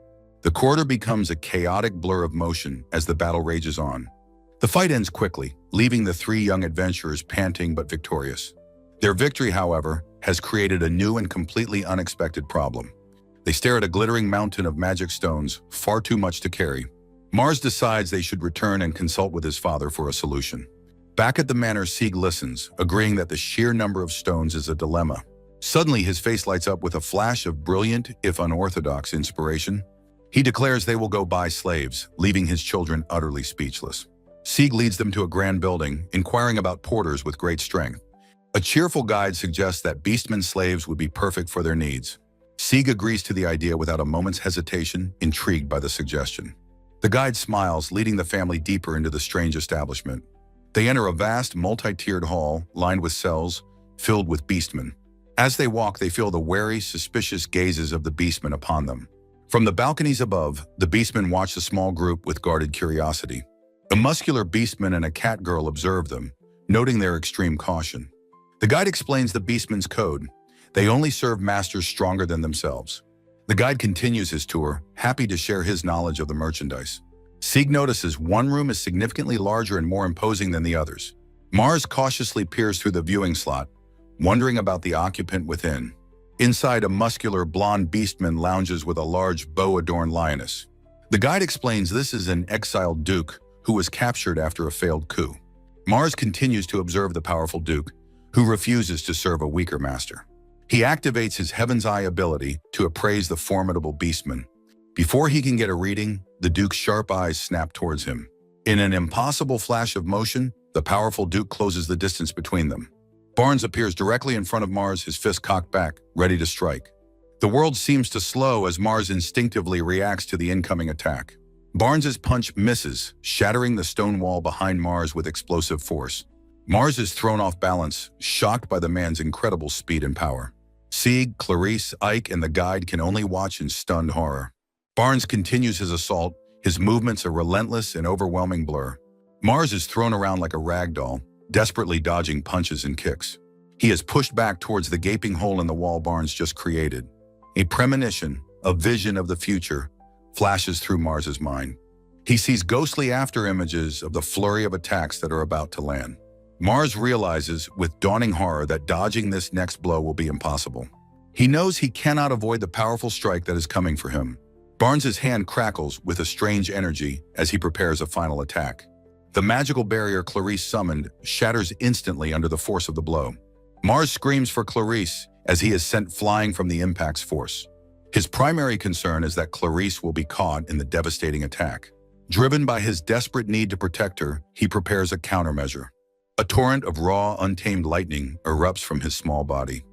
The corridor becomes a chaotic blur of motion as the battle rages on. The fight ends quickly, leaving the 3 young adventurers panting but victorious. Their victory, however, has created a new and completely unexpected problem. They stare at a glittering mountain of magic stones, far too much to carry. Mars decides they should return and consult with his father for a solution. Back at the manor, Sieg listens, agreeing that the sheer number of stones is a dilemma. Suddenly, his face lights up with a flash of brilliant, if unorthodox, inspiration. He declares they will go buy slaves, leaving his children utterly speechless. Sieg leads them to a grand building, inquiring about porters with great strength. A cheerful guide suggests that beastmen slaves would be perfect for their needs. Sieg agrees to the idea without a moment's hesitation, intrigued by the suggestion. The guide smiles, leading the family deeper into the strange establishment. They enter a vast, multi-tiered hall lined with cells filled with beastmen. As they walk, they feel the wary, suspicious gazes of the beastmen upon them. From the balconies above, the beastmen watch the small group with guarded curiosity. A muscular beastman and a cat girl observe them, noting their extreme caution. The guide explains the beastman's code. They only serve masters stronger than themselves. The guide continues his tour, happy to share his knowledge of the merchandise. Sieg notices one room is significantly larger and more imposing than the others. Mars cautiously peers through the viewing slot, wondering about the occupant within. Inside, a muscular blonde beastman lounges with a large bow-adorned lioness. The guide explains this is an exiled duke who was captured after a failed coup. Mars continues to observe the powerful duke, who refuses to serve a weaker master. He activates his Heaven's Eye ability to appraise the formidable beastman. Before he can get a reading, the Duke's sharp eyes snap towards him. In an impossible flash of motion, the powerful Duke closes the distance between them. Barnes appears directly in front of Mars, his fist cocked back, ready to strike. The world seems to slow as Mars instinctively reacts to the incoming attack. Barnes's punch misses, shattering the stone wall behind Mars with explosive force. Mars is thrown off balance, shocked by the man's incredible speed and power. Sieg, Clarice, Ike, and the guide can only watch in stunned horror. Barnes continues his assault, his movements a relentless and overwhelming blur. Mars is thrown around like a rag doll, desperately dodging punches and kicks. He is pushed back towards the gaping hole in the wall Barnes just created. A premonition, a vision of the future, flashes through Mars's mind. He sees ghostly after-images of the flurry of attacks that are about to land. Mars realizes with dawning horror that dodging this next blow will be impossible. He knows he cannot avoid the powerful strike that is coming for him. Barnes's hand crackles with a strange energy as he prepares a final attack. The magical barrier Clarice summoned shatters instantly under the force of the blow. Mars screams for Clarice as he is sent flying from the impact's force. His primary concern is that Clarice will be caught in the devastating attack. Driven by his desperate need to protect her, he prepares a countermeasure. A torrent of raw, untamed lightning erupts from his small body.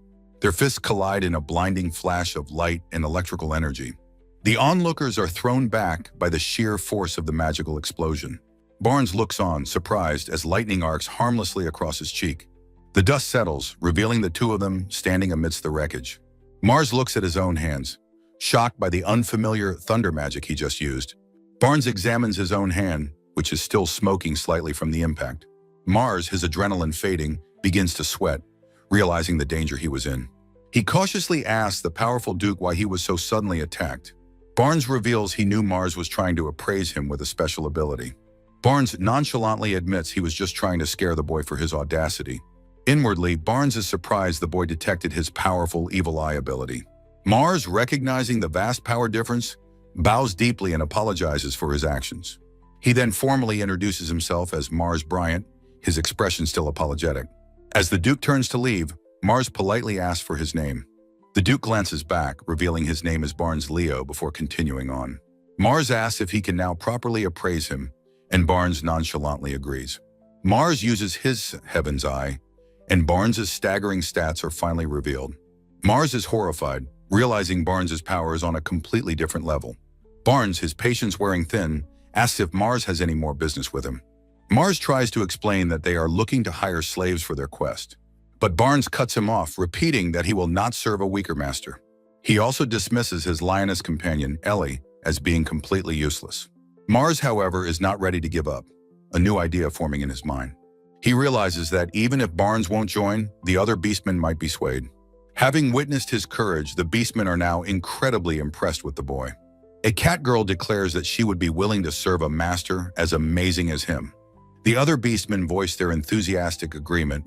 Their fists collide in a blinding flash of light and electrical energy. The onlookers are thrown back by the sheer force of the magical explosion. Barnes looks on, surprised, as lightning arcs harmlessly across his cheek. The dust settles, revealing the two of them standing amidst the wreckage. Mars looks at his own hands, shocked by the unfamiliar thunder magic he just used. Barnes examines his own hand, which is still smoking slightly from the impact. Mars, his adrenaline fading, begins to sweat, realizing the danger he was in. He cautiously asks the powerful Duke why he was so suddenly attacked. Barnes reveals he knew Mars was trying to appraise him with a special ability. Barnes nonchalantly admits he was just trying to scare the boy for his audacity. Inwardly, Barnes is surprised the boy detected his powerful evil eye ability. Mars, recognizing the vast power difference, bows deeply and apologizes for his actions. He then formally introduces himself as Mars Bryant, his expression still apologetic. As the Duke turns to leave, Mars politely asks for his name. The Duke glances back, revealing his name as Barnes Leo before continuing on. Mars asks if he can now properly appraise him, and Barnes nonchalantly agrees. Mars uses his Heaven's Eye, and Barnes's staggering stats are finally revealed. Mars is horrified, realizing Barnes's power is on a completely different level. Barnes, his patience wearing thin, asks if Mars has any more business with him. Mars tries to explain that they are looking to hire slaves for their quest. But Barnes cuts him off, repeating that he will not serve a weaker master. He also dismisses his lioness companion, Ellie, as being completely useless. Mars, however, is not ready to give up, a new idea forming in his mind. He realizes that even if Barnes won't join, the other beastmen might be swayed. Having witnessed his courage, the beastmen are now incredibly impressed with the boy. A cat girl declares that she would be willing to serve a master as amazing as him. The other beastmen voice their enthusiastic agreement,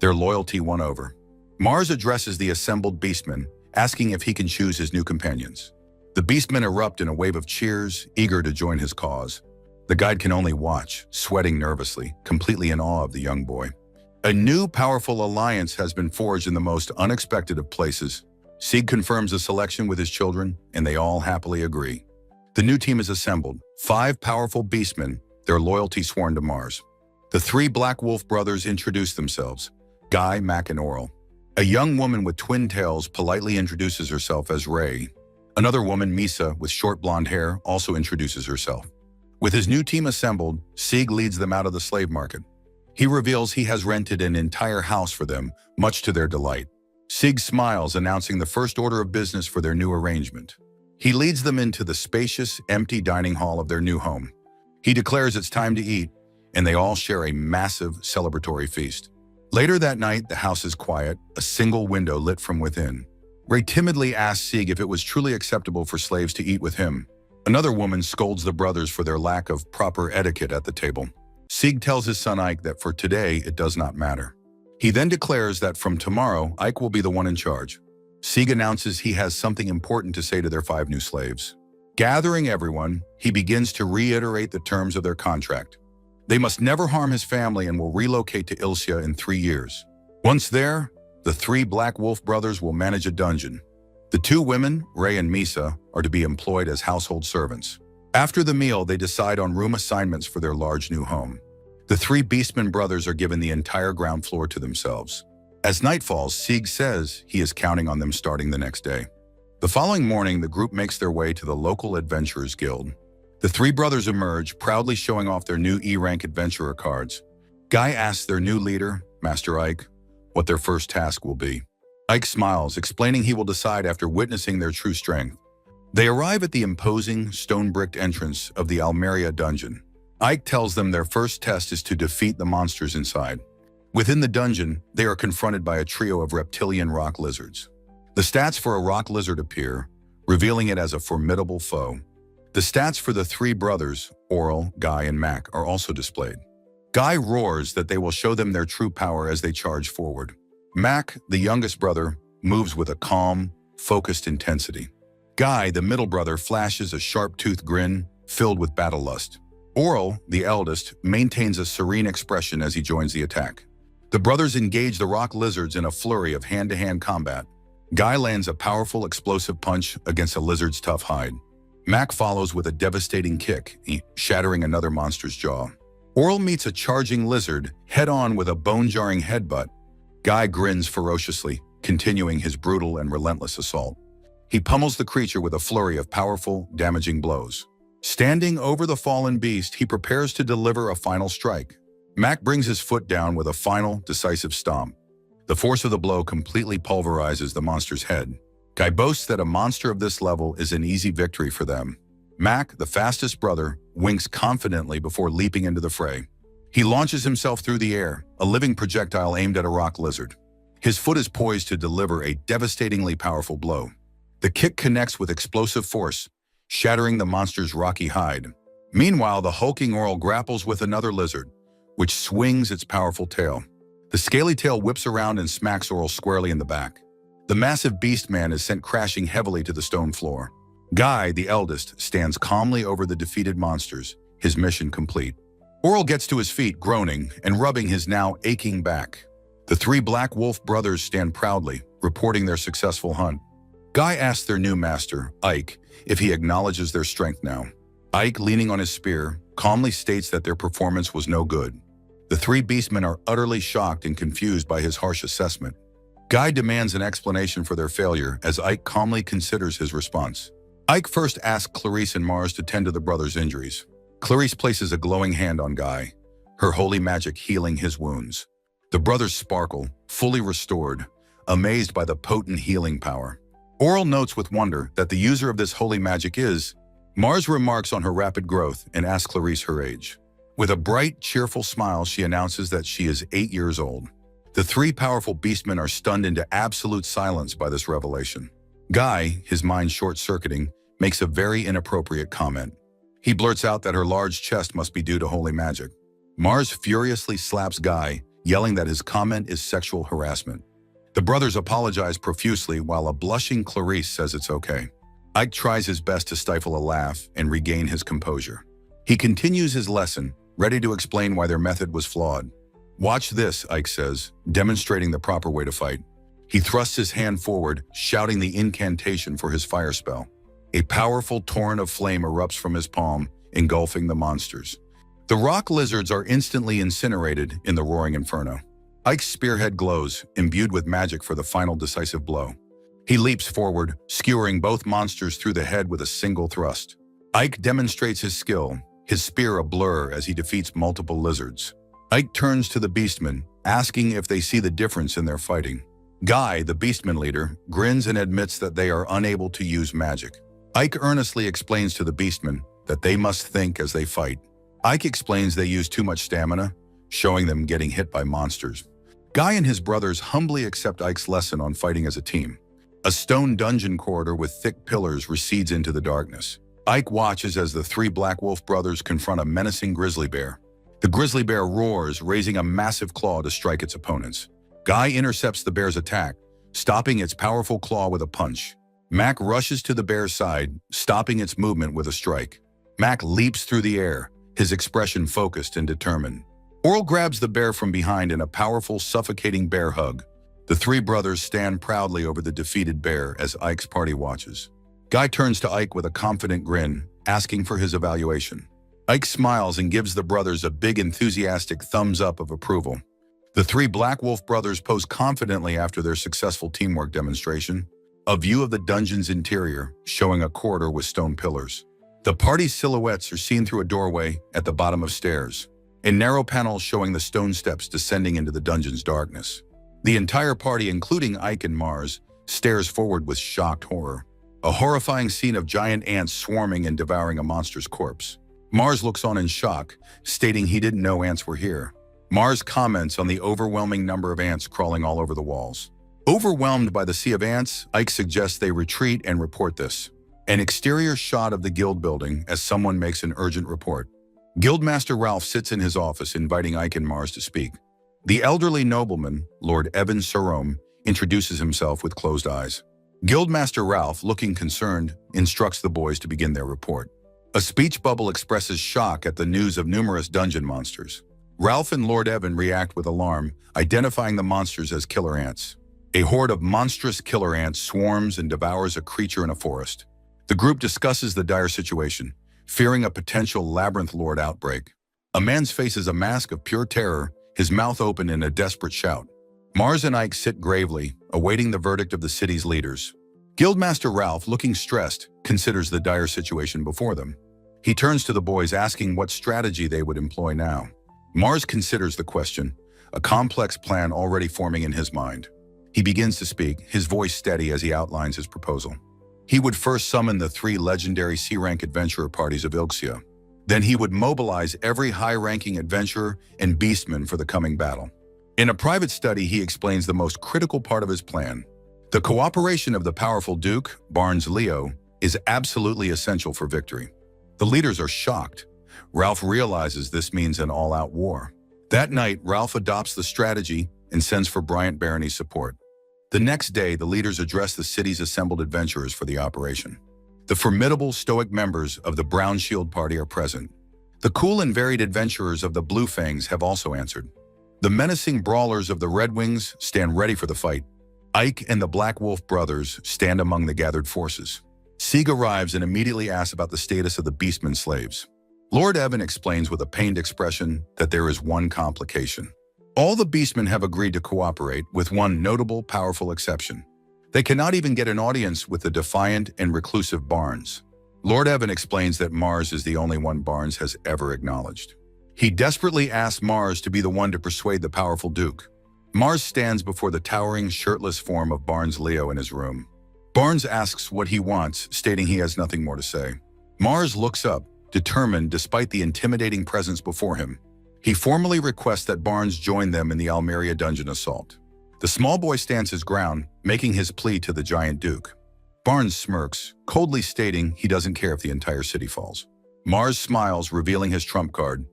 their loyalty won over. Mars addresses the assembled beastmen, asking if he can choose his new companions. The beastmen erupt in a wave of cheers, eager to join his cause. The guide can only watch, sweating nervously, completely in awe of the young boy. A new, powerful alliance has been forged in the most unexpected of places. Sieg confirms the selection with his children, and they all happily agree. The new team is assembled, 5 powerful beastmen, their loyalty sworn to Mars. The 3 Black Wolf brothers introduce themselves, Guy, Mac, and Oral. A young woman with twin tails politely introduces herself as Ray. Another woman, Misa, with short blonde hair, also introduces herself. With his new team assembled, Sieg leads them out of the slave market. He reveals he has rented an entire house for them, much to their delight. Sieg smiles, announcing the first order of business for their new arrangement. He leads them into the spacious, empty dining hall of their new home. He declares it's time to eat, and they all share a massive celebratory feast. Later that night, the house is quiet, a single window lit from within. Ray timidly asks Sieg if it was truly acceptable for slaves to eat with him. Another woman scolds the brothers for their lack of proper etiquette at the table. Sieg tells his son Ike that for today, it does not matter. He then declares that from tomorrow, Ike will be the one in charge. Sieg announces he has something important to say to their 5 new slaves. Gathering everyone, he begins to reiterate the terms of their contract. They must never harm his family and will relocate to Ilsia in 3 years. Once there, the three Black Wolf brothers will manage a dungeon. The two women, Ray and Misa, are to be employed as household servants. After the meal, they decide on room assignments for their large new home. The three Beastman brothers are given the entire ground floor to themselves. As night falls, Sieg says he is counting on them starting the next day. The following morning, the group makes their way to the local Adventurers Guild. The three brothers emerge, proudly showing off their new E-rank adventurer cards. Guy asks their new leader, Master Ike, what their first task will be. Ike smiles, explaining he will decide after witnessing their true strength. They arrive at the imposing, stone-bricked entrance of the Almeria dungeon. Ike tells them their first test is to defeat the monsters inside. Within the dungeon, they are confronted by a trio of reptilian rock lizards. The stats for a rock lizard appear, revealing it as a formidable foe. The stats for the three brothers, Oral, Guy, and Mac, are also displayed. Guy roars that they will show them their true power as they charge forward. Mac, the youngest brother, moves with a calm, focused intensity. Guy, the middle brother, flashes a sharp-toothed grin filled with battle lust. Oral, the eldest, maintains a serene expression as he joins the attack. The brothers engage the rock lizards in a flurry of hand-to-hand combat. Guy lands a powerful, explosive punch against a lizard's tough hide. Mac follows with a devastating kick, shattering another monster's jaw. Oral meets a charging lizard head-on with a bone-jarring headbutt. Guy grins ferociously, continuing his brutal and relentless assault. He pummels the creature with a flurry of powerful, damaging blows. Standing over the fallen beast, he prepares to deliver a final strike. Mac brings his foot down with a final, decisive stomp. The force of the blow completely pulverizes the monster's head. Guy boasts that a monster of this level is an easy victory for them. Mac, the fastest brother, winks confidently before leaping into the fray. He launches himself through the air, a living projectile aimed at a rock lizard. His foot is poised to deliver a devastatingly powerful blow. The kick connects with explosive force, shattering the monster's rocky hide. Meanwhile, the hulking Oral grapples with another lizard, which swings its powerful tail. The scaly tail whips around and smacks Oral squarely in the back. The massive beast man is sent crashing heavily to the stone floor. Guy, the eldest, stands calmly over the defeated monsters, his mission complete. Oral gets to his feet, groaning and rubbing his now aching back. The three Black Wolf brothers stand proudly, reporting their successful hunt. Guy asks their new master, Ike, if he acknowledges their strength now. Ike, leaning on his spear, calmly states that their performance was no good. The three beastmen are utterly shocked and confused by his harsh assessment. Guy demands an explanation for their failure as Ike calmly considers his response. Ike first asks Clarice and Mars to tend to the brothers' injuries. Clarice places a glowing hand on Guy, her holy magic healing his wounds. The brothers sparkle, fully restored, amazed by the potent healing power. Oral notes with wonder that the user of this holy magic is. Mars remarks on her rapid growth and asks Clarice her age. With a bright, cheerful smile, she announces that she is 8 years old. The three powerful beastmen are stunned into absolute silence by this revelation. Guy, his mind short-circuiting, makes a very inappropriate comment. He blurts out that her large chest must be due to holy magic. Mars furiously slaps Guy, yelling that his comment is sexual harassment. The brothers apologize profusely while a blushing Clarice says it's okay. Ike tries his best to stifle a laugh and regain his composure. He continues his lesson, ready to explain why their method was flawed. "Watch this," Ike says, demonstrating the proper way to fight. He thrusts his hand forward, shouting the incantation for his fire spell. A powerful torrent of flame erupts from his palm, engulfing the monsters. The rock lizards are instantly incinerated in the roaring inferno. Ike's spearhead glows, imbued with magic for the final decisive blow. He leaps forward, skewering both monsters through the head with a single thrust. Ike demonstrates his skill, his spear a blur as he defeats multiple lizards. Ike turns to the beastmen, asking if they see the difference in their fighting. Guy, the beastman leader, grins and admits that they are unable to use magic. Ike earnestly explains to the beastmen that they must think as they fight. Ike explains they use too much stamina, showing them getting hit by monsters. Guy and his brothers humbly accept Ike's lesson on fighting as a team. A stone dungeon corridor with thick pillars recedes into the darkness. Ike watches as the three Black Wolf brothers confront a menacing grizzly bear. The grizzly bear roars, raising a massive claw to strike its opponents. Guy intercepts the bear's attack, stopping its powerful claw with a punch. Mac rushes to the bear's side, stopping its movement with a strike. Mac leaps through the air, his expression focused and determined. Oral grabs the bear from behind in a powerful, suffocating bear hug. The three brothers stand proudly over the defeated bear as Ike's party watches. Guy turns to Ike with a confident grin, asking for his evaluation. Ike smiles and gives the brothers a big enthusiastic thumbs up of approval. The three Black Wolf brothers pose confidently after their successful teamwork demonstration. A view of the dungeon's interior, showing a corridor with stone pillars. The party's silhouettes are seen through a doorway at the bottom of stairs, a narrow panel showing the stone steps descending into the dungeon's darkness. The entire party, including Ike and Mars, stares forward with shocked horror. A horrifying scene of giant ants swarming and devouring a monster's corpse. Mars looks on in shock, stating he didn't know ants were here. Mars comments on the overwhelming number of ants crawling all over the walls. Overwhelmed by the sea of ants, Ike suggests they retreat and report this. An exterior shot of the guild building as someone makes an urgent report. Guildmaster Ralph sits in his office inviting Ike and Mars to speak. The elderly nobleman, Lord Evan Sarome, introduces himself with closed eyes. Guildmaster Ralph, looking concerned, instructs the boys to begin their report. A speech bubble expresses shock at the news of numerous dungeon monsters. Ralph and Lord Evan react with alarm, identifying the monsters as killer ants. A horde of monstrous killer ants swarms and devours a creature in a forest. The group discusses the dire situation, fearing a potential Labyrinth Lord outbreak. A man's face is a mask of pure terror, his mouth open in a desperate shout. Mars and Ike sit gravely, awaiting the verdict of the city's leaders. Guildmaster Ralph, looking stressed, considers the dire situation before them. He turns to the boys, asking what strategy they would employ now. Mars considers the question, a complex plan already forming in his mind. He begins to speak, his voice steady as he outlines his proposal. He would first summon the three legendary C-rank adventurer parties of Ilxia. Then he would mobilize every high-ranking adventurer and beastman for the coming battle. In a private study, he explains the most critical part of his plan. The cooperation of the powerful Duke, Barnes Leo, is absolutely essential for victory. The leaders are shocked. Ralph realizes this means an all-out war. That night, Ralph adopts the strategy and sends for Bryant Barony's support. The next day, the leaders address the city's assembled adventurers for the operation. The formidable stoic members of the Brown Shield Party are present. The cool and varied adventurers of the Blue Fangs have also answered. The menacing brawlers of the Red Wings stand ready for the fight. Ike and the Black Wolf brothers stand among the gathered forces. Sieg arrives and immediately asks about the status of the Beastman slaves. Lord Evan explains with a pained expression that there is one complication. All the Beastmen have agreed to cooperate, with one notable, powerful exception. They cannot even get an audience with the defiant and reclusive Barnes. Lord Evan explains that Mars is the only one Barnes has ever acknowledged. He desperately asks Mars to be the one to persuade the powerful Duke. Mars stands before the towering, shirtless form of Barnes Leo in his room. Barnes asks what he wants, stating he has nothing more to say. Mars looks up, determined despite the intimidating presence before him. He formally requests that Barnes join them in the Almeria dungeon assault. The small boy stands his ground, making his plea to the giant Duke. Barnes smirks, coldly stating he doesn't care if the entire city falls. Mars smiles, revealing his trump card.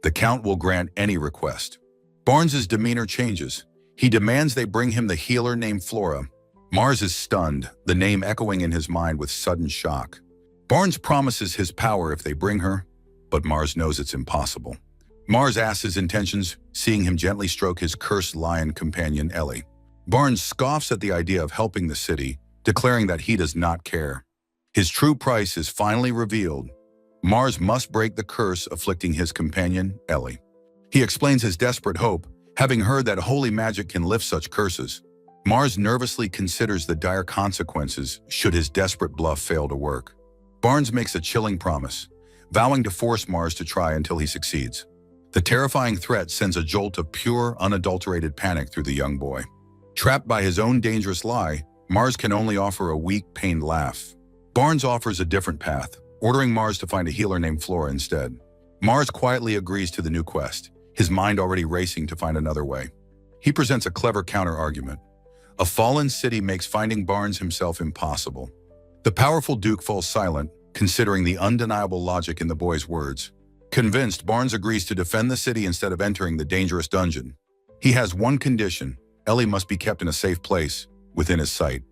The Count will grant any request. Barnes's demeanor changes. He demands they bring him the healer named Flora. Mars is stunned, the name echoing in his mind with sudden shock. Barnes promises his power if they bring her, but Mars knows it's impossible. Mars asks his intentions, seeing him gently stroke his cursed lion companion Ellie. Barnes scoffs at the idea of helping the city, declaring that he does not care. His true price is finally revealed. Mars must break the curse afflicting his companion, Ellie. He explains his desperate hope, having heard that holy magic can lift such curses. Mars nervously considers the dire consequences should his desperate bluff fail to work. Barnes makes a chilling promise, vowing to force Mars to try until he succeeds. The terrifying threat sends a jolt of pure, unadulterated panic through the young boy. Trapped by his own dangerous lie, Mars can only offer a weak, pained laugh. Barnes offers a different path, ordering Mars to find a healer named Flora instead. Mars quietly agrees to the new quest, his mind already racing to find another way. He presents a clever counter-argument. A fallen city makes finding Barnes himself impossible. The powerful Duke falls silent, considering the undeniable logic in the boy's words. Convinced, Barnes agrees to defend the city instead of entering the dangerous dungeon. He has one condition: Ellie must be kept in a safe place, within his sight.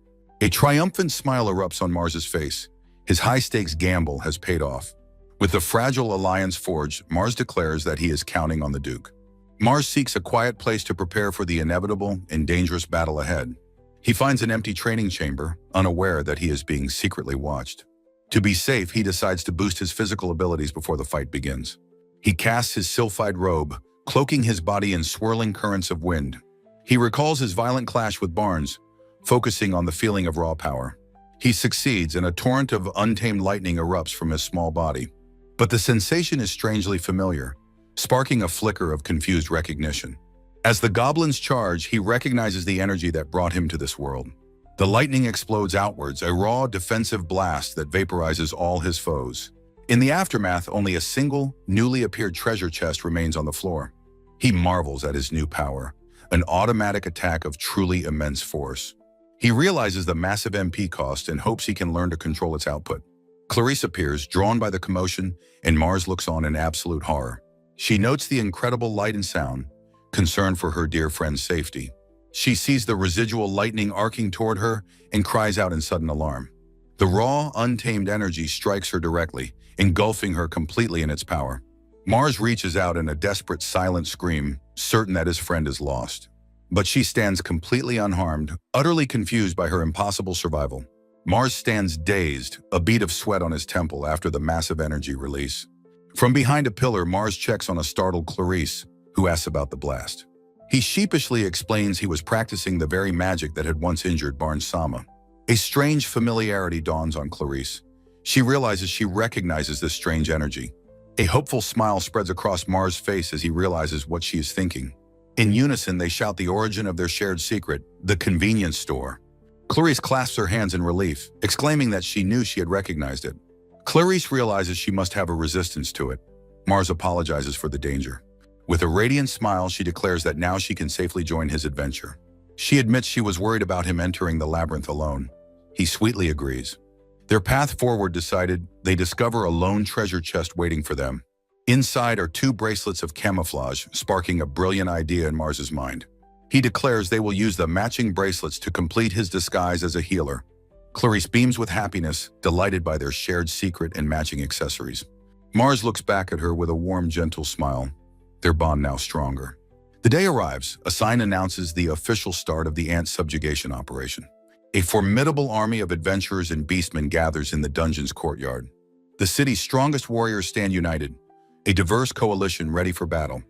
A triumphant smile erupts on Mars's face. His high-stakes gamble has paid off. With the fragile alliance forged, Mars declares that he is counting on the Duke. Mars seeks a quiet place to prepare for the inevitable and dangerous battle ahead. He finds an empty training chamber, unaware that he is being secretly watched. To be safe, he decides to boost his physical abilities before the fight begins. He casts his sylphide robe, cloaking his body in swirling currents of wind. He recalls his violent clash with Barnes, focusing on the feeling of raw power. He succeeds, and a torrent of untamed lightning erupts from his small body. But the sensation is strangely familiar, sparking a flicker of confused recognition. As the goblins charge, he recognizes the energy that brought him to this world. The lightning explodes outwards, a raw, defensive blast that vaporizes all his foes. In the aftermath, only a single, newly appeared treasure chest remains on the floor. He marvels at his new power, an automatic attack of truly immense force. He realizes the massive MP cost and hopes he can learn to control its output. Clarice appears, drawn by the commotion, and Mars looks on in absolute horror. She notes the incredible light and sound, concerned for her dear friend's safety. She sees the residual lightning arcing toward her and cries out in sudden alarm. The raw, untamed energy strikes her directly, engulfing her completely in its power. Mars reaches out in a desperate, silent scream, certain that his friend is lost. But she stands completely unharmed, utterly confused by her impossible survival. Mars stands dazed, a bead of sweat on his temple after the massive energy release. From behind a pillar, Mars checks on a startled Clarice, who asks about the blast. He sheepishly explains he was practicing the very magic that had once injured Barnes-sama. A strange familiarity dawns on Clarice. She realizes she recognizes this strange energy. A hopeful smile spreads across Mars' face as he realizes what she is thinking. In unison, they shout the origin of their shared secret, the convenience store. Clarice clasps her hands in relief, exclaiming that she knew she had recognized it. Clarice realizes she must have a resistance to it. Mars apologizes for the danger. With a radiant smile, she declares that now she can safely join his adventure. She admits she was worried about him entering the labyrinth alone. He sweetly agrees. Their path forward decided, they discover a lone treasure chest waiting for them. Inside are 2 bracelets of camouflage, sparking a brilliant idea in Mars's mind. He declares they will use the matching bracelets to complete his disguise as a healer. Clarice beams with happiness, delighted by their shared secret and matching accessories. Mars looks back at her with a warm, gentle smile, their bond now stronger. The day arrives. A sign announces the official start of the ant subjugation operation. A formidable army of adventurers and beastmen gathers in the dungeon's courtyard. The city's strongest warriors stand united, a diverse coalition ready for battle.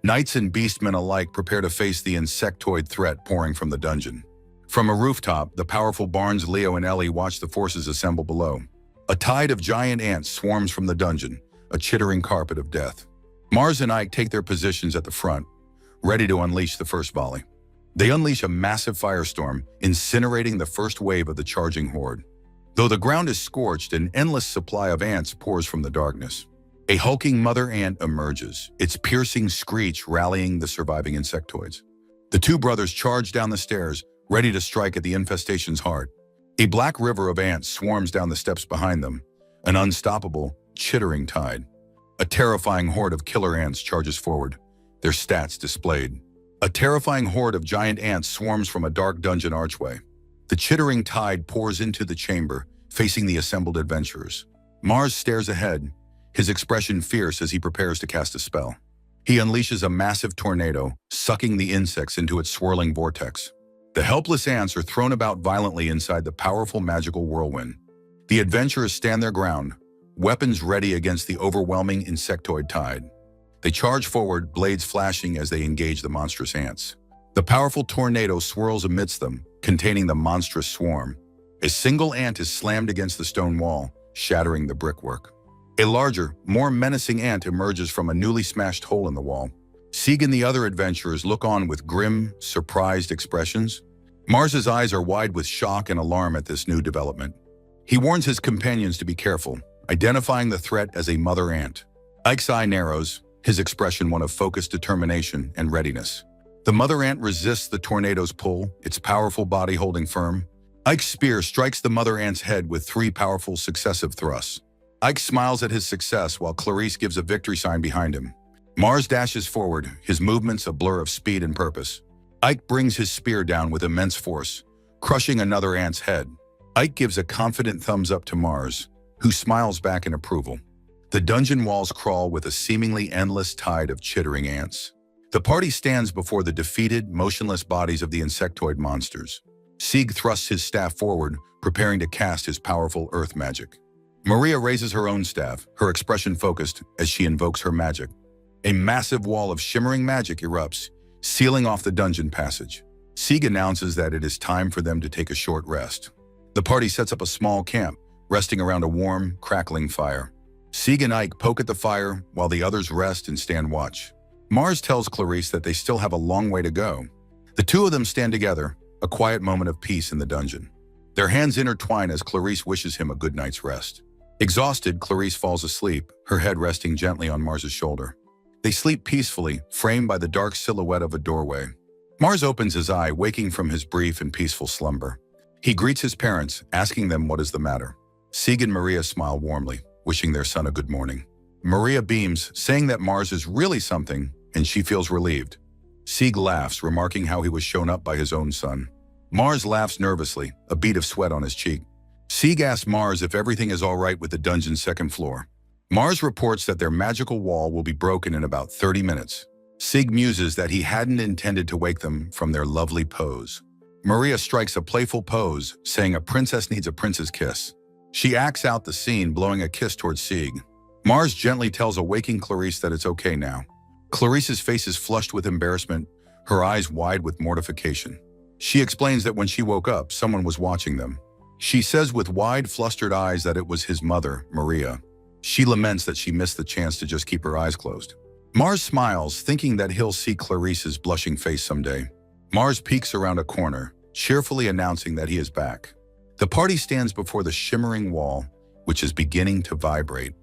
Knights and beastmen alike prepare to face the insectoid threat pouring from the dungeon. From a rooftop, the powerful Barnes, Leo, and Ellie watch the forces assemble below. A tide of giant ants swarms from the dungeon, a chittering carpet of death. Mars and Ike take their positions at the front, ready to unleash the first volley. They unleash a massive firestorm, incinerating the first wave of the charging horde. Though the ground is scorched, an endless supply of ants pours from the darkness. A hulking mother ant emerges, its piercing screech rallying the surviving insectoids. The 2 brothers charge down the stairs, ready to strike at the infestation's heart. A black river of ants swarms down the steps behind them, an unstoppable, chittering tide. A terrifying horde of killer ants charges forward, their stats displayed. A terrifying horde of giant ants swarms from a dark dungeon archway. The chittering tide pours into the chamber, facing the assembled adventurers. Mars stares ahead, his expression fierce as he prepares to cast a spell. He unleashes a massive tornado, sucking the insects into its swirling vortex. The helpless ants are thrown about violently inside the powerful magical whirlwind. The adventurers stand their ground, weapons ready against the overwhelming insectoid tide. They charge forward, blades flashing as they engage the monstrous ants. The powerful tornado swirls amidst them, containing the monstrous swarm. A single ant is slammed against the stone wall, shattering the brickwork. A larger, more menacing ant emerges from a newly smashed hole in the wall. Sieg and the other adventurers look on with grim, surprised expressions. Mars's eyes are wide with shock and alarm at this new development. He warns his companions to be careful, identifying the threat as a mother ant. Ike's eye narrows, his expression one of focused determination and readiness. The mother ant resists the tornado's pull, its powerful body holding firm. Ike's spear strikes the mother ant's head with 3 powerful successive thrusts. Ike smiles at his success while Clarice gives a victory sign behind him. Mars dashes forward, his movements a blur of speed and purpose. Ike brings his spear down with immense force, crushing another ant's head. Ike gives a confident thumbs up to Mars, who smiles back in approval. The dungeon walls crawl with a seemingly endless tide of chittering ants. The party stands before the defeated, motionless bodies of the insectoid monsters. Sieg thrusts his staff forward, preparing to cast his powerful earth magic. Maria raises her own staff, her expression focused as she invokes her magic. A massive wall of shimmering magic erupts, sealing off the dungeon passage. Sieg announces that it is time for them to take a short rest. The party sets up a small camp, resting around a warm, crackling fire. Sieg and Ike poke at the fire while the others rest and stand watch. Mars tells Clarice that they still have a long way to go. The two of them stand together, a quiet moment of peace in the dungeon. Their hands intertwine as Clarice wishes him a good night's rest. Exhausted, Clarice falls asleep, her head resting gently on Mars's shoulder. They sleep peacefully, framed by the dark silhouette of a doorway. Mars opens his eye, waking from his brief and peaceful slumber. He greets his parents, asking them what is the matter. Sieg and Maria smile warmly, wishing their son a good morning. Maria beams, saying that Mars is really something, and she feels relieved. Sieg laughs, remarking how he was shown up by his own son. Mars laughs nervously, a bead of sweat on his cheek. Sieg asks Mars if everything is all right with the dungeon's second floor. Mars reports that their magical wall will be broken in about 30 minutes. Sieg muses that he hadn't intended to wake them from their lovely pose. Maria strikes a playful pose, saying a princess needs a prince's kiss. She acts out the scene, blowing a kiss towards Sieg. Mars gently tells a waking Clarice that it's okay now. Clarice's face is flushed with embarrassment, her eyes wide with mortification. She explains that when she woke up, someone was watching them. She says with wide, flustered eyes that it was his mother, Maria. She laments that she missed the chance to just keep her eyes closed. Mars smiles, thinking that he'll see Clarice's blushing face someday. Mars peeks around a corner, cheerfully announcing that he is back. The party stands before the shimmering wall, which is beginning to vibrate.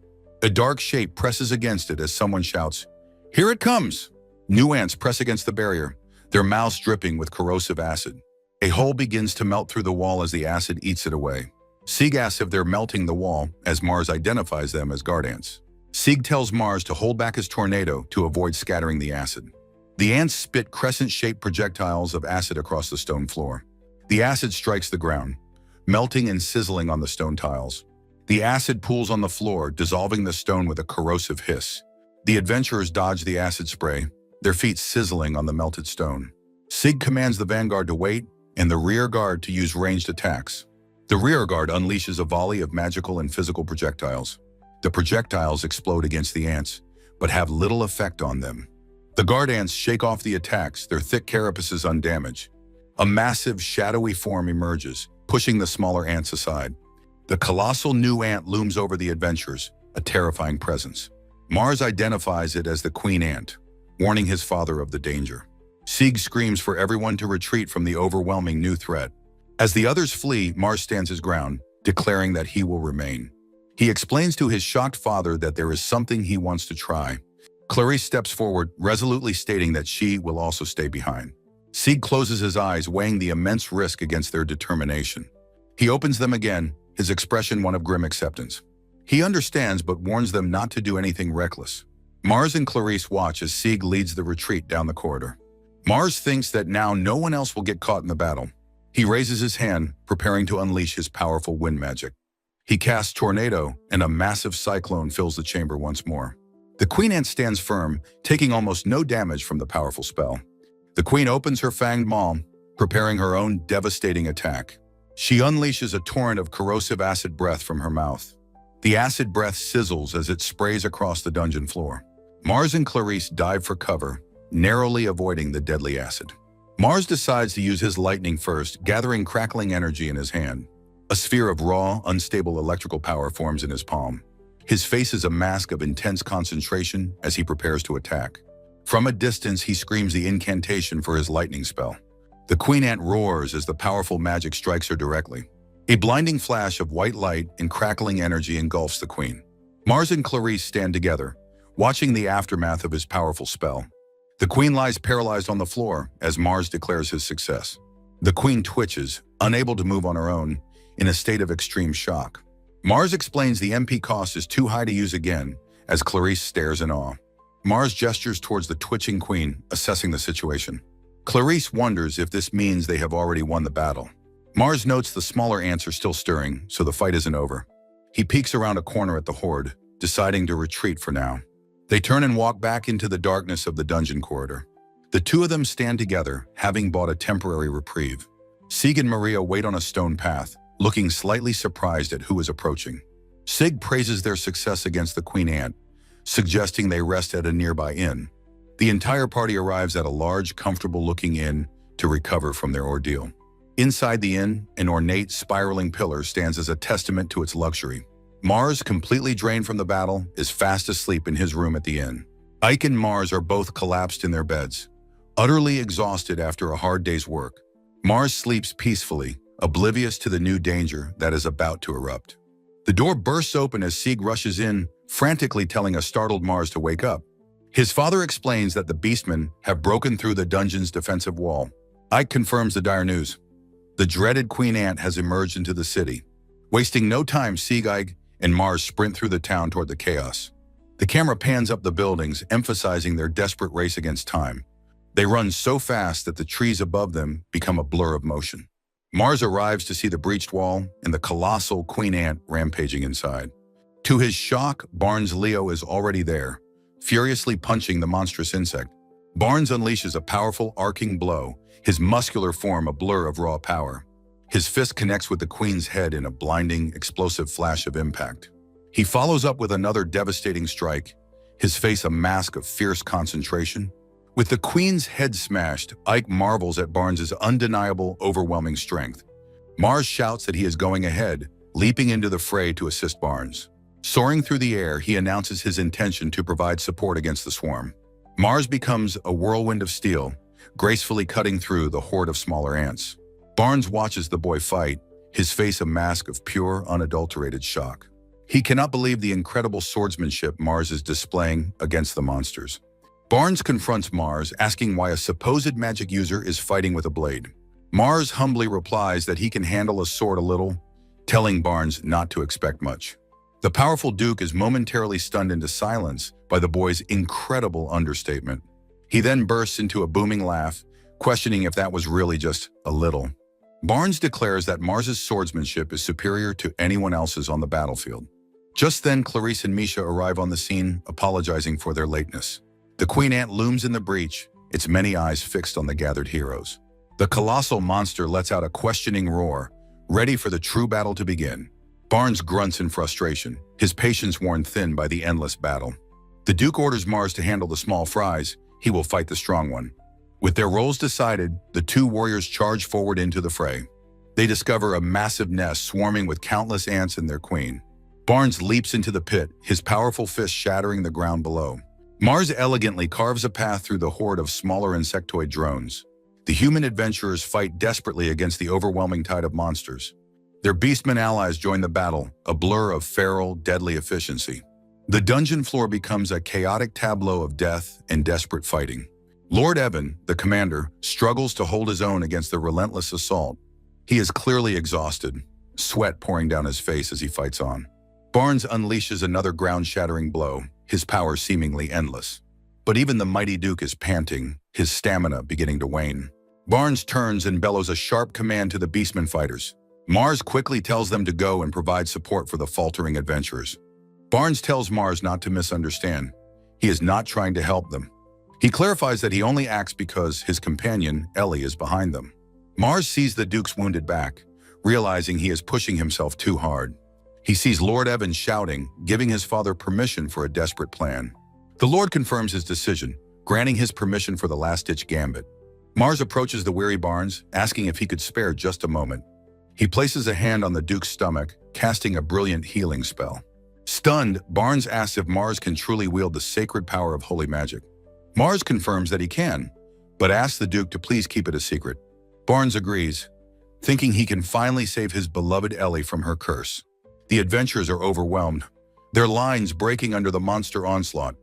A dark shape presses against it as someone shouts, "Here it comes!" New ants press against the barrier, their mouths dripping with corrosive acid. A hole begins to melt through the wall as the acid eats it away. Sieg asks if they're melting the wall, as Mars identifies them as guard ants. Sieg tells Mars to hold back his tornado to avoid scattering the acid. The ants spit crescent-shaped projectiles of acid across the stone floor. The acid strikes the ground, melting and sizzling on the stone tiles. The acid pools on the floor, dissolving the stone with a corrosive hiss. The adventurers dodge the acid spray, their feet sizzling on the melted stone. Sieg commands the vanguard to wait and the rear guard to use ranged attacks. The rear guard unleashes a volley of magical and physical projectiles. The projectiles explode against the ants, but have little effect on them. The guard ants shake off the attacks, their thick carapaces undamaged. A massive, shadowy form emerges, pushing the smaller ants aside. The colossal new ant looms over the adventurers, a terrifying presence. Mars identifies it as the queen ant, warning his father of the danger. Sieg screams for everyone to retreat from the overwhelming new threat. As the others flee, Mars stands his ground, declaring that he will remain. He explains to his shocked father that there is something he wants to try. Clarice steps forward, resolutely stating that she will also stay behind. Sieg closes his eyes, weighing the immense risk against their determination. He opens them again, his expression one of grim acceptance. He understands but warns them not to do anything reckless. Mars and Clarice watch as Sieg leads the retreat down the corridor. Mars thinks that now no one else will get caught in the battle. He raises his hand, preparing to unleash his powerful wind magic. He casts Tornado, and a massive cyclone fills the chamber once more. The queen ant stands firm, taking almost no damage from the powerful spell. The queen opens her fanged maw, preparing her own devastating attack. She unleashes a torrent of corrosive acid breath from her mouth. The acid breath sizzles as it sprays across the dungeon floor. Mars and Clarice dive for cover, narrowly avoiding the deadly acid. Mars decides to use his lightning first, gathering crackling energy in his hand. A sphere of raw, unstable electrical power forms in his palm. His face is a mask of intense concentration as he prepares to attack. From a distance, he screams the incantation for his lightning spell. The queen ant roars as the powerful magic strikes her directly. A blinding flash of white light and crackling energy engulfs the queen. Mars and Clarice stand together, watching the aftermath of his powerful spell. The queen lies paralyzed on the floor as Mars declares his success. The queen twitches, unable to move on her own, in a state of extreme shock. Mars explains the MP cost is too high to use again, as Clarice stares in awe. Mars gestures towards the twitching queen, assessing the situation. Clarice wonders if this means they have already won the battle. Mars notes the smaller ants are still stirring, so the fight isn't over. He peeks around a corner at the horde, deciding to retreat for now. They turn and walk back into the darkness of the dungeon corridor. The two of them stand together, having bought a temporary reprieve. Sig and Maria wait on a stone path, looking slightly surprised at who is approaching. Sig praises their success against the Queen Ant, suggesting they rest at a nearby inn. The entire party arrives at a large, comfortable-looking inn to recover from their ordeal. Inside the inn, an ornate, spiraling pillar stands as a testament to its luxury. Mars, completely drained from the battle, is fast asleep in his room at the inn. Ike and Mars are both collapsed in their beds, utterly exhausted after a hard day's work. Mars sleeps peacefully, oblivious to the new danger that is about to erupt. The door bursts open as Sig rushes in, frantically telling a startled Mars to wake up. His father explains that the beastmen have broken through the dungeon's defensive wall. Ike confirms the dire news. The dreaded Queen Ant has emerged into the city. Wasting no time, Sig, Ike, and Mars sprint through the town toward the chaos. The camera pans up the buildings, emphasizing their desperate race against time. They run so fast that the trees above them become a blur of motion. Mars arrives to see the breached wall and the colossal Queen Ant rampaging inside. To his shock, Barnes Leo is already there, furiously punching the monstrous insect. Barnes unleashes a powerful arcing blow, his muscular form a blur of raw power. His fist connects with the Queen's head in a blinding, explosive flash of impact. He follows up with another devastating strike, his face a mask of fierce concentration. With the Queen's head smashed, Ike marvels at Barnes's undeniable, overwhelming strength. Mars shouts that he is going ahead, leaping into the fray to assist Barnes. Soaring through the air, he announces his intention to provide support against the swarm. Mars becomes a whirlwind of steel, gracefully cutting through the horde of smaller ants. Barnes watches the boy fight, his face a mask of pure, unadulterated shock. He cannot believe the incredible swordsmanship Mars is displaying against the monsters. Barnes confronts Mars, asking why a supposed magic user is fighting with a blade. Mars humbly replies that he can handle a sword a little, telling Barnes not to expect much. The powerful Duke is momentarily stunned into silence by the boy's incredible understatement. He then bursts into a booming laugh, questioning if that was really just a little. Barnes declares that Mars's swordsmanship is superior to anyone else's on the battlefield. Just then, Clarice and Misha arrive on the scene, apologizing for their lateness. The Queen Ant looms in the breach, its many eyes fixed on the gathered heroes. The colossal monster lets out a questioning roar, ready for the true battle to begin. Barnes grunts in frustration, his patience worn thin by the endless battle. The Duke orders Mars to handle the small fries. He will fight the strong one. With their roles decided, the two warriors charge forward into the fray. They discover a massive nest swarming with countless ants and their queen. Barnes leaps into the pit, his powerful fist shattering the ground below. Mars elegantly carves a path through the horde of smaller insectoid drones. The human adventurers fight desperately against the overwhelming tide of monsters. Their beastmen allies join the battle, a blur of feral, deadly efficiency. The dungeon floor becomes a chaotic tableau of death and desperate fighting. Lord Evan, the commander, struggles to hold his own against the relentless assault. He is clearly exhausted, sweat pouring down his face as he fights on. Barnes unleashes another ground-shattering blow, his power seemingly endless. But even the mighty Duke is panting, his stamina beginning to wane. Barnes turns and bellows a sharp command to the beastmen fighters. Mars quickly tells them to go and provide support for the faltering adventurers. Barnes tells Mars not to misunderstand. He is not trying to help them. He clarifies that he only acts because his companion, Ellie, is behind them. Mars sees the Duke's wounded back, realizing he is pushing himself too hard. He sees Lord Evan shouting, giving his father permission for a desperate plan. The Lord confirms his decision, granting his permission for the last-ditch gambit. Mars approaches the weary Barnes, asking if he could spare just a moment. He places a hand on the Duke's stomach, casting a brilliant healing spell. Stunned, Barnes asks if Mars can truly wield the sacred power of holy magic. Mars confirms that he can, but asks the Duke to please keep it a secret. Barnes agrees, thinking he can finally save his beloved Ellie from her curse. The adventurers are overwhelmed, their lines breaking under the monster onslaught.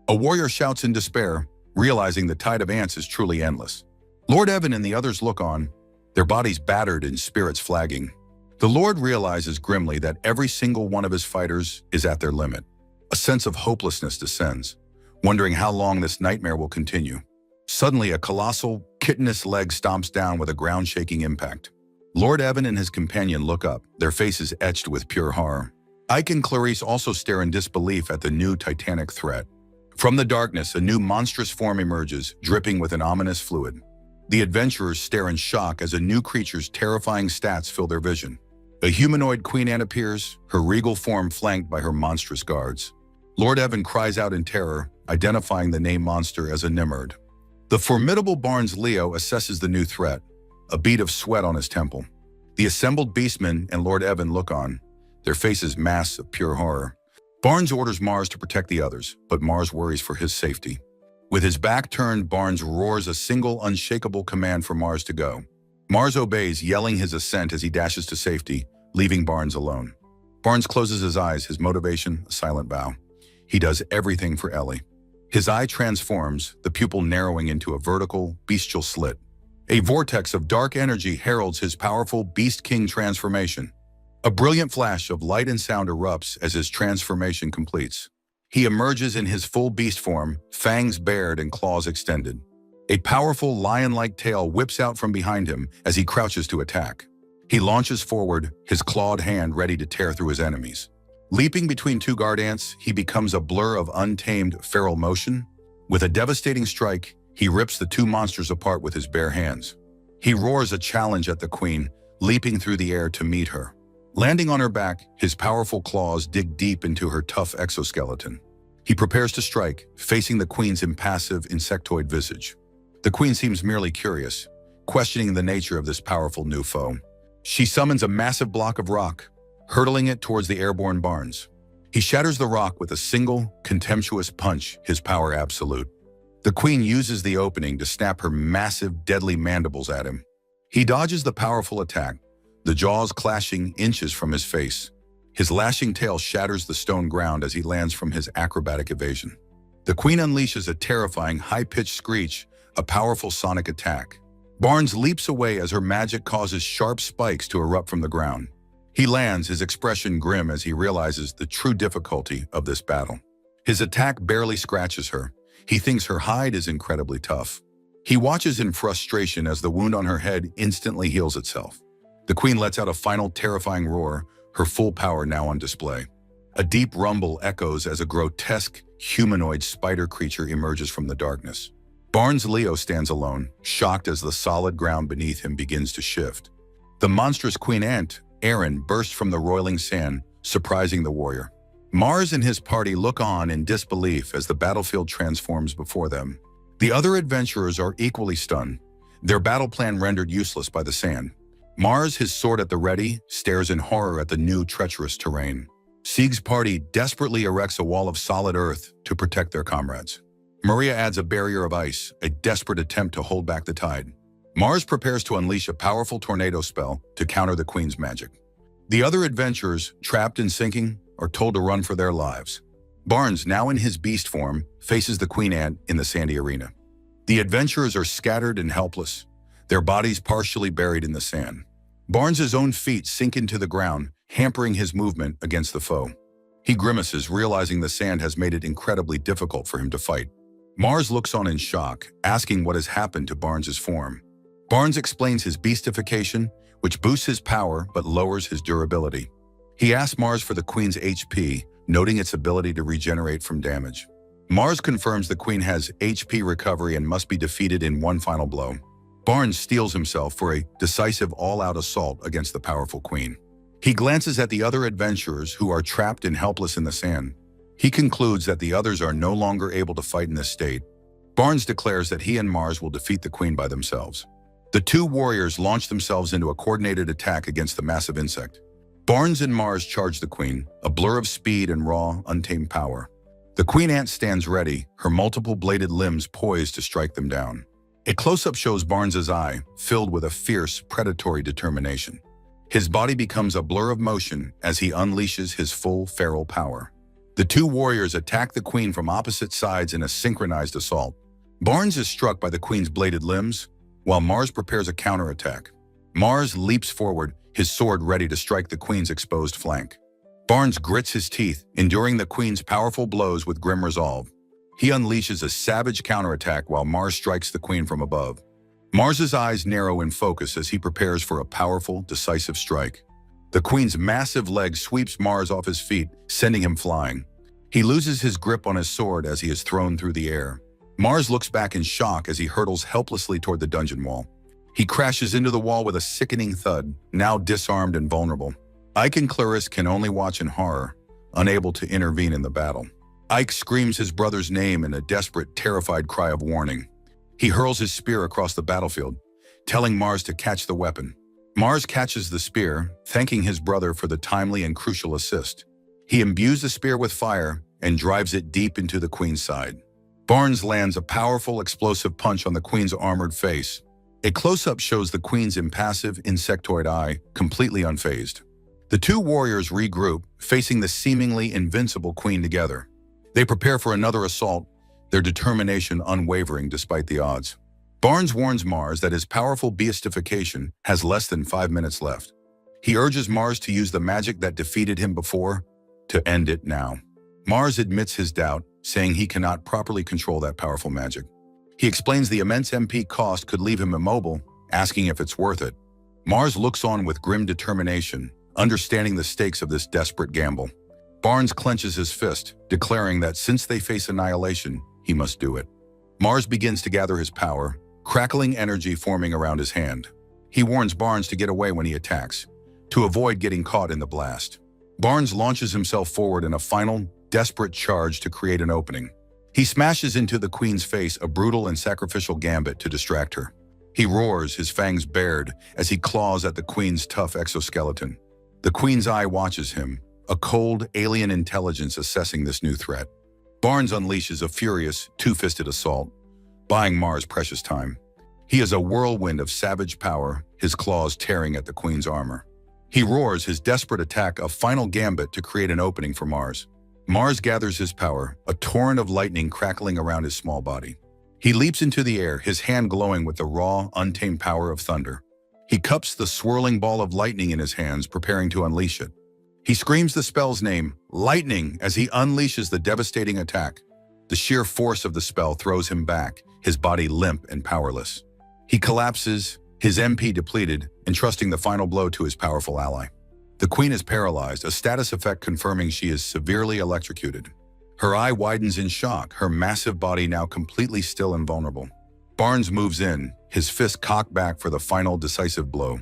A warrior shouts in despair, realizing the tide of ants is truly endless. Lord Evan and the others look on, their bodies battered and spirits flagging. The Lord realizes grimly that every single one of his fighters is at their limit. A sense of hopelessness descends, wondering how long this nightmare will continue. Suddenly, a colossal, chitinous leg stomps down with a ground-shaking impact. Lord Evan and his companion look up, their faces etched with pure horror. Ike and Clarice also stare in disbelief at the new titanic threat. From the darkness, a new monstrous form emerges, dripping with an ominous fluid. The adventurers stare in shock as a new creature's terrifying stats fill their vision. A humanoid queen ant appears, her regal form flanked by her monstrous guards. Lord Evan cries out in terror, identifying the name monster as a Nimrod. The formidable Barnes Leo assesses the new threat, a bead of sweat on his temple. The assembled beastmen and Lord Evan look on, their faces masks of pure horror. Barnes orders Mars to protect the others, but Mars worries for his safety. With his back turned, Barnes roars a single, unshakable command for Mars to go. Mars obeys, yelling his assent as he dashes to safety, leaving Barnes alone. Barnes closes his eyes, his motivation a silent vow. He does everything for Ellie. His eye transforms, the pupil narrowing into a vertical, bestial slit. A vortex of dark energy heralds his powerful Beast King transformation. A brilliant flash of light and sound erupts as his transformation completes. He emerges in his full beast form, fangs bared and claws extended. A powerful lion-like tail whips out from behind him as he crouches to attack. He launches forward, his clawed hand ready to tear through his enemies. Leaping between two guard ants, he becomes a blur of untamed, feral motion. With a devastating strike, he rips the two monsters apart with his bare hands. He roars a challenge at the queen, leaping through the air to meet her. Landing on her back, his powerful claws dig deep into her tough exoskeleton. He prepares to strike, facing the queen's impassive, insectoid visage. The queen seems merely curious, questioning the nature of this powerful new foe. She summons a massive block of rock, hurtling it towards the airborne Barnes. He shatters the rock with a single, contemptuous punch, his power absolute. The queen uses the opening to snap her massive, deadly mandibles at him. He dodges the powerful attack, the jaws clashing inches from his face. His lashing tail shatters the stone ground as he lands from his acrobatic evasion. The queen unleashes a terrifying, high-pitched screech, a powerful sonic attack. Barnes leaps away as her magic causes sharp spikes to erupt from the ground. He lands, his expression grim as he realizes the true difficulty of this battle. His attack barely scratches her. He thinks her hide is incredibly tough. He watches in frustration as the wound on her head instantly heals itself. The queen lets out a final terrifying roar, her full power now on display. A deep rumble echoes as a grotesque, humanoid spider creature emerges from the darkness. Barnes Leo stands alone, shocked as the solid ground beneath him begins to shift. The monstrous queen ant, Aaron, bursts from the roiling sand, surprising the warrior. Mars and his party look on in disbelief as the battlefield transforms before them. The other adventurers are equally stunned, their battle plan rendered useless by the sand. Mars, his sword at the ready, stares in horror at the new treacherous terrain. Sieg's party desperately erects a wall of solid earth to protect their comrades. Maria adds a barrier of ice, a desperate attempt to hold back the tide. Mars prepares to unleash a powerful tornado spell to counter the queen's magic. The other adventurers, trapped and sinking, are told to run for their lives. Barnes, now in his beast form, faces the queen ant in the sandy arena. The adventurers are scattered and helpless, their bodies partially buried in the sand. Barnes' own feet sink into the ground, hampering his movement against the foe. He grimaces, realizing the sand has made it incredibly difficult for him to fight. Mars looks on in shock, asking what has happened to Barnes' form. Barnes explains his beastification, which boosts his power but lowers his durability. He asks Mars for the queen's HP, noting its ability to regenerate from damage. Mars confirms the queen has HP recovery and must be defeated in one final blow. Barnes steels himself for a decisive all-out assault against the powerful queen. He glances at the other adventurers who are trapped and helpless in the sand. He concludes that the others are no longer able to fight in this state. Barnes declares that he and Mars will defeat the queen by themselves. The two warriors launch themselves into a coordinated attack against the massive insect. Barnes and Mars charge the queen, a blur of speed and raw, untamed power. The queen ant stands ready, her multiple bladed limbs poised to strike them down. A close-up shows Barnes' eye, filled with a fierce, predatory determination. His body becomes a blur of motion as he unleashes his full feral power. The two warriors attack the queen from opposite sides in a synchronized assault. Barnes is struck by the queen's bladed limbs, while Mars prepares a counterattack. Mars leaps forward, his sword ready to strike the queen's exposed flank. Barnes grits his teeth, enduring the queen's powerful blows with grim resolve. He unleashes a savage counterattack while Mars strikes the queen from above. Mars's eyes narrow in focus as he prepares for a powerful, decisive strike. The queen's massive leg sweeps Mars off his feet, sending him flying. He loses his grip on his sword as he is thrown through the air. Mars looks back in shock as he hurtles helplessly toward the dungeon wall. He crashes into the wall with a sickening thud, now disarmed and vulnerable. Ike and Clarice can only watch in horror, unable to intervene in the battle. Ike screams his brother's name in a desperate, terrified cry of warning. He hurls his spear across the battlefield, telling Mars to catch the weapon. Mars catches the spear, thanking his brother for the timely and crucial assist. He imbues the spear with fire and drives it deep into the queen's side. Barnes lands a powerful, explosive punch on the queen's armored face. A close-up shows the queen's impassive, insectoid eye, completely unfazed. The two warriors regroup, facing the seemingly invincible queen together. They prepare for another assault, their determination unwavering despite the odds. Barnes warns Mars that his powerful beastification has less than 5 minutes left. He urges Mars to use the magic that defeated him before, to end it now. Mars admits his doubt, saying he cannot properly control that powerful magic. He explains the immense MP cost could leave him immobile, asking if it's worth it. Mars looks on with grim determination, understanding the stakes of this desperate gamble. Barnes clenches his fist, declaring that since they face annihilation, he must do it. Mars begins to gather his power, crackling energy forming around his hand. He warns Barnes to get away when he attacks, to avoid getting caught in the blast. Barnes launches himself forward in a final, desperate charge to create an opening. He smashes into the queen's face a brutal and sacrificial gambit to distract her. He roars, his fangs bared, as he claws at the queen's tough exoskeleton. The queen's eye watches him, a cold, alien intelligence assessing this new threat. Barnes unleashes a furious, two-fisted assault, buying Mars precious time. He is a whirlwind of savage power, his claws tearing at the queen's armor. He roars his desperate attack, a final gambit to create an opening for Mars. Mars gathers his power, a torrent of lightning crackling around his small body. He leaps into the air, his hand glowing with the raw, untamed power of thunder. He cups the swirling ball of lightning in his hands, preparing to unleash it. He screams the spell's name, lightning, as he unleashes the devastating attack. The sheer force of the spell throws him back, his body limp and powerless. He collapses, his MP depleted, entrusting the final blow to his powerful ally. The queen is paralyzed, a status effect confirming she is severely electrocuted. Her eye widens in shock, her massive body now completely still and vulnerable. Barnes moves in, his fist cocked back for the final decisive blow.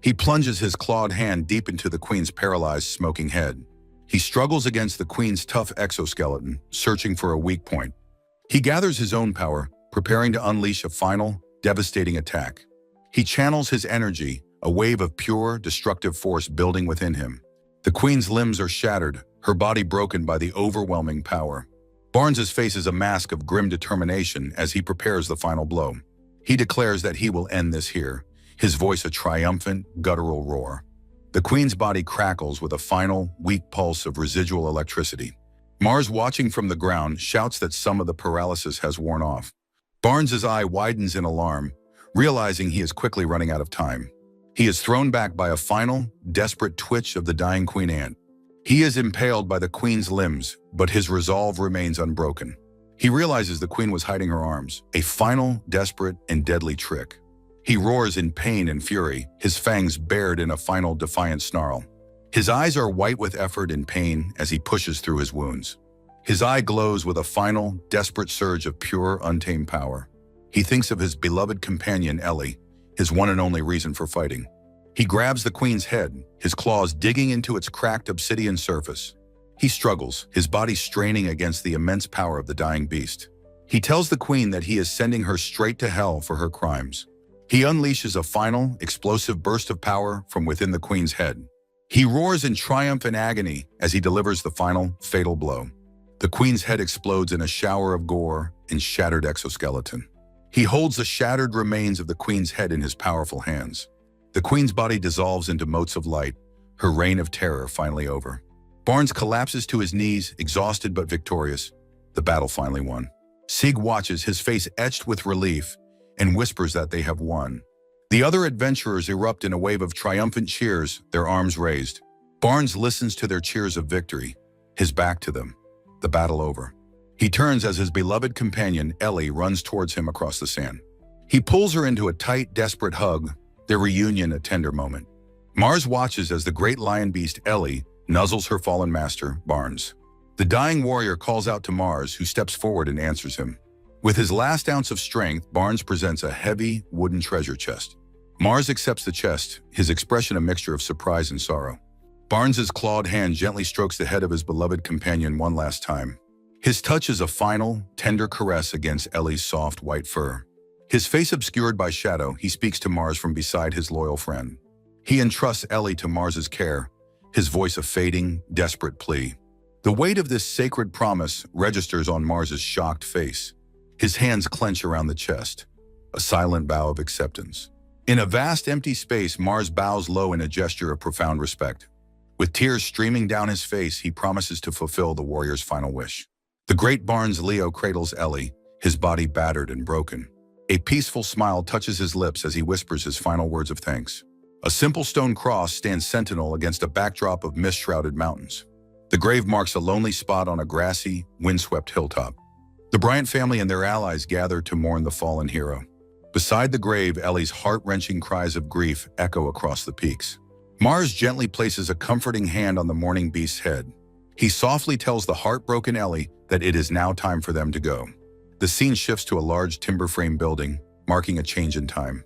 He plunges his clawed hand deep into the queen's paralyzed, smoking head. He struggles against the queen's tough exoskeleton, searching for a weak point. He gathers his own power, preparing to unleash a final, devastating attack. He channels his energy, a wave of pure, destructive force building within him. The queen's limbs are shattered, her body broken by the overwhelming power. Barnes's face is a mask of grim determination as he prepares the final blow. He declares that he will end this here, his voice a triumphant, guttural roar. The queen's body crackles with a final, weak pulse of residual electricity. Mars, watching from the ground, shouts that some of the paralysis has worn off. Barnes's eye widens in alarm, realizing he is quickly running out of time. He is thrown back by a final, desperate twitch of the dying queen ant. He is impaled by the queen's limbs, but his resolve remains unbroken. He realizes the queen was hiding her arms, a final, desperate, and deadly trick. He roars in pain and fury, his fangs bared in a final defiant snarl. His eyes are white with effort and pain as he pushes through his wounds. His eye glows with a final, desperate surge of pure, untamed power. He thinks of his beloved companion, Ellie, his one and only reason for fighting. He grabs the queen's head, his claws digging into its cracked obsidian surface. He struggles, his body straining against the immense power of the dying beast. He tells the queen that he is sending her straight to hell for her crimes. He unleashes a final, explosive burst of power from within the queen's head. He roars in triumph and agony as he delivers the final, fatal blow. The queen's head explodes in a shower of gore and shattered exoskeleton. He holds the shattered remains of the queen's head in his powerful hands. The queen's body dissolves into motes of light, her reign of terror finally over. Barnes collapses to his knees, exhausted but victorious. The battle finally won. Sieg watches, his face etched with relief, and whispers that they have won. The other adventurers erupt in a wave of triumphant cheers, their arms raised. Barnes listens to their cheers of victory, his back to them, the battle over. He turns as his beloved companion, Ellie, runs towards him across the sand. He pulls her into a tight, desperate hug, their reunion a tender moment. Mars watches as the great lion beast, Ellie, nuzzles her fallen master, Barnes. The dying warrior calls out to Mars, who steps forward and answers him. With his last ounce of strength, Barnes presents a heavy, wooden treasure chest. Mars accepts the chest, his expression a mixture of surprise and sorrow. Barnes's clawed hand gently strokes the head of his beloved companion one last time. His touch is a final, tender caress against Ellie's soft white fur. His face obscured by shadow, he speaks to Mars from beside his loyal friend. He entrusts Ellie to Mars's care, his voice a fading, desperate plea. The weight of this sacred promise registers on Mars's shocked face. His hands clench around the chest, a silent vow of acceptance. In a vast empty space, Mars bows low in a gesture of profound respect. With tears streaming down his face, he promises to fulfill the warrior's final wish. The great Barnes Leo cradles Ellie, his body battered and broken. A peaceful smile touches his lips as he whispers his final words of thanks. A simple stone cross stands sentinel against a backdrop of mist-shrouded mountains. The grave marks a lonely spot on a grassy, windswept hilltop. The Bryant family and their allies gather to mourn the fallen hero. Beside the grave, Ellie's heart-wrenching cries of grief echo across the peaks. Mars gently places a comforting hand on the mourning beast's head. He softly tells the heartbroken Ellie that it is now time for them to go. The scene shifts to a large timber frame building, marking a change in time.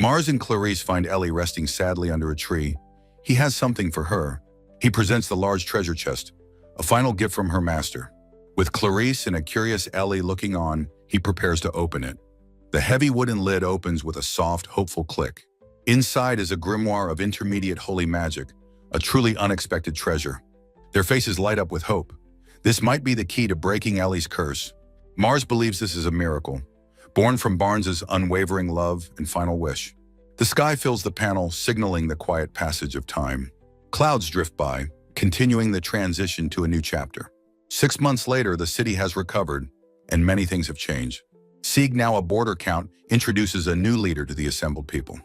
Mars and Clarice find Ellie resting sadly under a tree. He has something for her. He presents the large treasure chest, a final gift from her master. With Clarice and a curious Ellie looking on, he prepares to open it. The heavy wooden lid opens with a soft, hopeful click. Inside is a grimoire of intermediate holy magic, a truly unexpected treasure. Their faces light up with hope. This might be the key to breaking Ellie's curse. Mars believes this is a miracle, born from Barnes's unwavering love and final wish. The sky fills the panel, signaling the quiet passage of time. Clouds drift by, continuing the transition to a new chapter. 6 months later, the city has recovered, and many things have changed. Sieg, now a border count, introduces a new leader to the assembled people.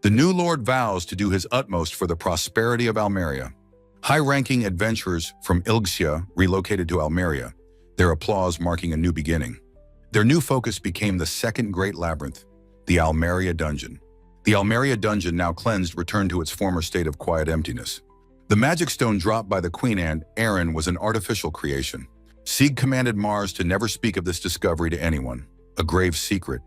The new lord vows to do his utmost for the prosperity of Almeria. High-ranking adventurers from Ilgsia relocated to Almeria, their applause marking a new beginning. Their new focus became the second great labyrinth, the Almeria Dungeon. The Almeria Dungeon, now cleansed, returned to its former state of quiet emptiness. The magic stone dropped by the queen ant, Aaron, was an artificial creation. Sieg commanded Mars to never speak of this discovery to anyone, a grave secret.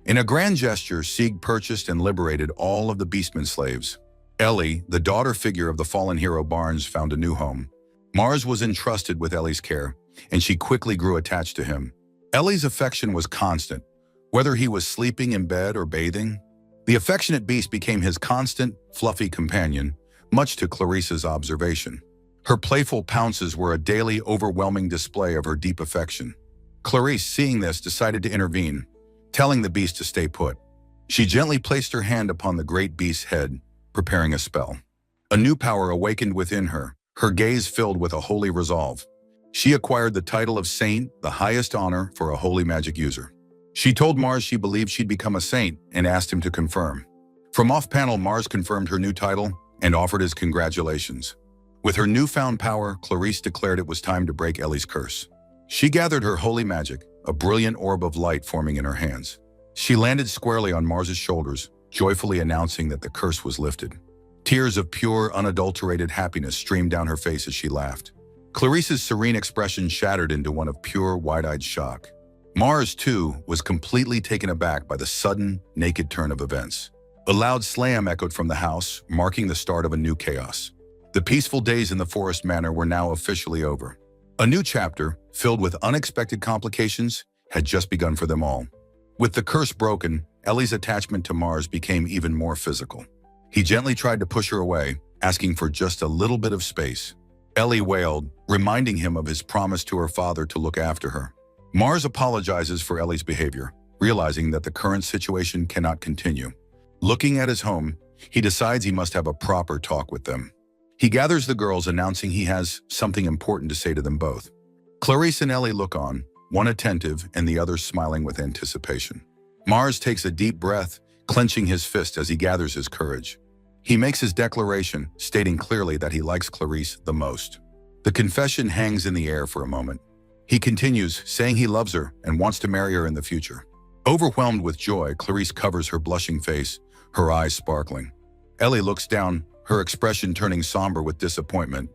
In a grand gesture, Sieg purchased and liberated all of the Beastman slaves. Ellie, the daughter figure of the fallen hero Barnes, found a new home. Mars was entrusted with Ellie's care, and she quickly grew attached to him. Ellie's affection was constant, whether he was sleeping in bed or bathing. The affectionate beast became his constant, fluffy companion, much to Clarice's observation. Her playful pounces were a daily, overwhelming display of her deep affection. Clarice, seeing this, decided to intervene, telling the beast to stay put. She gently placed her hand upon the great beast's head, preparing a spell. A new power awakened within her, her gaze filled with a holy resolve. She acquired the title of Saint, the highest honor for a holy magic user. She told Mars she believed she'd become a saint and asked him to confirm. From off-panel, Mars confirmed her new title and offered his congratulations. With her newfound power, Clarice declared it was time to break Ellie's curse. She gathered her holy magic, a brilliant orb of light forming in her hands. She landed squarely on Mars's shoulders, joyfully announcing that the curse was lifted. Tears of pure, unadulterated happiness streamed down her face as she laughed. Clarice's serene expression shattered into one of pure, wide-eyed shock. Mars, too, was completely taken aback by the sudden, naked turn of events. A loud slam echoed from the house, marking the start of a new chaos. The peaceful days in the forest manor were now officially over. A new chapter, filled with unexpected complications, had just begun for them all. With the curse broken, Ellie's attachment to Mars became even more physical. He gently tried to push her away, asking for just a little bit of space. Ellie wailed, reminding him of his promise to her father to look after her. Mars apologizes for Ellie's behavior, realizing that the current situation cannot continue. Looking at his home, he decides he must have a proper talk with them. He gathers the girls, announcing he has something important to say to them both. Clarice and Ellie look on, one attentive and the other smiling with anticipation. Mars takes a deep breath, clenching his fist as he gathers his courage. He makes his declaration, stating clearly that he likes Clarice the most. The confession hangs in the air for a moment. He continues, saying he loves her and wants to marry her in the future. Overwhelmed with joy, Clarice covers her blushing face, her eyes sparkling. Ellie looks down, her expression turning somber with disappointment.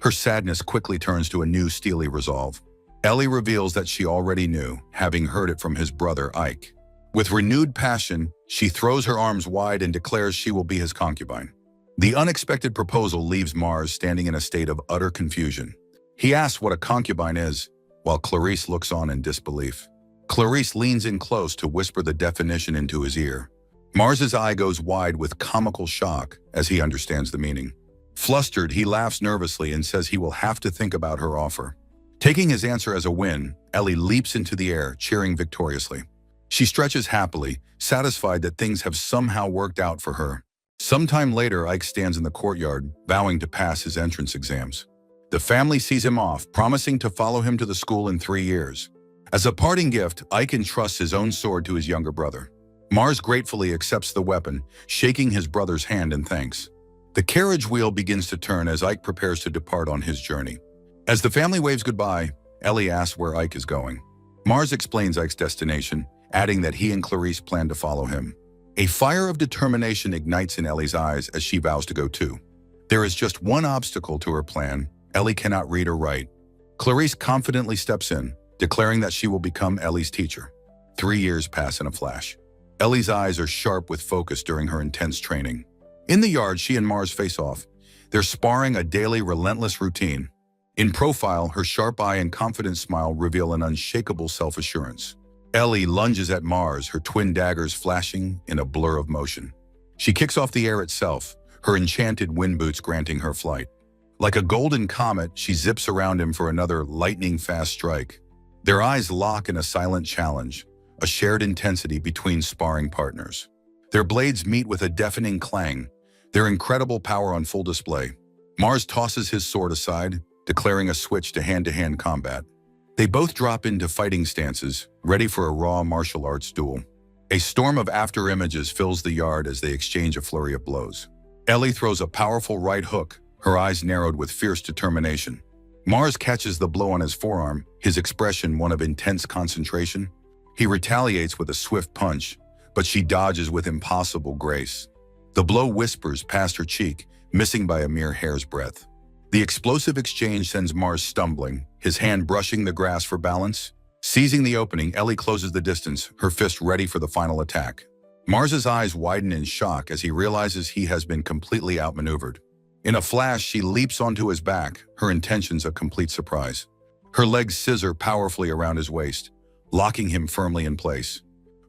Her sadness quickly turns to a new steely resolve. Ellie reveals that she already knew, having heard it from his brother Ike. With renewed passion, she throws her arms wide and declares she will be his concubine. The unexpected proposal leaves Mars standing in a state of utter confusion. He asks what a concubine is, while Clarice looks on in disbelief. Clarice leans in close to whisper the definition into his ear. Mars's eye goes wide with comical shock as he understands the meaning. Flustered, he laughs nervously and says he will have to think about her offer. Taking his answer as a win, Ellie leaps into the air, cheering victoriously. She stretches happily, satisfied that things have somehow worked out for her. Sometime later, Ike stands in the courtyard, vowing to pass his entrance exams. The family sees him off, promising to follow him to the school in 3 years. As a parting gift, Ike entrusts his own sword to his younger brother. Mars gratefully accepts the weapon, shaking his brother's hand in thanks. The carriage wheel begins to turn as Ike prepares to depart on his journey. As the family waves goodbye, Ellie asks where Ike is going. Mars explains Ike's destination, adding that he and Clarice plan to follow him. A fire of determination ignites in Ellie's eyes as she vows to go too. There is just one obstacle to her plan. Ellie cannot read or write. Clarice confidently steps in, declaring that she will become Ellie's teacher. 3 years pass in a flash. Ellie's eyes are sharp with focus during her intense training. In the yard, she and Mars face off. They're sparring a daily, relentless routine. In profile, her sharp eye and confident smile reveal an unshakable self-assurance. Ellie lunges at Mars, her twin daggers flashing in a blur of motion. She kicks off the air itself, her enchanted wind boots granting her flight. Like a golden comet, she zips around him for another lightning-fast strike. Their eyes lock in a silent challenge, a shared intensity between sparring partners. Their blades meet with a deafening clang, their incredible power on full display. Mars tosses his sword aside, declaring a switch to hand-to-hand combat. They both drop into fighting stances, ready for a raw martial arts duel. A storm of after-images fills the yard as they exchange a flurry of blows. Ellie throws a powerful right hook, her eyes narrowed with fierce determination. Mars catches the blow on his forearm, his expression one of intense concentration. He retaliates with a swift punch, but she dodges with impossible grace. The blow whispers past her cheek, missing by a mere hair's breadth. The explosive exchange sends Mars stumbling, his hand brushing the grass for balance. Seizing the opening, Ellie closes the distance, her fist ready for the final attack. Mars's eyes widen in shock as he realizes he has been completely outmaneuvered. In a flash, she leaps onto his back, her intentions a complete surprise. Her legs scissor powerfully around his waist, locking him firmly in place.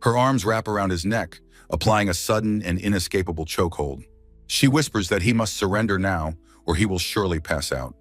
Her arms wrap around his neck, applying a sudden and inescapable chokehold. She whispers that he must surrender now, or he will surely pass out.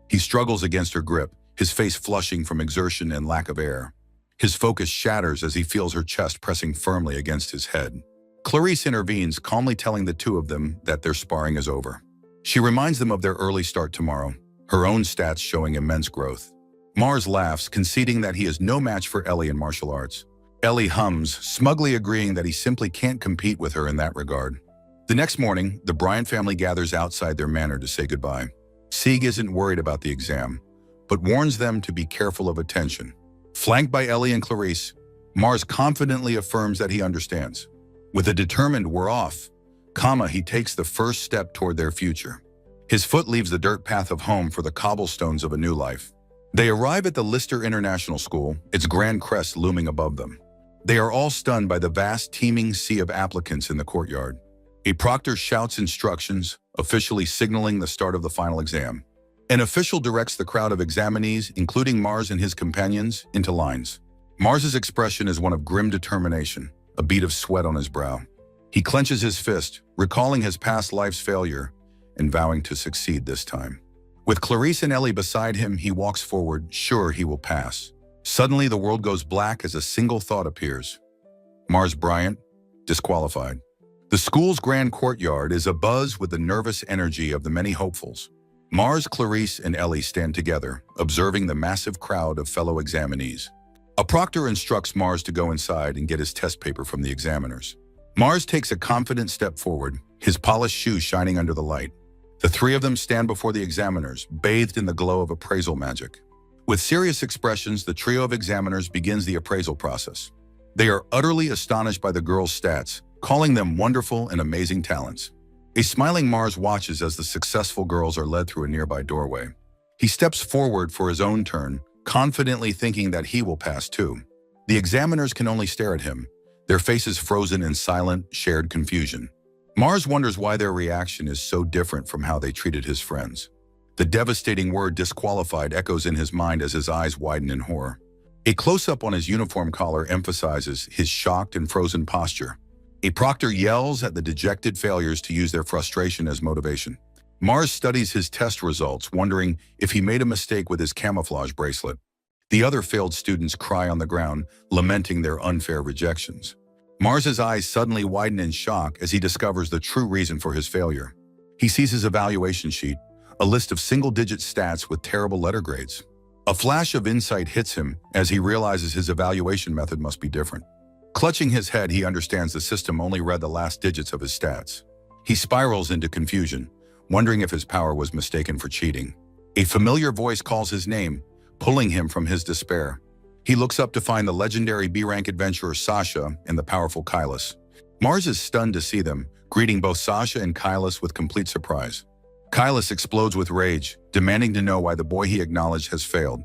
He struggles against her grip, his face flushing from exertion and lack of air. His focus shatters as he feels her chest pressing firmly against his head. Clarice intervenes, calmly telling the two of them that their sparring is over. She reminds them of their early start tomorrow, her own stats showing immense growth. Mars laughs, conceding that he is no match for Ellie in martial arts. Ellie hums, smugly agreeing that he simply can't compete with her in that regard. The next morning, the Bryant family gathers outside their manor to say goodbye. Sieg isn't worried about the exam, but warns them to be careful of attention. Flanked by Ellie and Clarice, Mars confidently affirms that he understands. With a determined "we're off," he takes the first step toward their future. His foot leaves the dirt path of home for the cobblestones of a new life. They arrive at the Lister International School, its grand crest looming above them. They are all stunned by the vast, teeming sea of applicants in the courtyard. A proctor shouts instructions, officially signaling the start of the final exam. An official directs the crowd of examinees, including Mars and his companions, into lines. Mars's expression is one of grim determination, a bead of sweat on his brow. He clenches his fist, recalling his past life's failure and vowing to succeed this time. With Clarice and Ellie beside him, he walks forward, sure he will pass. Suddenly, the world goes black as a single thought appears. Mars Bryant, disqualified. The school's grand courtyard is abuzz with the nervous energy of the many hopefuls. Mars, Clarice, and Ellie stand together, observing the massive crowd of fellow examinees. A proctor instructs Mars to go inside and get his test paper from the examiners. Mars takes a confident step forward, his polished shoes shining under the light. The three of them stand before the examiners, bathed in the glow of appraisal magic. With serious expressions, the trio of examiners begins the appraisal process. They are utterly astonished by the girls' stats, calling them wonderful and amazing talents. A smiling Mars watches as the successful girls are led through a nearby doorway. He steps forward for his own turn, confidently thinking that he will pass too. The examiners can only stare at him, their faces frozen in silent, shared confusion. Mars wonders why their reaction is so different from how they treated his friends. The devastating word disqualified echoes in his mind as his eyes widen in horror. A close-up on his uniform collar emphasizes his shocked and frozen posture. A proctor yells at the dejected failures to use their frustration as motivation. Mars studies his test results, wondering if he made a mistake with his camouflage bracelet. The other failed students cry on the ground, lamenting their unfair rejections. Mars's eyes suddenly widen in shock as he discovers the true reason for his failure. He sees his evaluation sheet, a list of single-digit stats with terrible letter grades. A flash of insight hits him as he realizes his evaluation method must be different. Clutching his head, he understands the system only read the last digits of his stats. He spirals into confusion, wondering if his power was mistaken for cheating. A familiar voice calls his name, pulling him from his despair. He looks up to find the legendary B-rank adventurer Sasha and the powerful Kailas. Mars is stunned to see them, greeting both Sasha and Kailas with complete surprise. Kailas explodes with rage, demanding to know why the boy he acknowledged has failed.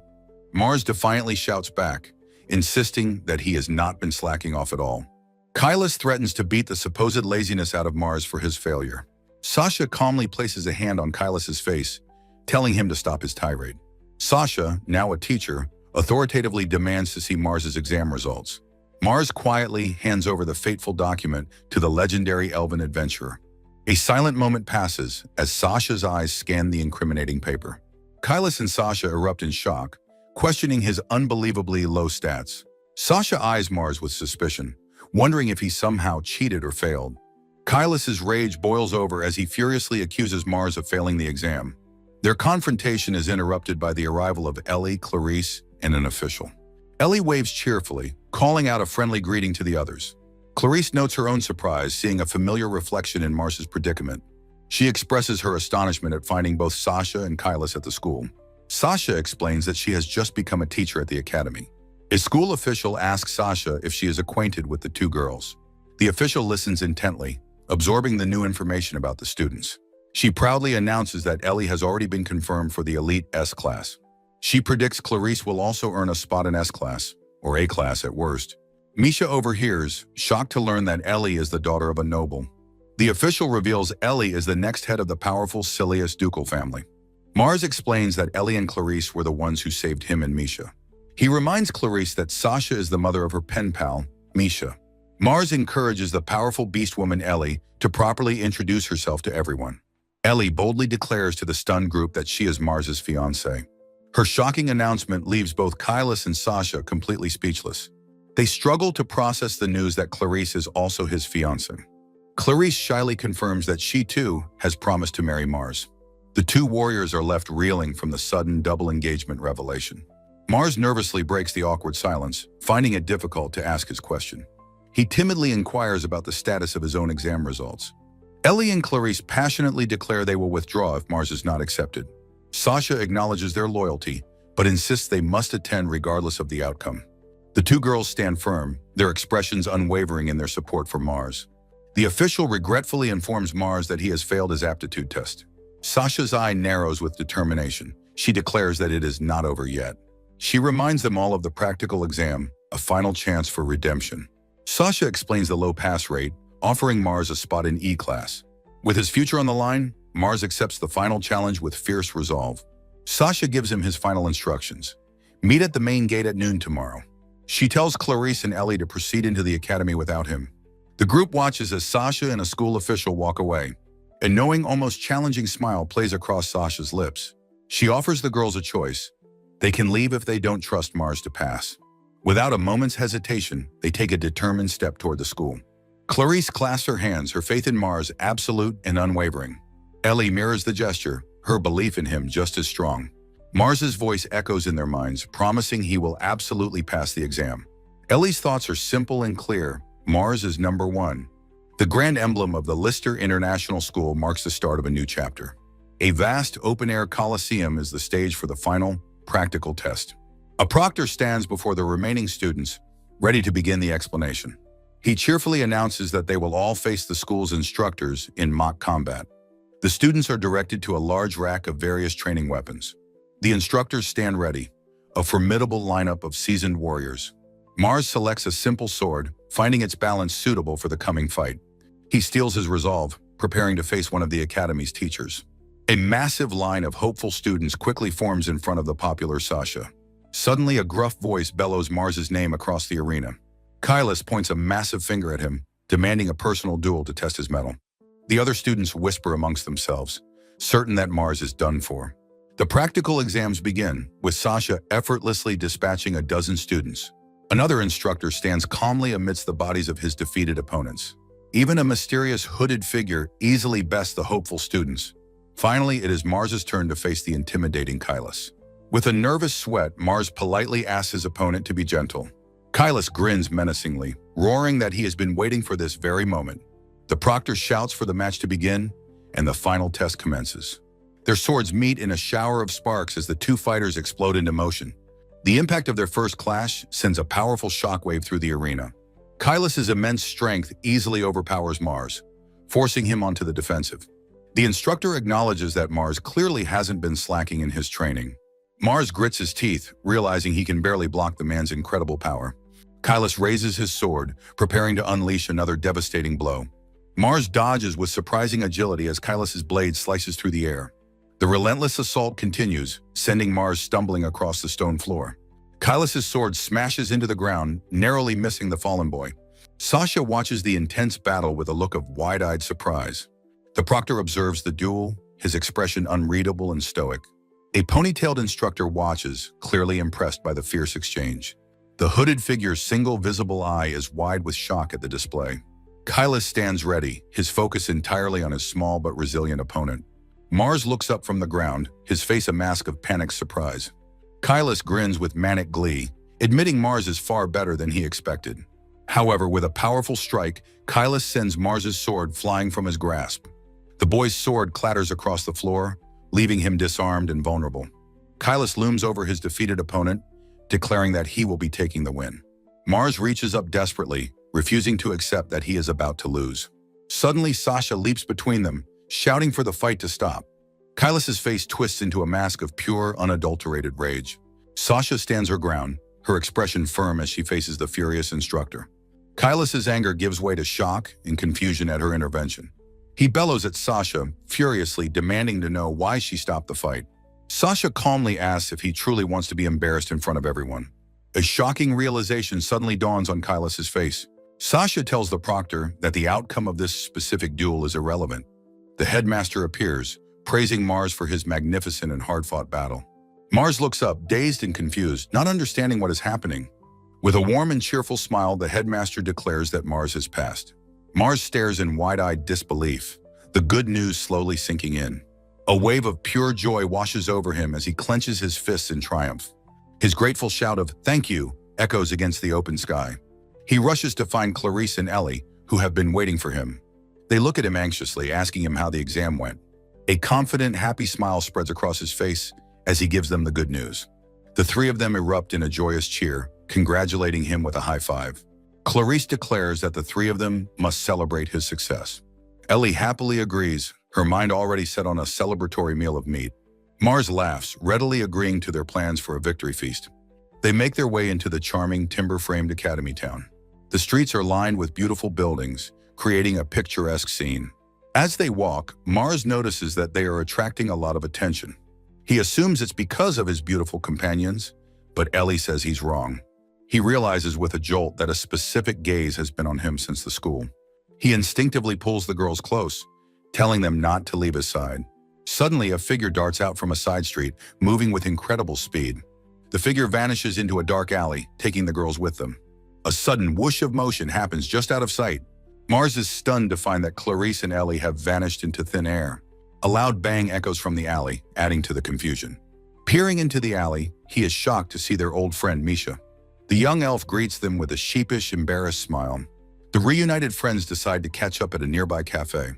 Mars defiantly shouts back, insisting that he has not been slacking off at all. Kailas threatens to beat the supposed laziness out of Mars for his failure. Sasha calmly places a hand on Kailas's face, telling him to stop his tirade. Sasha, now a teacher, authoritatively demands to see Mars's exam results. Mars quietly hands over the fateful document to the legendary elven adventurer. A silent moment passes as Sasha's eyes scan the incriminating paper. Kailas and Sasha erupt in shock, questioning his unbelievably low stats. Sasha eyes Mars with suspicion, wondering if he somehow cheated or failed. Kailas's rage boils over as he furiously accuses Mars of failing the exam. Their confrontation is interrupted by the arrival of Ellie, Clarice, and an official. Ellie waves cheerfully, calling out a friendly greeting to the others. Clarice notes her own surprise, seeing a familiar reflection in Mars's predicament. She expresses her astonishment at finding both Sasha and Kailas at the school. Sasha explains that she has just become a teacher at the academy. A school official asks Sasha if she is acquainted with the two girls. The official listens intently, absorbing the new information about the students. She proudly announces that Ellie has already been confirmed for the elite S-class. She predicts Clarice will also earn a spot in S-class, or A-class at worst. Misha overhears, shocked to learn that Ellie is the daughter of a noble. The official reveals Ellie is the next head of the powerful Silius ducal family. Mars explains that Ellie and Clarice were the ones who saved him and Misha. He reminds Clarice that Sasha is the mother of her pen pal, Misha. Mars encourages the powerful beast woman Ellie to properly introduce herself to everyone. Ellie boldly declares to the stunned group that she is Mars's fiancée. Her shocking announcement leaves both Kailas and Sasha completely speechless. They struggle to process the news that Clarice is also his fiancée. Clarice shyly confirms that she too has promised to marry Mars. The two warriors are left reeling from the sudden double engagement revelation. Mars nervously breaks the awkward silence, finding it difficult to ask his question. He timidly inquires about the status of his own exam results. Ellie and Clarice passionately declare they will withdraw if Mars is not accepted. Sasha acknowledges their loyalty, but insists they must attend regardless of the outcome. The two girls stand firm, their expressions unwavering in their support for Mars. The official regretfully informs Mars that he has failed his aptitude test. Sasha's eye narrows with determination. She declares that it is not over yet. She reminds them all of the practical exam, a final chance for redemption. Sasha explains the low pass rate, offering Mars a spot in E-class. With his future on the line, Mars accepts the final challenge with fierce resolve. Sasha gives him his final instructions. Meet at the main gate at noon tomorrow. She tells Clarice and Ellie to proceed into the academy without him. The group watches as Sasha and a school official walk away. A knowing, almost challenging smile plays across Sasha's lips. She offers the girls a choice. They can leave if they don't trust Mars to pass. Without a moment's hesitation, they take a determined step toward the school. Clarice clasps her hands, her faith in Mars absolute and unwavering. Ellie mirrors the gesture, her belief in him just as strong. Mars's voice echoes in their minds, promising he will absolutely pass the exam. Ellie's thoughts are simple and clear. Mars is number one. The grand emblem of the Lister International School marks the start of a new chapter. A vast open-air coliseum is the stage for the final, practical test. A proctor stands before the remaining students, ready to begin the explanation. He cheerfully announces that they will all face the school's instructors in mock combat. The students are directed to a large rack of various training weapons. The instructors stand ready, a formidable lineup of seasoned warriors. Mars selects a simple sword, finding its balance suitable for the coming fight. He steels his resolve, preparing to face one of the Academy's teachers. A massive line of hopeful students quickly forms in front of the popular Sasha. Suddenly, a gruff voice bellows Mars's name across the arena. Kailas points a massive finger at him, demanding a personal duel to test his mettle. The other students whisper amongst themselves, certain that Mars is done for. The practical exams begin, with Sasha effortlessly dispatching a dozen students. Another instructor stands calmly amidst the bodies of his defeated opponents. Even a mysterious hooded figure easily bests the hopeful students. Finally, it is Mars's turn to face the intimidating Kailas. With a nervous sweat, Mars politely asks his opponent to be gentle. Kailas grins menacingly, roaring that he has been waiting for this very moment. The proctor shouts for the match to begin, and the final test commences. Their swords meet in a shower of sparks as the two fighters explode into motion. The impact of their first clash sends a powerful shockwave through the arena. Kailas's immense strength easily overpowers Mars, forcing him onto the defensive. The instructor acknowledges that Mars clearly hasn't been slacking in his training. Mars grits his teeth, realizing he can barely block the man's incredible power. Kailas raises his sword, preparing to unleash another devastating blow. Mars dodges with surprising agility as Kailas's blade slices through the air. The relentless assault continues, sending Mars stumbling across the stone floor. Kailas's sword smashes into the ground, narrowly missing the fallen boy. Sasha watches the intense battle with a look of wide-eyed surprise. The proctor observes the duel, his expression unreadable and stoic. A ponytailed instructor watches, clearly impressed by the fierce exchange. The hooded figure's single visible eye is wide with shock at the display. Kailas stands ready, his focus entirely on his small but resilient opponent. Mars looks up from the ground, his face a mask of panicked surprise. Kailas grins with manic glee, admitting Mars is far better than he expected. However, with a powerful strike, Kailas sends Mars's sword flying from his grasp. The boy's sword clatters across the floor, leaving him disarmed and vulnerable. Kailas looms over his defeated opponent, declaring that he will be taking the win. Mars reaches up desperately, refusing to accept that he is about to lose. Suddenly, Sasha leaps between them, shouting for the fight to stop. Kailas's face twists into a mask of pure, unadulterated rage. Sasha stands her ground, her expression firm as she faces the furious instructor. Kailas's anger gives way to shock and confusion at her intervention. He bellows at Sasha, furiously demanding to know why she stopped the fight. Sasha calmly asks if he truly wants to be embarrassed in front of everyone. A shocking realization suddenly dawns on Kailas's face. Sasha tells the proctor that the outcome of this specific duel is irrelevant. The headmaster appears, praising Mars for his magnificent and hard-fought battle. Mars looks up, dazed and confused, not understanding what is happening. With a warm and cheerful smile, the headmaster declares that Mars has passed. Mars stares in wide-eyed disbelief, the good news slowly sinking in. A wave of pure joy washes over him as he clenches his fists in triumph. His grateful shout of "thank you" echoes against the open sky. He rushes to find Clarice and Ellie, who have been waiting for him. They look at him anxiously, asking him how the exam went. A confident, happy smile spreads across his face as he gives them the good news. The three of them erupt in a joyous cheer, congratulating him with a high five. Clarice declares that the three of them must celebrate his success. Ellie happily agrees, her mind already set on a celebratory meal of meat. Mars laughs, readily agreeing to their plans for a victory feast. They make their way into the charming, timber-framed academy town. The streets are lined with beautiful buildings, creating a picturesque scene. As they walk, Mars notices that they are attracting a lot of attention. He assumes it's because of his beautiful companions, but Ellie says he's wrong. He realizes with a jolt that a specific gaze has been on him since the school. He instinctively pulls the girls close, telling them not to leave his side. Suddenly, a figure darts out from a side street, moving with incredible speed. The figure vanishes into a dark alley, taking the girls with them. A sudden whoosh of motion happens just out of sight. Mars is stunned to find that Clarice and Ellie have vanished into thin air. A loud bang echoes from the alley, adding to the confusion. Peering into the alley, he is shocked to see their old friend Misha. The young elf greets them with a sheepish, embarrassed smile. The reunited friends decide to catch up at a nearby cafe.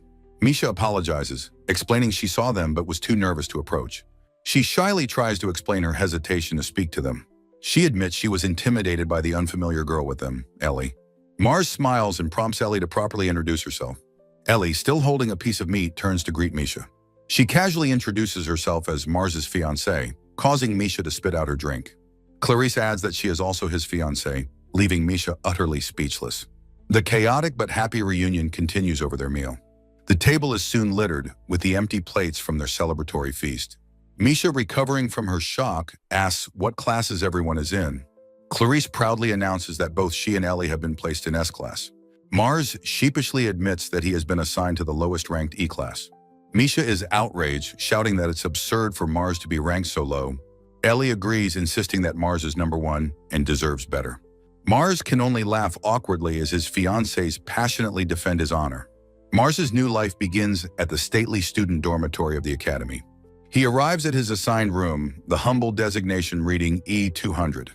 Misha apologizes, explaining she saw them but was too nervous to approach. She shyly tries to explain her hesitation to speak to them. She admits she was intimidated by the unfamiliar girl with them, Ellie. Mars smiles and prompts Ellie to properly introduce herself. Ellie, still holding a piece of meat, turns to greet Misha. She casually introduces herself as Mars's fiancée, causing Misha to spit out her drink. Clarice adds that she is also his fiancée, leaving Misha utterly speechless. The chaotic but happy reunion continues over their meal. The table is soon littered with the empty plates from their celebratory feast. Misha, recovering from her shock, asks what classes everyone is in. Clarice proudly announces that both she and Ellie have been placed in S-class. Mars sheepishly admits that he has been assigned to the lowest-ranked E-class. Misha is outraged, shouting that it's absurd for Mars to be ranked so low. Ellie agrees, insisting that Mars is number one and deserves better. Mars can only laugh awkwardly as his fiancées passionately defend his honor. Mars's new life begins at the stately student dormitory of the academy. He arrives at his assigned room, the humble designation reading E200.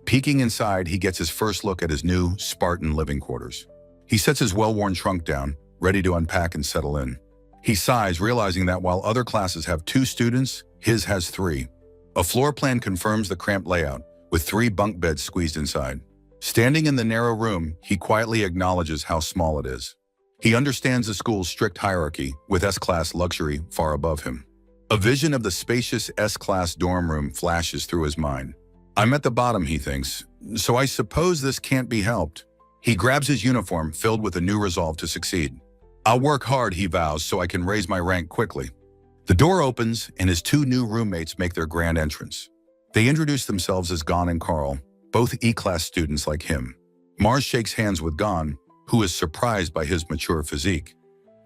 Peeking inside, he gets his first look at his new, Spartan living quarters. He sets his well-worn trunk down, ready to unpack and settle in. He sighs, realizing that while other classes have 2 students, his has 3. A floor plan confirms the cramped layout, with 3 bunk beds squeezed inside. Standing in the narrow room, he quietly acknowledges how small it is. He understands the school's strict hierarchy, with S-class luxury far above him. A vision of the spacious S-class dorm room flashes through his mind. I'm at the bottom, he thinks, so I suppose this can't be helped. He grabs his uniform, filled with a new resolve to succeed. I'll work hard, he vows, so I can raise my rank quickly. The door opens, and his 2 new roommates make their grand entrance. They introduce themselves as Gon and Carl, both E-class students like him. Mars shakes hands with Gon, who is surprised by his mature physique.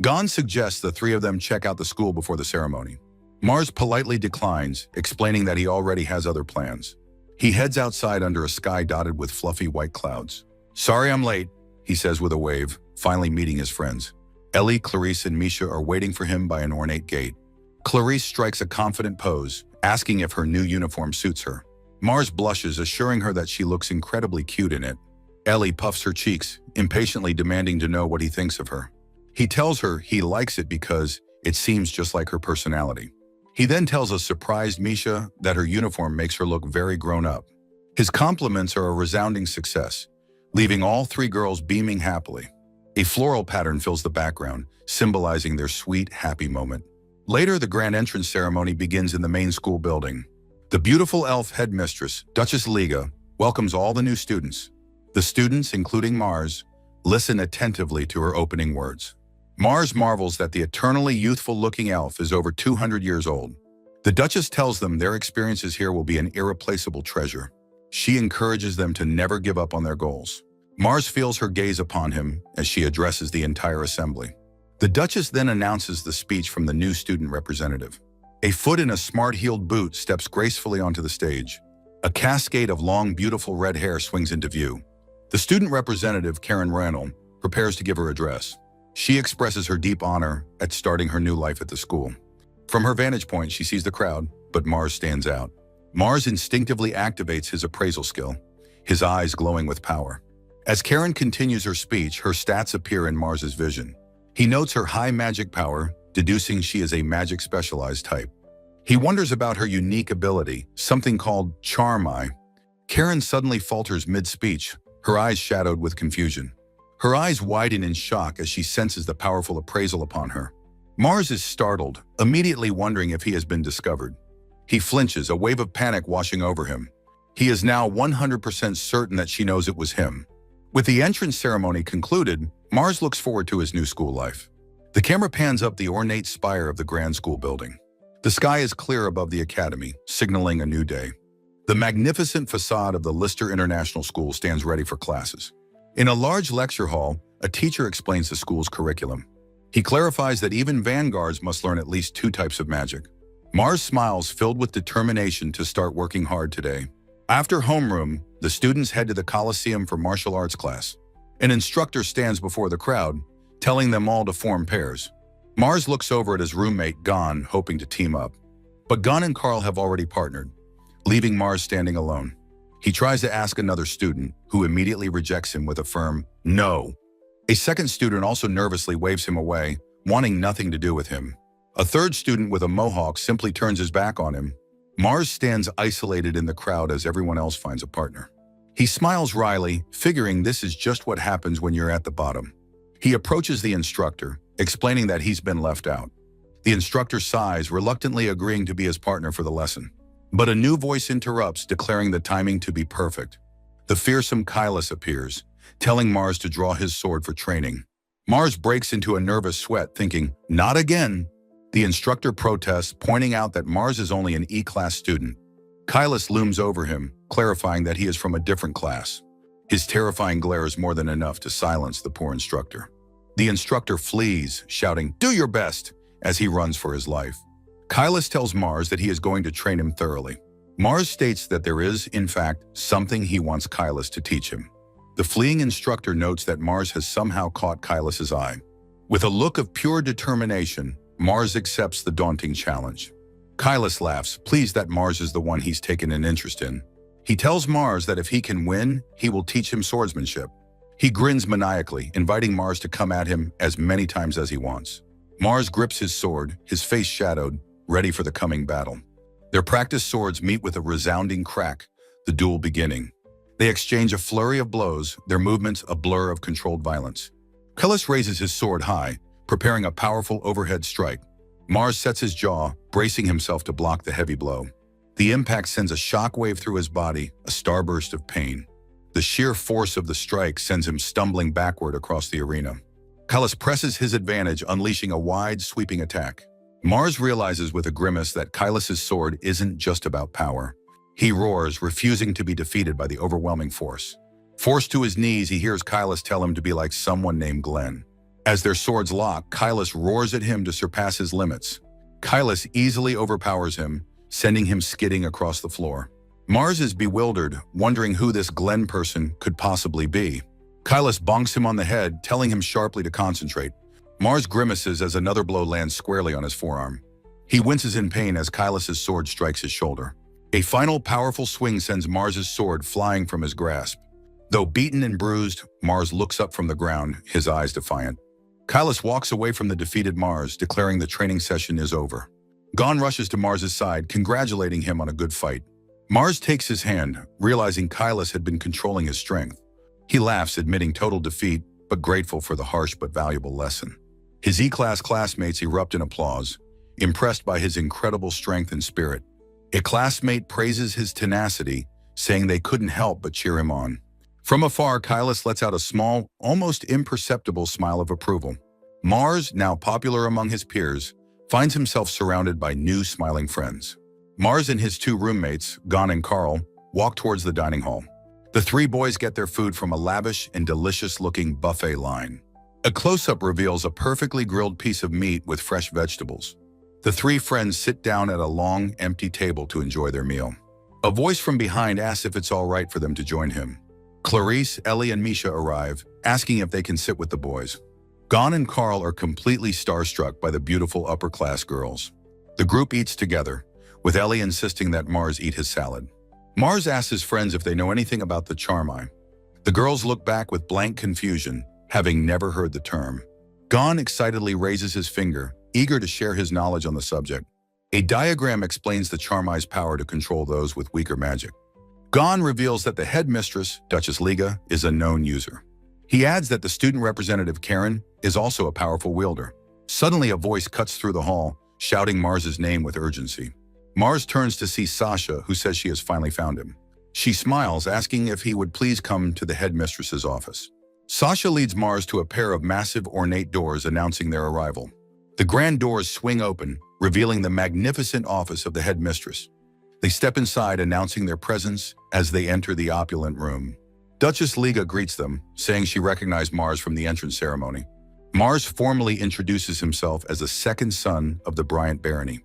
Gon suggests the 3 of them check out the school before the ceremony. Mars politely declines, explaining that he already has other plans. He heads outside under a sky dotted with fluffy white clouds. Sorry I'm late, he says with a wave, finally meeting his friends. Ellie, Clarice, and Misha are waiting for him by an ornate gate. Clarice strikes a confident pose, asking if her new uniform suits her. Mars blushes, assuring her that she looks incredibly cute in it. Ellie puffs her cheeks, impatiently demanding to know what he thinks of her. He tells her he likes it because it seems just like her personality. He then tells a surprised Misha that her uniform makes her look very grown up. His compliments are a resounding success, leaving all 3 girls beaming happily. A floral pattern fills the background, symbolizing their sweet, happy moment. Later, the grand entrance ceremony begins in the main school building. The beautiful elf headmistress, Duchess Liga, welcomes all the new students. The students, including Mars, listen attentively to her opening words. Mars marvels that the eternally youthful-looking elf is over 200 years old. The Duchess tells them their experiences here will be an irreplaceable treasure. She encourages them to never give up on their goals. Mars feels her gaze upon him as she addresses the entire assembly. The Duchess then announces the speech from the new student representative. A foot in a smart-heeled boot steps gracefully onto the stage. A cascade of long, beautiful red hair swings into view. The student representative, Karen Randall, prepares to give her address. She expresses her deep honor at starting her new life at the school. From her vantage point, she sees the crowd, but Mars stands out. Mars instinctively activates his appraisal skill, his eyes glowing with power. As Karen continues her speech, her stats appear in Mars's vision. He notes her high magic power, deducing she is a magic specialized type. He wonders about her unique ability, something called Charm Eye. Karen suddenly falters mid-speech, her eyes shadowed with confusion. Her eyes widen in shock as she senses the powerful appraisal upon her. Mars is startled, immediately wondering if he has been discovered. He flinches, a wave of panic washing over him. He is now 100% certain that she knows it was him. With the entrance ceremony concluded, Mars looks forward to his new school life. The camera pans up the ornate spire of the grand school building. The sky is clear above the academy, signaling a new day. The magnificent facade of the Lister International School stands ready for classes. In a large lecture hall, a teacher explains the school's curriculum. He clarifies that even vanguards must learn at least 2 types of magic. Mars smiles, filled with determination to start working hard today. After homeroom, the students head to the Coliseum for martial arts class. An instructor stands before the crowd, telling them all to form pairs. Mars looks over at his roommate, Gon, hoping to team up. But Gon and Carl have already partnered, leaving Mars standing alone. He tries to ask another student, who immediately rejects him with a firm no. A second student also nervously waves him away, wanting nothing to do with him. A third student with a mohawk simply turns his back on him. Mars stands isolated in the crowd as everyone else finds a partner. He smiles wryly, figuring this is just what happens when you're at the bottom. He approaches the instructor, explaining that he's been left out. The instructor sighs, reluctantly agreeing to be his partner for the lesson. But a new voice interrupts, declaring the timing to be perfect. The fearsome Kailas appears, telling Mars to draw his sword for training. Mars breaks into a nervous sweat, thinking, "Not again." The instructor protests, pointing out that Mars is only an E-class student. Kailas looms over him, clarifying that he is from a different class. His terrifying glare is more than enough to silence the poor instructor. The instructor flees, shouting, "Do your best," as he runs for his life. Kailas tells Mars that he is going to train him thoroughly. Mars states that there is, in fact, something he wants Kailas to teach him. The fleeing instructor notes that Mars has somehow caught Kailas's eye. With a look of pure determination, Mars accepts the daunting challenge. Kailas laughs, pleased that Mars is the one he's taken an interest in. He tells Mars that if he can win, he will teach him swordsmanship. He grins maniacally, inviting Mars to come at him as many times as he wants. Mars grips his sword, his face shadowed, ready for the coming battle. Their practiced swords meet with a resounding crack, the duel beginning. They exchange a flurry of blows, their movements a blur of controlled violence. Kailas raises his sword high, preparing a powerful overhead strike. Mars sets his jaw, bracing himself to block the heavy blow. The impact sends a shockwave through his body, a starburst of pain. The sheer force of the strike sends him stumbling backward across the arena. Kailas presses his advantage, unleashing a wide, sweeping attack. Mars realizes with a grimace that Kailas's sword isn't just about power. He roars, refusing to be defeated by the overwhelming force. Forced to his knees, he hears Kailas tell him to be like someone named Glenn. As their swords lock, Kailas roars at him to surpass his limits. Kailas easily overpowers him, sending him skidding across the floor. Mars is bewildered, wondering who this Glenn person could possibly be. Kailas bonks him on the head, telling him sharply to concentrate. Mars grimaces as another blow lands squarely on his forearm. He winces in pain as Kailas's sword strikes his shoulder. A final powerful swing sends Mars's sword flying from his grasp. Though beaten and bruised, Mars looks up from the ground, his eyes defiant. Kailas walks away from the defeated Mars, declaring the training session is over. Gon rushes to Mars's side, congratulating him on a good fight. Mars takes his hand, realizing Kailas had been controlling his strength. He laughs, admitting total defeat, but grateful for the harsh but valuable lesson. His E-class classmates erupt in applause, impressed by his incredible strength and spirit. A classmate praises his tenacity, saying they couldn't help but cheer him on. From afar, Kailas lets out a small, almost imperceptible smile of approval. Mars, now popular among his peers, finds himself surrounded by new smiling friends. Mars and his two roommates, Gon and Carl, walk towards the dining hall. The three boys get their food from a lavish and delicious-looking buffet line. A close-up reveals a perfectly grilled piece of meat with fresh vegetables. The three friends sit down at a long, empty table to enjoy their meal. A voice from behind asks if it's all right for them to join him. Clarice, Ellie, and Misha arrive, asking if they can sit with the boys. Gon and Carl are completely starstruck by the beautiful upper-class girls. The group eats together, with Ellie insisting that Mars eat his salad. Mars asks his friends if they know anything about the charmi. The girls look back with blank confusion, having never heard the term. Gon excitedly raises his finger, eager to share his knowledge on the subject. A diagram explains the charmi's power to control those with weaker magic. Gon reveals that the headmistress, Duchess Liga, is a known user. He adds that the student representative, Karen, is also a powerful wielder. Suddenly, a voice cuts through the hall, shouting Mars's name with urgency. Mars turns to see Sasha, who says she has finally found him. She smiles, asking if he would please come to the headmistress's office. Sasha leads Mars to a pair of massive, ornate doors announcing their arrival. The grand doors swing open, revealing the magnificent office of the headmistress. They step inside, announcing their presence as they enter the opulent room. Duchess Liga greets them, saying she recognized Mars from the entrance ceremony. Mars formally introduces himself as the second son of the Bryant Barony.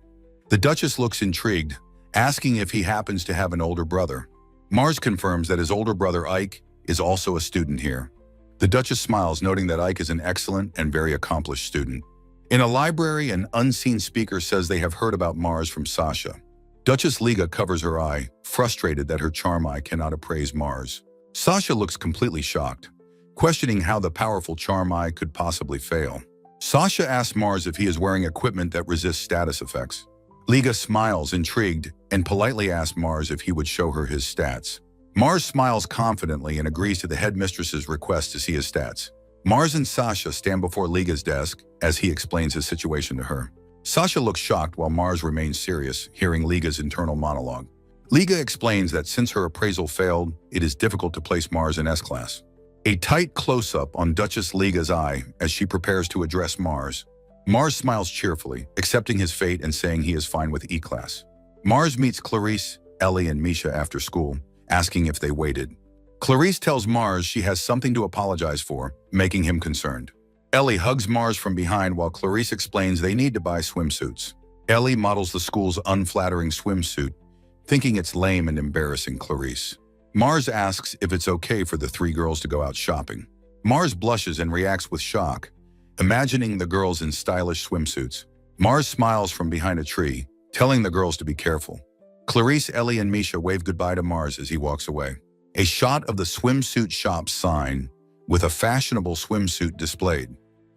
The Duchess looks intrigued, asking if he happens to have an older brother. Mars confirms that his older brother Ike is also a student here. The Duchess smiles, noting that Ike is an excellent and very accomplished student. In a library, an unseen speaker says they have heard about Mars from Sasha. Duchess Liga covers her eye, frustrated that her charmi cannot appraise Mars. Sasha looks completely shocked, questioning how the powerful charmi could possibly fail. Sasha asks Mars if he is wearing equipment that resists status effects. Liga smiles, intrigued, and politely asks Mars if he would show her his stats. Mars smiles confidently and agrees to the headmistress's request to see his stats. Mars and Sasha stand before Liga's desk as he explains his situation to her. Sasha looks shocked while Mars remains serious, hearing Liga's internal monologue. Liga explains that since her appraisal failed, it is difficult to place Mars in S-Class. A tight close-up on Duchess Liga's eye as she prepares to address Mars. Mars smiles cheerfully, accepting his fate and saying he is fine with E-Class. Mars meets Clarice, Ellie, and Misha after school, asking if they waited. Clarice tells Mars she has something to apologize for, making him concerned. Ellie hugs Mars from behind while Clarice explains they need to buy swimsuits. Ellie models the school's unflattering swimsuit, thinking it's lame and embarrassing Clarice. Mars asks if it's okay for the three girls to go out shopping. Mars blushes and reacts with shock, imagining the girls in stylish swimsuits. Mars smiles from behind a tree, telling the girls to be careful. Clarice, Ellie, and Misha wave goodbye to Mars as he walks away. A shot of the swimsuit shop sign with a fashionable swimsuit displayed.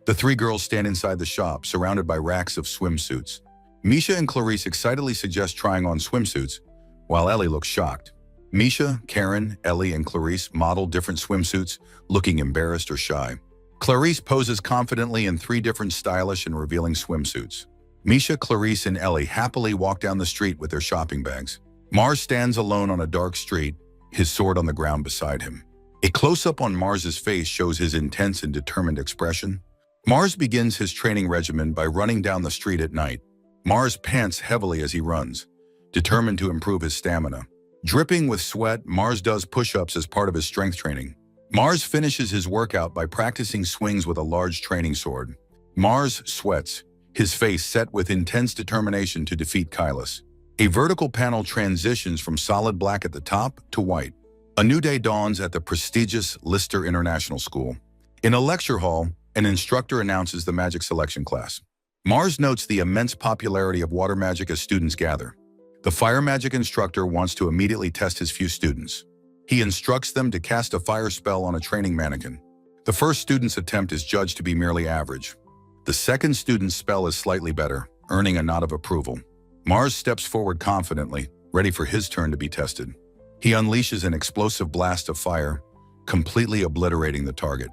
The three girls stand inside the shop, surrounded by racks of swimsuits. Misha and Clarice excitedly suggest trying on swimsuits, while Ellie looks shocked. Misha, Karen, Ellie, and Clarice model different swimsuits, looking embarrassed or shy. Clarice poses confidently in three different stylish and revealing swimsuits. Misha, Clarice, and Ellie happily walk down the street with their shopping bags. Mars stands alone on a dark street, his sword on the ground beside him. A close-up on Mars's face shows his intense and determined expression. Mars begins his training regimen by running down the street at night. Mars pants heavily as he runs, determined to improve his stamina. Dripping with sweat, Mars does push-ups as part of his strength training. Mars finishes his workout by practicing swings with a large training sword. Mars sweats, his face set with intense determination to defeat Kylus. A vertical panel transitions from solid black at the top to white. A new day dawns at the prestigious Lister International School. In a lecture hall, an instructor announces the magic selection class. Mars notes the immense popularity of water magic as students gather. The fire magic instructor wants to immediately test his few students. He instructs them to cast a fire spell on a training mannequin. The first student's attempt is judged to be merely average. The second student's spell is slightly better, earning a nod of approval. Mars steps forward confidently, ready for his turn to be tested. He unleashes an explosive blast of fire, completely obliterating the target.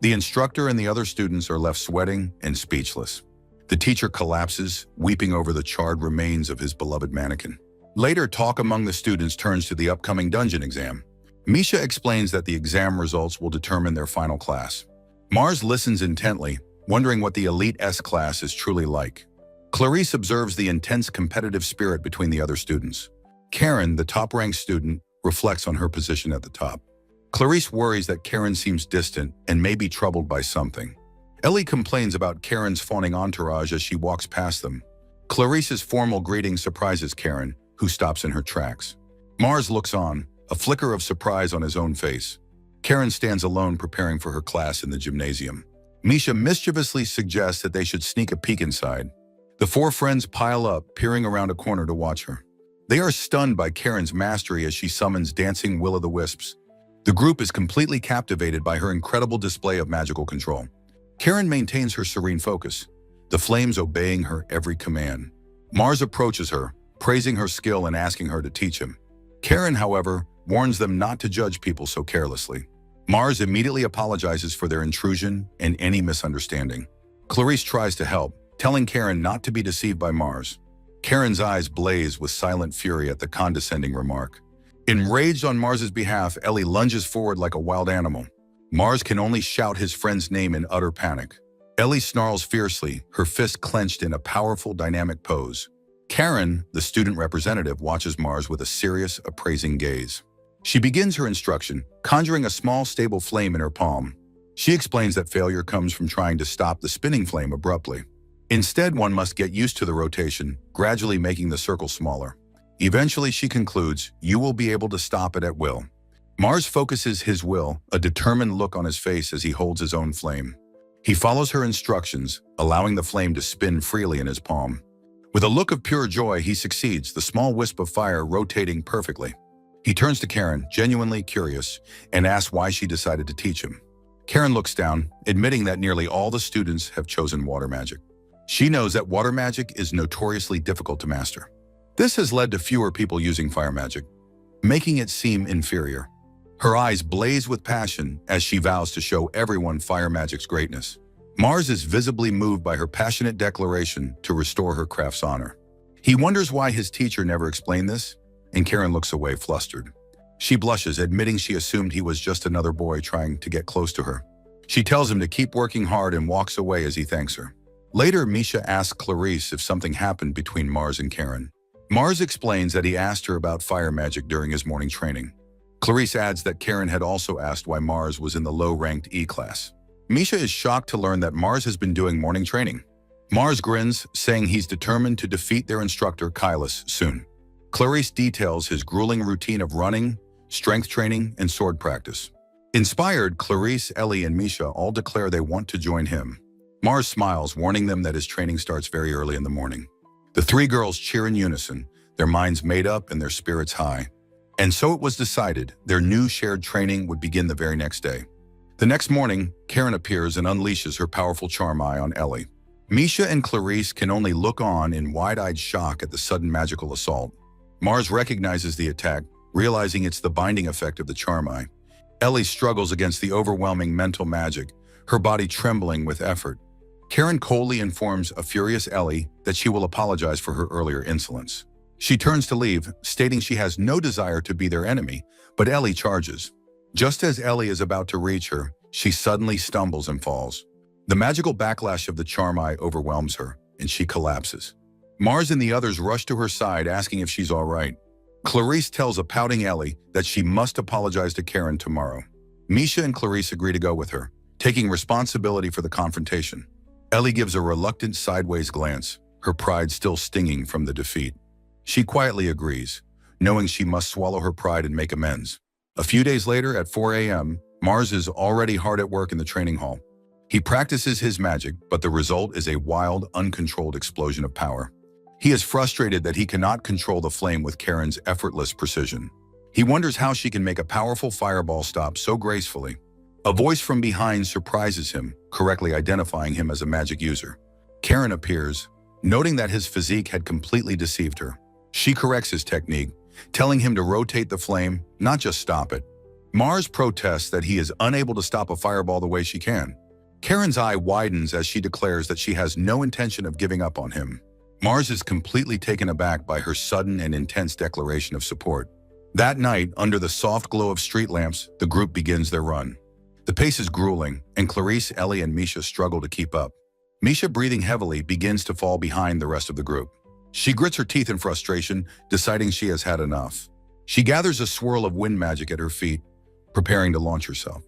The instructor and the other students are left sweating and speechless. The teacher collapses, weeping over the charred remains of his beloved mannequin. Later, talk among the students turns to the upcoming dungeon exam. Misha explains that the exam results will determine their final class. Mars listens intently, wondering what the elite S class is truly like. Clarice observes the intense competitive spirit between the other students. Karen, the top-ranked student, reflects on her position at the top. Clarice worries that Karen seems distant and may be troubled by something. Ellie complains about Karen's fawning entourage as she walks past them. Clarice's formal greeting surprises Karen, who stops in her tracks. Mars looks on, a flicker of surprise on his own face. Karen stands alone preparing for her class in the gymnasium. Misha mischievously suggests that they should sneak a peek inside. The four friends pile up, peering around a corner to watch her. They are stunned by Karen's mastery as she summons dancing will-o'-the-wisps. The group is completely captivated by her incredible display of magical control. Karen maintains her serene focus, the flames obeying her every command. Mars approaches her, praising her skill and asking her to teach him. Karen, however, warns them not to judge people so carelessly. Mars immediately apologizes for their intrusion and any misunderstanding. Clarice tries to help, telling Karen not to be deceived by Mars. Karen's eyes blaze with silent fury at the condescending remark. Enraged on Mars's behalf, Ellie lunges forward like a wild animal. Mars can only shout his friend's name in utter panic. Ellie snarls fiercely, her fist clenched in a powerful, dynamic pose. Karen, the student representative, watches Mars with a serious, appraising gaze. She begins her instruction, conjuring a small, stable flame in her palm. She explains that failure comes from trying to stop the spinning flame abruptly. Instead, one must get used to the rotation, gradually making the circle smaller. Eventually, she concludes, you will be able to stop it at will. Mars focuses his will, a determined look on his face as he holds his own flame. He follows her instructions, allowing the flame to spin freely in his palm. With a look of pure joy, he succeeds, the small wisp of fire rotating perfectly. He turns to Karen, genuinely curious, and asks why she decided to teach him. Karen looks down, admitting that nearly all the students have chosen water magic. She knows that water magic is notoriously difficult to master. This has led to fewer people using fire magic, making it seem inferior. Her eyes blaze with passion as she vows to show everyone fire magic's greatness. Mars is visibly moved by her passionate declaration to restore her craft's honor. He wonders why his teacher never explained this, and Karen looks away flustered. She blushes, admitting she assumed he was just another boy trying to get close to her. She tells him to keep working hard and walks away as he thanks her. Later, Misha asks Clarice if something happened between Mars and Karen. Mars explains that he asked her about fire magic during his morning training. Clarice adds that Karen had also asked why Mars was in the low-ranked E class. Misha is shocked to learn that Mars has been doing morning training. Mars grins, saying he's determined to defeat their instructor, Kailas, soon. Clarice details his grueling routine of running, strength training, and sword practice. Inspired, Clarice, Ellie, and Misha all declare they want to join him. Mars smiles, warning them that his training starts very early in the morning. The three girls cheer in unison, their minds made up and their spirits high. And so it was decided their new shared training would begin the very next day. The next morning, Karen appears and unleashes her powerful charm eye on Ellie. Misha and Clarice can only look on in wide-eyed shock at the sudden magical assault. Mars recognizes the attack, realizing it's the binding effect of the charm eye. Ellie struggles against the overwhelming mental magic, her body trembling with effort. Karen coldly informs a furious Ellie that she will apologize for her earlier insolence. She turns to leave, stating she has no desire to be their enemy, but Ellie charges. Just as Ellie is about to reach her, she suddenly stumbles and falls. The magical backlash of the charm eye overwhelms her, and she collapses. Mars and the others rush to her side, asking if she's all right. Clarice tells a pouting Ellie that she must apologize to Karen tomorrow. Misha and Clarice agree to go with her, taking responsibility for the confrontation. Ellie gives a reluctant sideways glance, her pride still stinging from the defeat. She quietly agrees, knowing she must swallow her pride and make amends. A few days later, at 4 a.m., Mars is already hard at work in the training hall. He practices his magic, but the result is a wild, uncontrolled explosion of power. He is frustrated that he cannot control the flame with Karen's effortless precision. He wonders how she can make a powerful fireball stop so gracefully. A voice from behind surprises him, correctly identifying him as a magic user. Karen appears, noting that his physique had completely deceived her. She corrects his technique, telling him to rotate the flame, not just stop it. Mars protests that he is unable to stop a fireball the way she can. Karen's eye widens as she declares that she has no intention of giving up on him. Mars is completely taken aback by her sudden and intense declaration of support. That night, under the soft glow of street lamps, the group begins their run. The pace is grueling, and Clarice, Ellie, and Misha struggle to keep up. Misha, breathing heavily, begins to fall behind the rest of the group. She grits her teeth in frustration, deciding she has had enough. She gathers a swirl of wind magic at her feet, preparing to launch herself.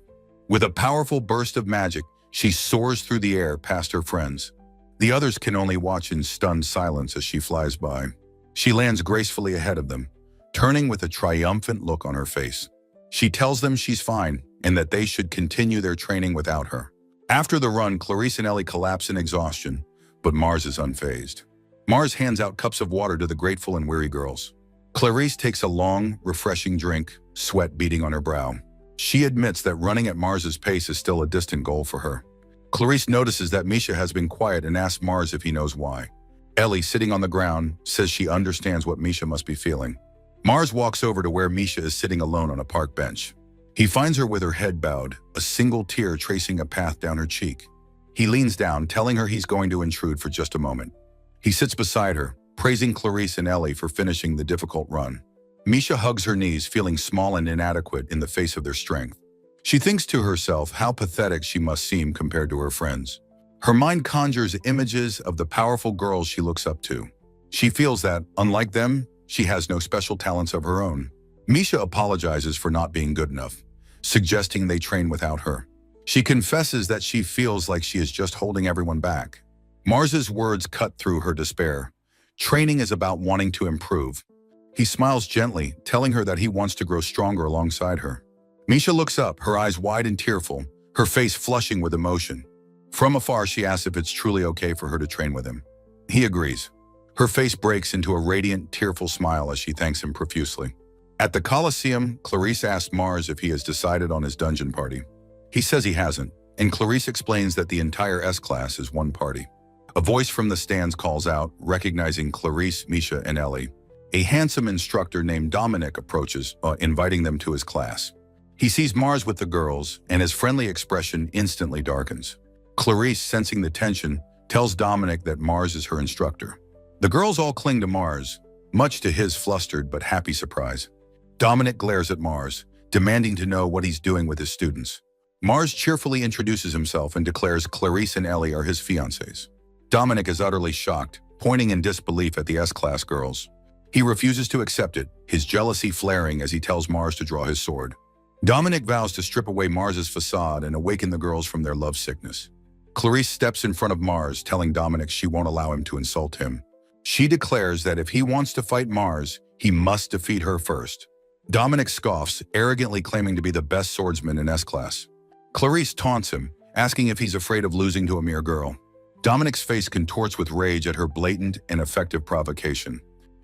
With a powerful burst of magic, she soars through the air past her friends. The others can only watch in stunned silence as she flies by. She lands gracefully ahead of them, turning with a triumphant look on her face. She tells them she's fine and that they should continue their training without her. After the run, Clarice and Ellie collapse in exhaustion, but Mars is unfazed. Mars hands out cups of water to the grateful and weary girls. Clarice takes a long, refreshing drink, sweat beading on her brow. She admits that running at Mars's pace is still a distant goal for her. Clarice notices that Misha has been quiet and asks Mars if he knows why. Ellie, sitting on the ground, says she understands what Misha must be feeling. Mars walks over to where Misha is sitting alone on a park bench. He finds her with her head bowed, a single tear tracing a path down her cheek. He leans down, telling her he's going to intrude for just a moment. He sits beside her, praising Clarice and Ellie for finishing the difficult run. Misha hugs her knees, feeling small and inadequate in the face of their strength. She thinks to herself how pathetic she must seem compared to her friends. Her mind conjures images of the powerful girls she looks up to. She feels that, unlike them, she has no special talents of her own. Misha apologizes for not being good enough, suggesting they train without her. She confesses that she feels like she is just holding everyone back. Mars's words cut through her despair. Training is about wanting to improve. He smiles gently, telling her that he wants to grow stronger alongside her. Misha looks up, her eyes wide and tearful, her face flushing with emotion. From afar, she asks if it's truly okay for her to train with him. He agrees. Her face breaks into a radiant, tearful smile as she thanks him profusely. At the Colosseum, Clarice asks Mars if he has decided on his dungeon party. He says he hasn't, and Clarice explains that the entire S-Class is one party. A voice from the stands calls out, recognizing Clarice, Misha, and Ellie. A handsome instructor named Dominic approaches, inviting them to his class. He sees Mars with the girls, and his friendly expression instantly darkens. Clarice, sensing the tension, tells Dominic that Mars is her instructor. The girls all cling to Mars, much to his flustered but happy surprise. Dominic glares at Mars, demanding to know what he's doing with his students. Mars cheerfully introduces himself and declares Clarice and Ellie are his fiancés. Dominic is utterly shocked, pointing in disbelief at the S-class girls. He refuses to accept it, his jealousy flaring as he tells Mars to draw his sword. Dominic vows to strip away Mars's facade and awaken the girls from their love sickness. Clarice steps in front of Mars, telling Dominic she won't allow him to insult him. She declares that if he wants to fight Mars, he must defeat her first. Dominic scoffs, arrogantly claiming to be the best swordsman in S-class. Clarice taunts him, asking if he's afraid of losing to a mere girl. Dominic's face contorts with rage at her blatant and effective provocation.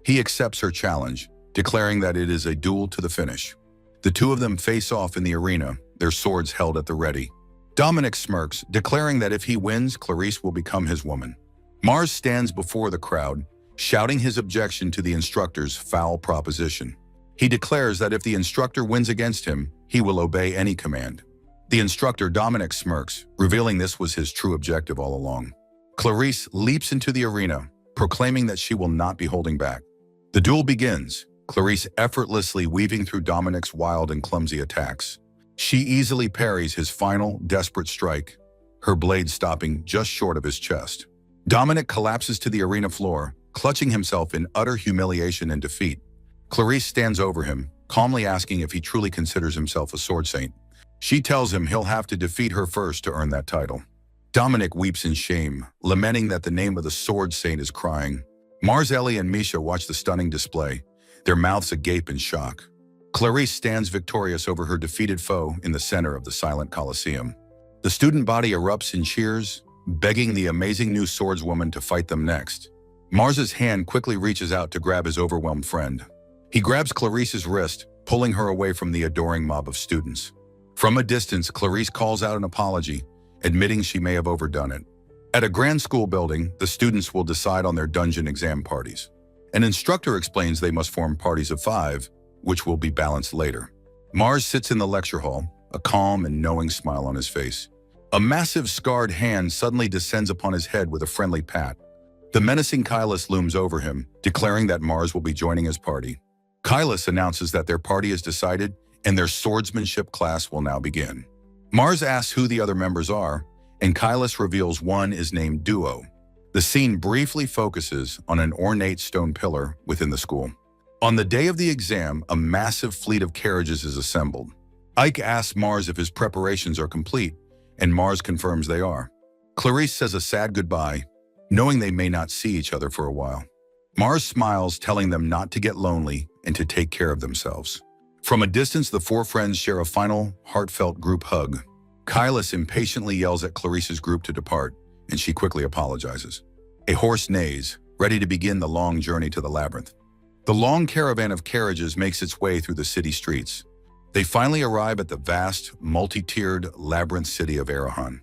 He accepts her challenge, declaring that it is a duel to the finish. The two of them face off in the arena, their swords held at the ready. Dominic smirks, declaring that if he wins, Clarice will become his woman. Mars stands before the crowd, shouting his objection to the instructor's foul proposition. He declares that if the instructor wins against him, he will obey any command. The instructor, Dominic, smirks, revealing this was his true objective all along. Clarice leaps into the arena, proclaiming that she will not be holding back. The duel begins, Clarice effortlessly weaving through Dominic's wild and clumsy attacks. She easily parries his final, desperate strike, her blade stopping just short of his chest. Dominic collapses to the arena floor, clutching himself in utter humiliation and defeat. Clarice stands over him, calmly asking if he truly considers himself a sword saint. She tells him he'll have to defeat her first to earn that title. Dominic weeps in shame, lamenting that the name of the sword saint is crying. Mars, Ellie, and Misha watch the stunning display, their mouths agape in shock. Clarice stands victorious over her defeated foe in the center of the silent Colosseum. The student body erupts in cheers, begging the amazing new swordswoman to fight them next. Mars's hand quickly reaches out to grab his overwhelmed friend. He grabs Clarice's wrist, pulling her away from the adoring mob of students. From a distance, Clarice calls out an apology, admitting she may have overdone it. At a grand school building, the students will decide on their dungeon exam parties. An instructor explains they must form parties of 5, which will be balanced later. Mars sits in the lecture hall, a calm and knowing smile on his face. A massive scarred hand suddenly descends upon his head with a friendly pat. The menacing Kylus looms over him, declaring that Mars will be joining his party. Kylus announces that their party is decided and their swordsmanship class will now begin. Mars asks who the other members are, and Kylus reveals one is named Duo. The scene briefly focuses on an ornate stone pillar within the school. On the day of the exam, a massive fleet of carriages is assembled. Ike asks Mars if his preparations are complete, and Mars confirms they are. Clarice says a sad goodbye, knowing they may not see each other for a while. Mars smiles, telling them not to get lonely and to take care of themselves. From a distance, the 4 friends share a final, heartfelt group hug. Kylus impatiently yells at Clarice's group to depart, and she quickly apologizes. A horse neighs, ready to begin the long journey to the labyrinth. The long caravan of carriages makes its way through the city streets. They finally arrive at the vast, multi-tiered labyrinth city of Arahan.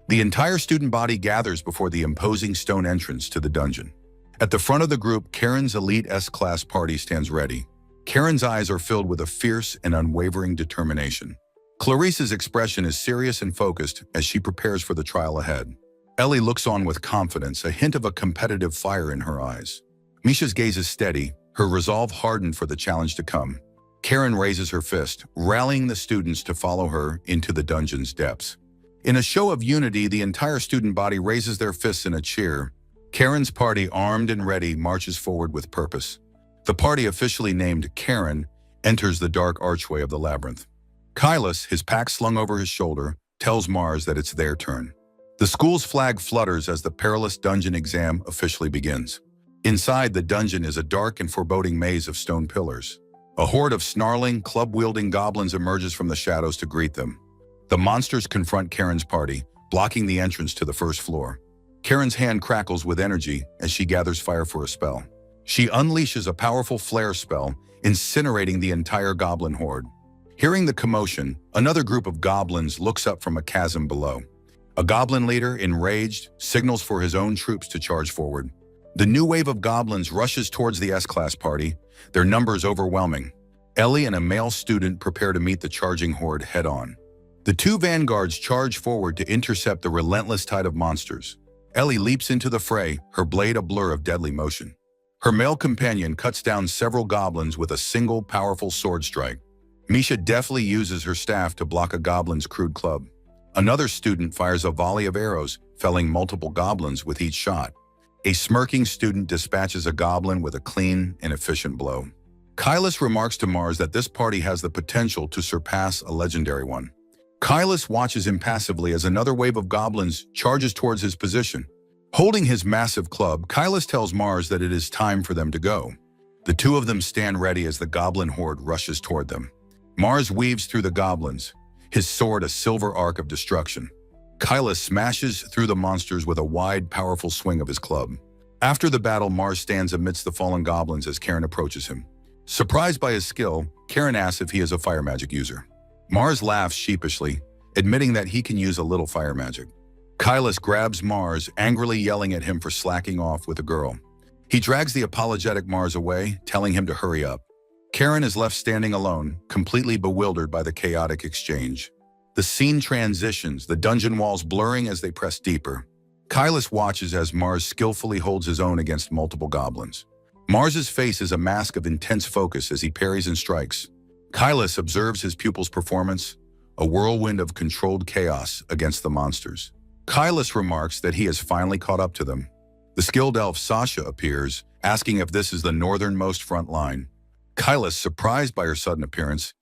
The entire student body gathers before the imposing stone entrance to the dungeon. At the front of the group, Karen's elite S-class party stands ready. Karen's eyes are filled with a fierce and unwavering determination. Clarice's expression is serious and focused as she prepares for the trial ahead. Ellie looks on with confidence, a hint of a competitive fire in her eyes. Misha's gaze is steady, her resolve hardened for the challenge to come. Karen raises her fist, rallying the students to follow her into the dungeon's depths. In a show of unity, the entire student body raises their fists in a cheer. Karen's party, armed and ready, marches forward with purpose. The party, officially named Karen, enters the dark archway of the labyrinth. Kylus, his pack slung over his shoulder, tells Mars that it's their turn. The school's flag flutters as the perilous dungeon exam officially begins. Inside the dungeon is a dark and foreboding maze of stone pillars. A horde of snarling, club-wielding goblins emerges from the shadows to greet them. The monsters confront Karen's party, blocking the entrance to the first floor. Karen's hand crackles with energy as she gathers fire for a spell. She unleashes a powerful flare spell, incinerating the entire goblin horde. Hearing the commotion, another group of goblins looks up from a chasm below. A goblin leader, enraged, signals for his own troops to charge forward. The new wave of goblins rushes towards the S-class party, their numbers overwhelming. Ellie and a male student prepare to meet the charging horde head-on. The two vanguards charge forward to intercept the relentless tide of monsters. Ellie leaps into the fray, her blade a blur of deadly motion. Her male companion cuts down several goblins with a single powerful sword strike. Misha deftly uses her staff to block a goblin's crude club. Another student fires a volley of arrows, felling multiple goblins with each shot. A smirking student dispatches a goblin with a clean and efficient blow. Kylus remarks to Mars that this party has the potential to surpass a legendary one. Kylus watches impassively as another wave of goblins charges towards his position. Holding his massive club, Kylus tells Mars that it is time for them to go. The two of them stand ready as the goblin horde rushes toward them. Mars weaves through the goblins, his sword a silver arc of destruction. Kylus smashes through the monsters with a wide, powerful swing of his club. After the battle, Mars stands amidst the fallen goblins as Karen approaches him. Surprised by his skill, Karen asks if he is a fire magic user. Mars laughs sheepishly, admitting that he can use a little fire magic. Kylus grabs Mars, angrily yelling at him for slacking off with a girl. He drags the apologetic Mars away, telling him to hurry up. Karen is left standing alone, completely bewildered by the chaotic exchange. The scene transitions, the dungeon walls blurring as they press deeper. Kylus watches as Mars skillfully holds his own against multiple goblins. Mars's face is a mask of intense focus as he parries and strikes. Kylus observes his pupil's performance, a whirlwind of controlled chaos against the monsters. Kylus remarks that he has finally caught up to them. The skilled elf Sasha appears, asking if this is the northernmost front line. Kylus, surprised by her sudden appearance,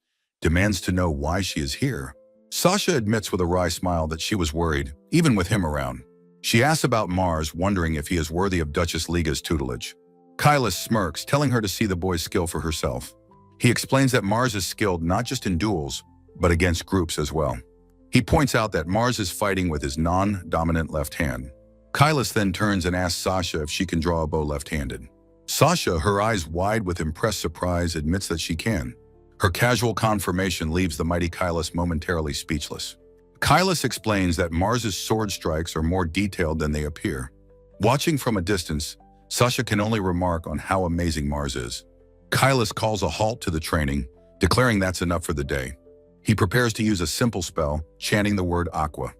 demands to know why she is here. Sasha admits with a wry smile that she was worried, even with him around. She asks about Mars, wondering if he is worthy of Duchess Liga's tutelage. Kylus smirks, telling her to see the boy's skill for herself. He explains that Mars is skilled not just in duels, but against groups as well. He points out that Mars is fighting with his non-dominant left hand. Kylus then turns and asks Sasha if she can draw a bow left-handed. Sasha, her eyes wide with impressed surprise, admits that she can. Her casual confirmation leaves the mighty Kylus momentarily speechless. Kylus explains that Mars's sword strikes are more detailed than they appear. Watching from a distance, Sasha can only remark on how amazing Mars is. Kylus calls a halt to the training, declaring that's enough for the day. He prepares to use a simple spell, chanting the word aqua.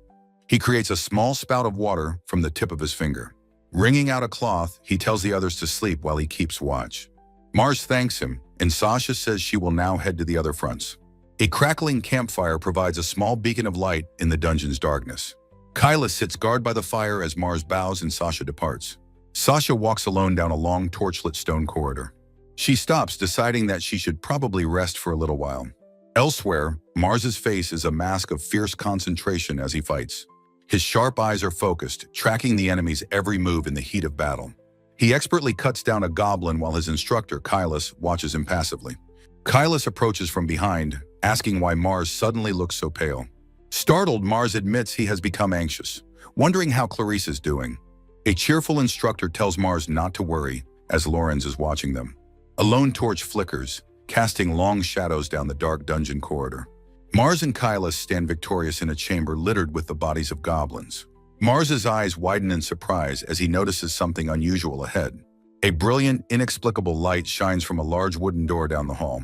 He creates a small spout of water from the tip of his finger. Wringing out a cloth, he tells the others to sleep while he keeps watch. Mars thanks him, and Sasha says she will now head to the other fronts. A crackling campfire provides a small beacon of light in the dungeon's darkness. Kylus sits guard by the fire as Mars bows and Sasha departs. Sasha walks alone down a long torchlit stone corridor. She stops, deciding that she should probably rest for a little while. Elsewhere, Mars's face is a mask of fierce concentration as he fights. His sharp eyes are focused, tracking the enemy's every move in the heat of battle. He expertly cuts down a goblin while his instructor, Kylus, watches him passively. Kylus approaches from behind, asking why Mars suddenly looks so pale. Startled, Mars admits he has become anxious, wondering how Clarice is doing. A cheerful instructor tells Mars not to worry, as Lorenz is watching them. A lone torch flickers, casting long shadows down the dark dungeon corridor. Mars and Kylus stand victorious in a chamber littered with the bodies of goblins. Mars's eyes widen in surprise as he notices something unusual ahead. A brilliant, inexplicable light shines from a large wooden door down the hall.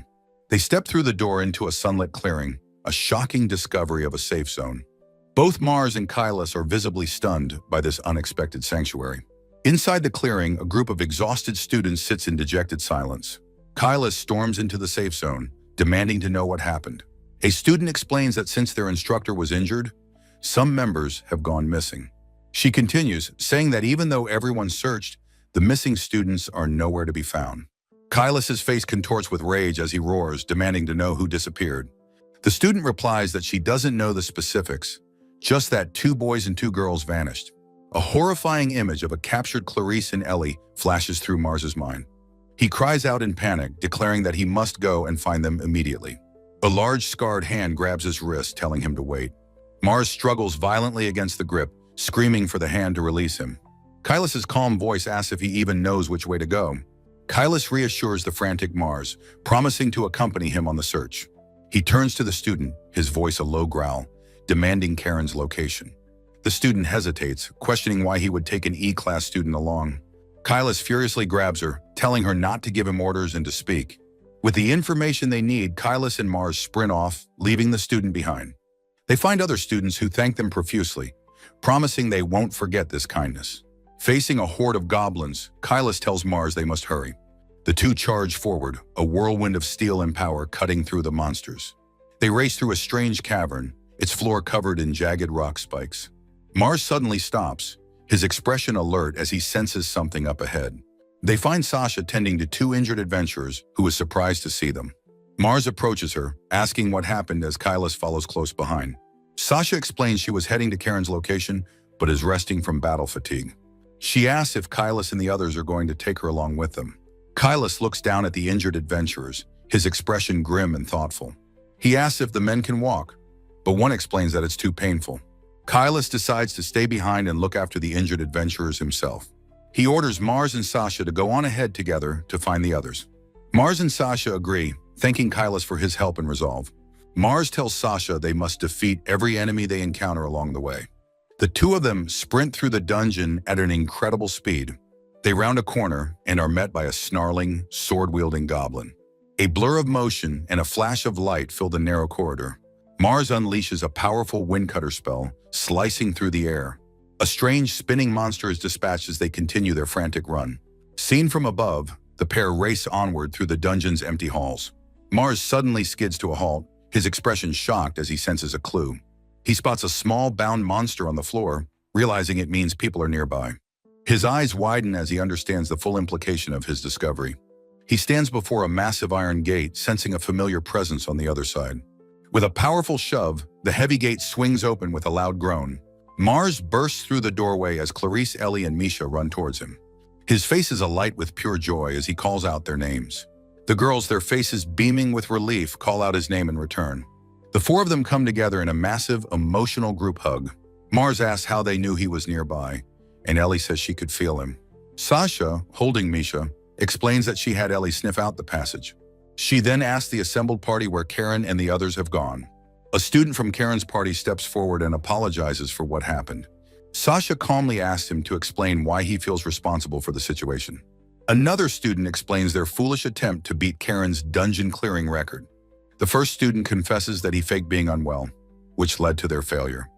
They step through the door into a sunlit clearing, a shocking discovery of a safe zone. Both Mars and Kylus are visibly stunned by this unexpected sanctuary. Inside the clearing, a group of exhausted students sits in dejected silence. Kylus storms into the safe zone, demanding to know what happened. A student explains that since their instructor was injured, some members have gone missing. She continues, saying that even though everyone searched, the missing students are nowhere to be found. Kylus's face contorts with rage as he roars, demanding to know who disappeared. The student replies that she doesn't know the specifics, just that 2 boys and 2 girls vanished. A horrifying image of a captured Clarice and Ellie flashes through Mars's mind. He cries out in panic, declaring that he must go and find them immediately. A large scarred hand grabs his wrist, telling him to wait. Mars struggles violently against the grip, screaming for the hand to release him. Kylus's calm voice asks if he even knows which way to go. Kylus reassures the frantic Mars, promising to accompany him on the search. He turns to the student, his voice a low growl, demanding Karen's location. The student hesitates, questioning why he would take an E-class student along. Kylus furiously grabs her, telling her not to give him orders and to speak. With the information they need, Kylus and Mars sprint off, leaving the student behind. They find other students who thank them profusely, promising they won't forget this kindness. Facing a horde of goblins, Kailas tells Mars they must hurry. The two charge forward, a whirlwind of steel and power cutting through the monsters. They race through a strange cavern, its floor covered in jagged rock spikes. Mars suddenly stops, his expression alert as he senses something up ahead. They find Sasha tending to two injured adventurers who is surprised to see them. Mars approaches her, asking what happened as Kailas follows close behind. Sasha explains she was heading to Karen's location, but is resting from battle fatigue. She asks if Kailas and the others are going to take her along with them. Kailas looks down at the injured adventurers, his expression grim and thoughtful. He asks if the men can walk, but one explains that it's too painful. Kailas decides to stay behind and look after the injured adventurers himself. He orders Mars and Sasha to go on ahead together to find the others. Mars and Sasha agree, thanking Kailas for his help and resolve. Mars tells Sasha they must defeat every enemy they encounter along the way. The two of them sprint through the dungeon at an incredible speed. They round a corner and are met by a snarling, sword-wielding goblin. A blur of motion and a flash of light fill the narrow corridor. Mars unleashes a powerful windcutter spell, slicing through the air. A strange spinning monster is dispatched as they continue their frantic run. Seen from above, the pair race onward through the dungeon's empty halls. Mars suddenly skids to a halt, his expression shocked as he senses a clue. He spots a small bound monster on the floor, realizing it means people are nearby. His eyes widen as he understands the full implication of his discovery. He stands before a massive iron gate, sensing a familiar presence on the other side. With a powerful shove, the heavy gate swings open with a loud groan. Mars bursts through the doorway as Clarice, Ellie, and Misha run towards him. His face is alight with pure joy as he calls out their names. The girls, their faces beaming with relief, call out his name in return. The four of them come together in a massive, emotional group hug. Mars asks how they knew he was nearby, and Ellie says she could feel him. Sasha, holding Misha, explains that she had Ellie sniff out the passage. She then asks the assembled party where Karen and the others have gone. A student from Karen's party steps forward and apologizes for what happened. Sasha calmly asks him to explain why he feels responsible for the situation. Another student explains their foolish attempt to beat Karen's dungeon-clearing record. The first student confesses that he faked being unwell, which led to their failure.